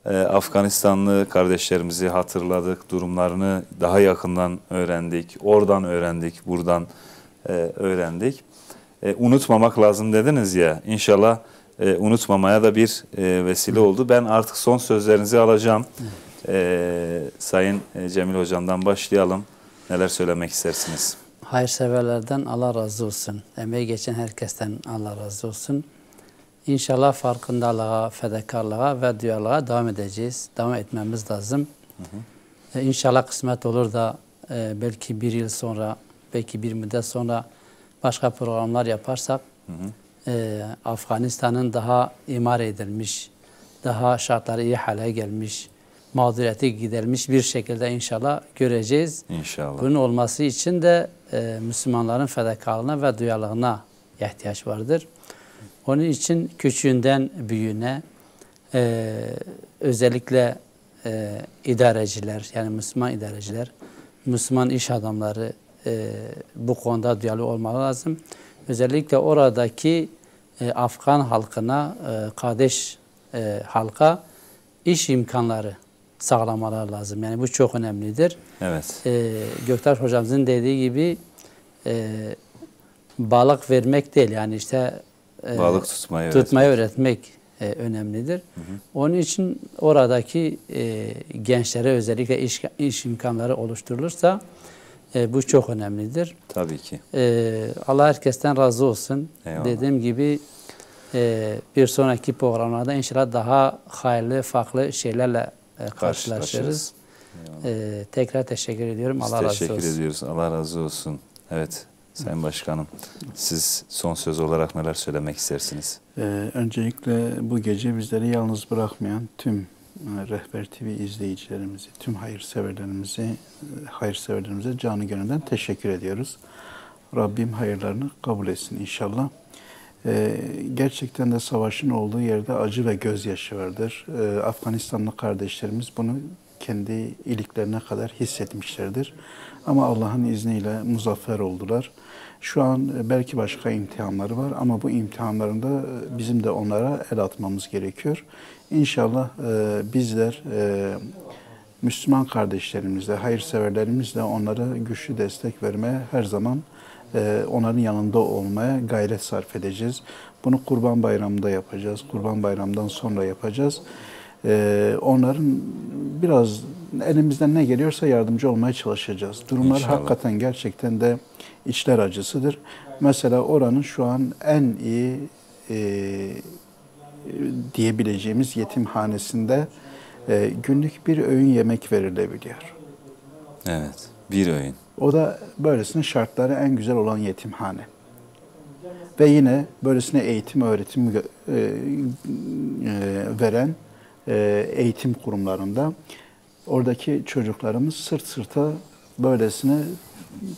Speaker 1: Afganistanlı kardeşlerimizi hatırladık, durumlarını daha yakından öğrendik, oradan öğrendik, buradan öğrendik. Unutmamak lazım dediniz ya, inşallah unutmamaya da bir vesile oldu. Ben artık son sözlerinizi alacağım. Sayın Cemil Hocam'dan başlayalım. Neler söylemek istersiniz?
Speaker 3: Hayırseverlerden Allah razı olsun. Emeği geçen herkesten Allah razı olsun. İnşallah farkındalığa, fedakarlığa ve duyarlılığa devam edeceğiz. Devam etmemiz lazım. İnşallah kısmet olur da belki bir yıl sonra, belki bir müddet sonra başka programlar yaparsak Afganistan'ın daha imar edilmiş, daha şartları iyi hale gelmiş, mağduriyeti giderilmiş bir şekilde inşallah göreceğiz.
Speaker 1: İnşallah.
Speaker 3: Bunun olması için de Müslümanların fedakarlığına ve duyarlılığına ihtiyaç vardır. Onun için küçüğünden büyüğüne özellikle idareciler, yani Müslüman idareciler, Müslüman iş adamları bu konuda duyarlı olmalı lazım. Özellikle oradaki Afgan halkına, kardeş halka iş imkanları sağlamalar lazım. Yani bu çok önemlidir.
Speaker 1: Evet.
Speaker 3: Göktaş hocamızın dediği gibi balık vermek değil, yani işte
Speaker 1: balık
Speaker 3: tutmayı öğretmek önemlidir. Onun için oradaki gençlere özellikle iş imkanları oluşturulursa bu çok önemlidir.
Speaker 1: Tabii ki.
Speaker 3: Allah herkesten razı olsun.
Speaker 1: Eyvallah.
Speaker 3: Dediğim gibi bir sonraki programlarda inşallah daha hayırlı, farklı şeylerle karşılaşırız. Tekrar teşekkür ediyorum. Allah razı olsun.
Speaker 1: Teşekkür ediyoruz. Allah razı olsun. Evet. Sayın Başkanım, siz son söz olarak neler söylemek istersiniz?
Speaker 2: Öncelikle bu gece bizleri yalnız bırakmayan tüm Rehber TV izleyicilerimizi, tüm hayırseverlerimize canı gönülden teşekkür ediyoruz. Rabbim hayırlarını kabul etsin inşallah. Gerçekten de savaşın olduğu yerde acı ve gözyaşı vardır. Afganistanlı kardeşlerimiz bunu kendi iliklerine kadar hissetmişlerdir. Ama Allah'ın izniyle muzaffer oldular. Şu an belki başka imtihanları var ama bu imtihanlarında bizim de onlara el atmamız gerekiyor. İnşallah bizler Müslüman kardeşlerimizle, hayırseverlerimizle onlara güçlü destek vermeye her zaman onların yanında olmaya gayret sarf edeceğiz. Bunu Kurban Bayramı'nda yapacağız. Kurban Bayramı'ndan sonra yapacağız. Onların biraz elimizden ne geliyorsa yardımcı olmaya çalışacağız. Durumlar
Speaker 1: İnşallah.
Speaker 2: Hakikaten gerçekten de içler acısıdır. Mesela oranın şu an en iyi diyebileceğimiz yetimhanesinde günlük bir öğün yemek verilebiliyor.
Speaker 1: Evet, bir öğün.
Speaker 2: O da böylesine şartları en güzel olan yetimhane. Ve yine böylesine eğitim, öğretim veren eğitim kurumlarında oradaki çocuklarımız sırt sırta böylesine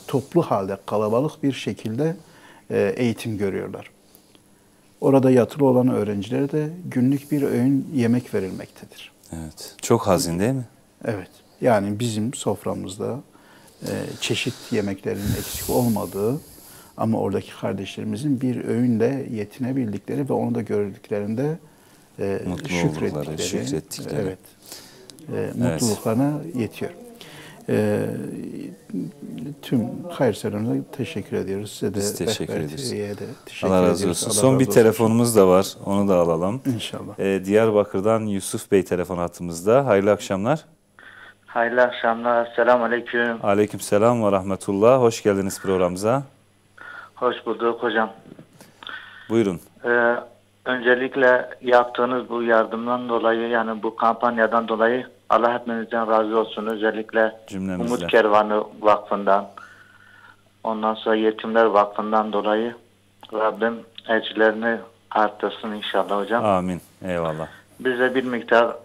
Speaker 2: toplu halde, kalabalık bir şekilde eğitim görüyorlar. Orada yatılı olan öğrencilere de günlük bir öğün yemek verilmektedir.
Speaker 1: Evet. Çok hazin değil mi?
Speaker 2: Evet. Yani bizim soframızda çeşit yemeklerin eksik olmadığı ama oradaki kardeşlerimizin bir öğünle yetinebildikleri ve onu da gördüklerinde
Speaker 1: şükrettikleri.
Speaker 2: Evet. Mutluluklarına yetiyor. Tüm hayırseverlerimize teşekkür ediyoruz. Size de
Speaker 1: biz teşekkür ederiz.
Speaker 2: Allah
Speaker 1: razı olsun. Son bir telefonumuz da var. Onu da alalım.
Speaker 2: İnşallah.
Speaker 1: Diyarbakır'dan Yusuf Bey telefon hattımızda. Hayırlı akşamlar.
Speaker 8: Hayırlı akşamlar. Selamun aleyküm.
Speaker 1: Aleyküm selam ve rahmetullah. Hoş geldiniz programımıza.
Speaker 8: Hoş bulduk hocam.
Speaker 1: Buyurun.
Speaker 8: Öncelikle yaptığınız bu yardımdan dolayı, yani bu kampanyadan dolayı Allah hepinizden razı olsun. Özellikle
Speaker 1: cümlemizle.
Speaker 8: Umut Kervanı Vakfı'ndan, ondan sonra Yetimler Vakfı'ndan dolayı Rabbim ecirlerini arttırsın inşallah hocam.
Speaker 1: Amin. Eyvallah.
Speaker 8: Biz de bir miktar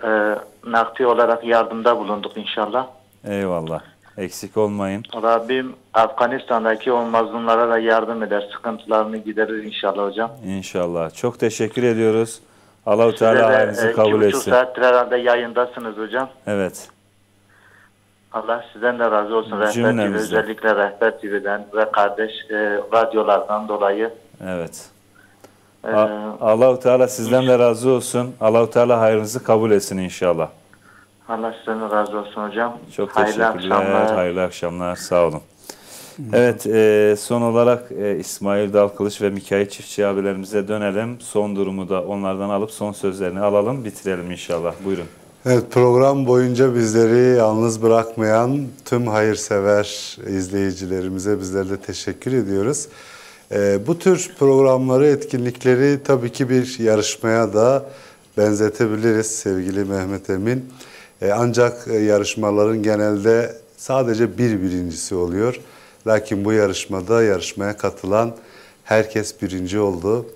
Speaker 8: nakdi olarak yardımda bulunduk inşallah.
Speaker 1: Eyvallah. Eksik olmayın.
Speaker 8: Rabbim Afganistan'daki o mazlumlara da yardım eder. Sıkıntılarını giderir inşallah hocam.
Speaker 1: İnşallah. Çok teşekkür ediyoruz. Allah-u Teala halinizi kabul etsin.
Speaker 8: 2,5 saattir herhalde yayındasınız hocam.
Speaker 1: Evet.
Speaker 8: Allah sizden de razı olsun. Rehber TV, özellikle Rehber TV'den ve kardeş radyolardan dolayı.
Speaker 1: Evet. Allah-u Teala sizden de razı olsun. Allah-u Teala hayrınızı kabul etsin inşallah.
Speaker 8: Allah sizden razı olsun hocam.
Speaker 1: Çok teşekkürler. Hayırlı akşamlar. Sağ olun. Evet, son olarak İsmail Dalkılıç ve Mikail Çiftçi abilerimize dönelim. Son durumu da onlardan alıp son sözlerini alalım, bitirelim inşallah. Buyurun.
Speaker 6: Evet, program boyunca bizleri yalnız bırakmayan tüm hayırsever izleyicilerimize bizler de teşekkür ediyoruz. Bu tür programları, etkinlikleri tabii ki bir yarışmaya da benzetebiliriz sevgili Mehmet Emin. Ancak yarışmaların genelde sadece bir birincisi oluyor. Lakin bu yarışmada yarışmaya katılan herkes birinci oldu.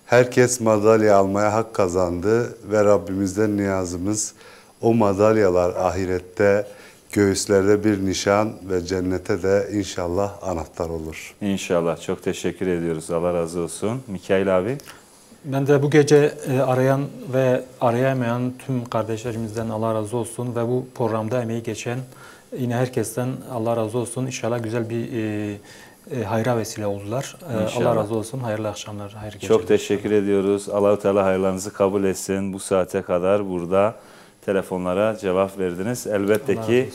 Speaker 6: Herkes madalya almaya hak kazandı ve Rabbimizden niyazımız o madalyalar ahirette göğüslerde bir nişan ve cennete de inşallah anahtar olur.
Speaker 1: İnşallah. Çok teşekkür ediyoruz. Allah razı olsun. Mikail abi?
Speaker 12: Ben de bu gece arayan ve arayamayan tüm kardeşlerimizden Allah razı olsun ve bu programda emeği geçen yine herkesten Allah razı olsun. İnşallah güzel bir hayra vesile oldular. Allah razı olsun. Hayırlı akşamlar, hayırlı geceler.
Speaker 1: Çok teşekkür ediyoruz. Allah-u Teala hayırlarınızı kabul etsin. Bu saate kadar burada telefonlara cevap verdiniz. Elbette ki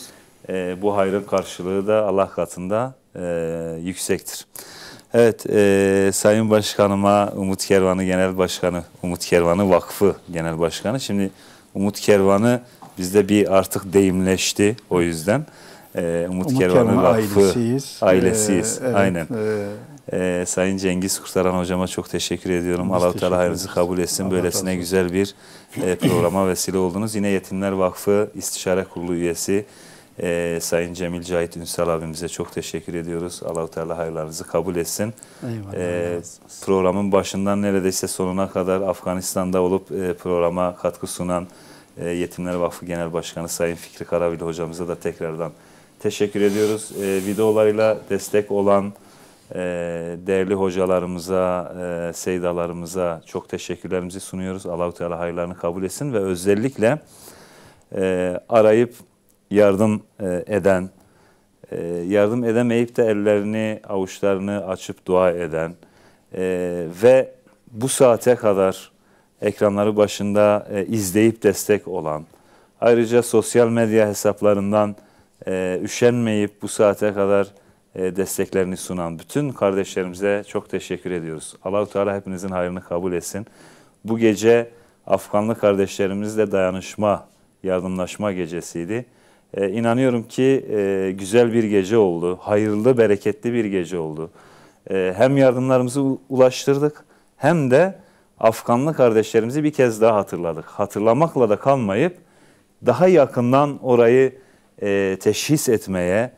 Speaker 1: bu hayrın karşılığı da Allah katında yüksektir. Evet, Sayın Başkanıma, Umut Kervanı Genel Başkanı, Umut Kervanı Vakfı Genel Başkanı. Şimdi Umut Kervanı bizde bir artık deyimleşti o yüzden. Umut Kervanı Vakfı ailesiyiz.
Speaker 2: Evet,
Speaker 1: aynen. Sayın Cengiz Kurtaran hocama çok teşekkür ediyorum. Allah-u Teala hayrınızı kabul etsin. Böylesine güzel bir programa vesile oldunuz. Yine Yetimler Vakfı İstişare Kurulu üyesi Sayın Cemil Cahit Ünsal abimize çok teşekkür ediyoruz. Allah-u Teala hayırlarınızı kabul etsin. Programın başından neredeyse sonuna kadar Afganistan'da olup programa katkı sunan Yetimler Vakfı Genel Başkanı Sayın Fikri Karavili hocamıza da tekrardan teşekkür ediyoruz. Videolarıyla destek olan değerli hocalarımıza, seydalarımıza çok teşekkürlerimizi sunuyoruz. Allah-u Teala hayırlarını kabul etsin ve özellikle arayıp yardım edemeyip de ellerini, avuçlarını açıp dua eden ve bu saate kadar ekranları başında izleyip destek olan, ayrıca sosyal medya hesaplarından üşenmeyip bu saate kadar desteklerini sunan bütün kardeşlerimize çok teşekkür ediyoruz. Allah-u Teala hepinizin hayrını kabul etsin. Bu gece Afganlı kardeşlerimizle dayanışma, yardımlaşma gecesiydi. İnanıyorum ki güzel bir gece oldu, hayırlı, bereketli bir gece oldu. Hem yardımlarımızı ulaştırdık hem de Afganlı kardeşlerimizi bir kez daha hatırladık. Hatırlamakla da kalmayıp daha yakından orayı teşhis etmeye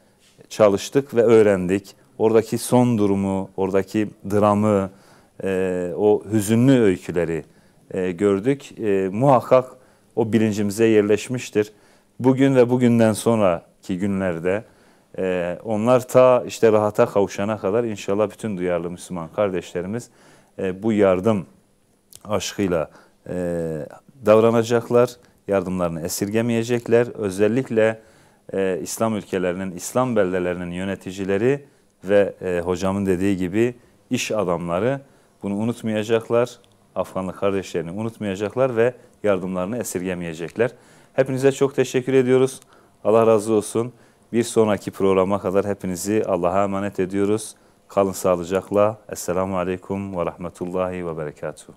Speaker 1: çalıştık ve öğrendik. Oradaki son durumu, oradaki dramı, o hüzünlü öyküleri gördük. Muhakkak o bilincimize yerleşmiştir. Bugün ve bugünden sonraki günlerde onlar ta işte rahata kavuşana kadar inşallah bütün duyarlı Müslüman kardeşlerimiz bu yardım aşkıyla davranacaklar. Yardımlarını esirgemeyecekler. Özellikle İslam ülkelerinin, İslam beldelerinin yöneticileri ve hocamın dediği gibi iş adamları bunu unutmayacaklar. Afganlı kardeşlerini unutmayacaklar ve yardımlarını esirgemeyecekler. Hepinize çok teşekkür ediyoruz. Allah razı olsun. Bir sonraki programa kadar hepinizi Allah'a emanet ediyoruz. Kalın sağlıcakla. Esselamu Aleyküm ve Rahmetullahi ve Berekatuhu.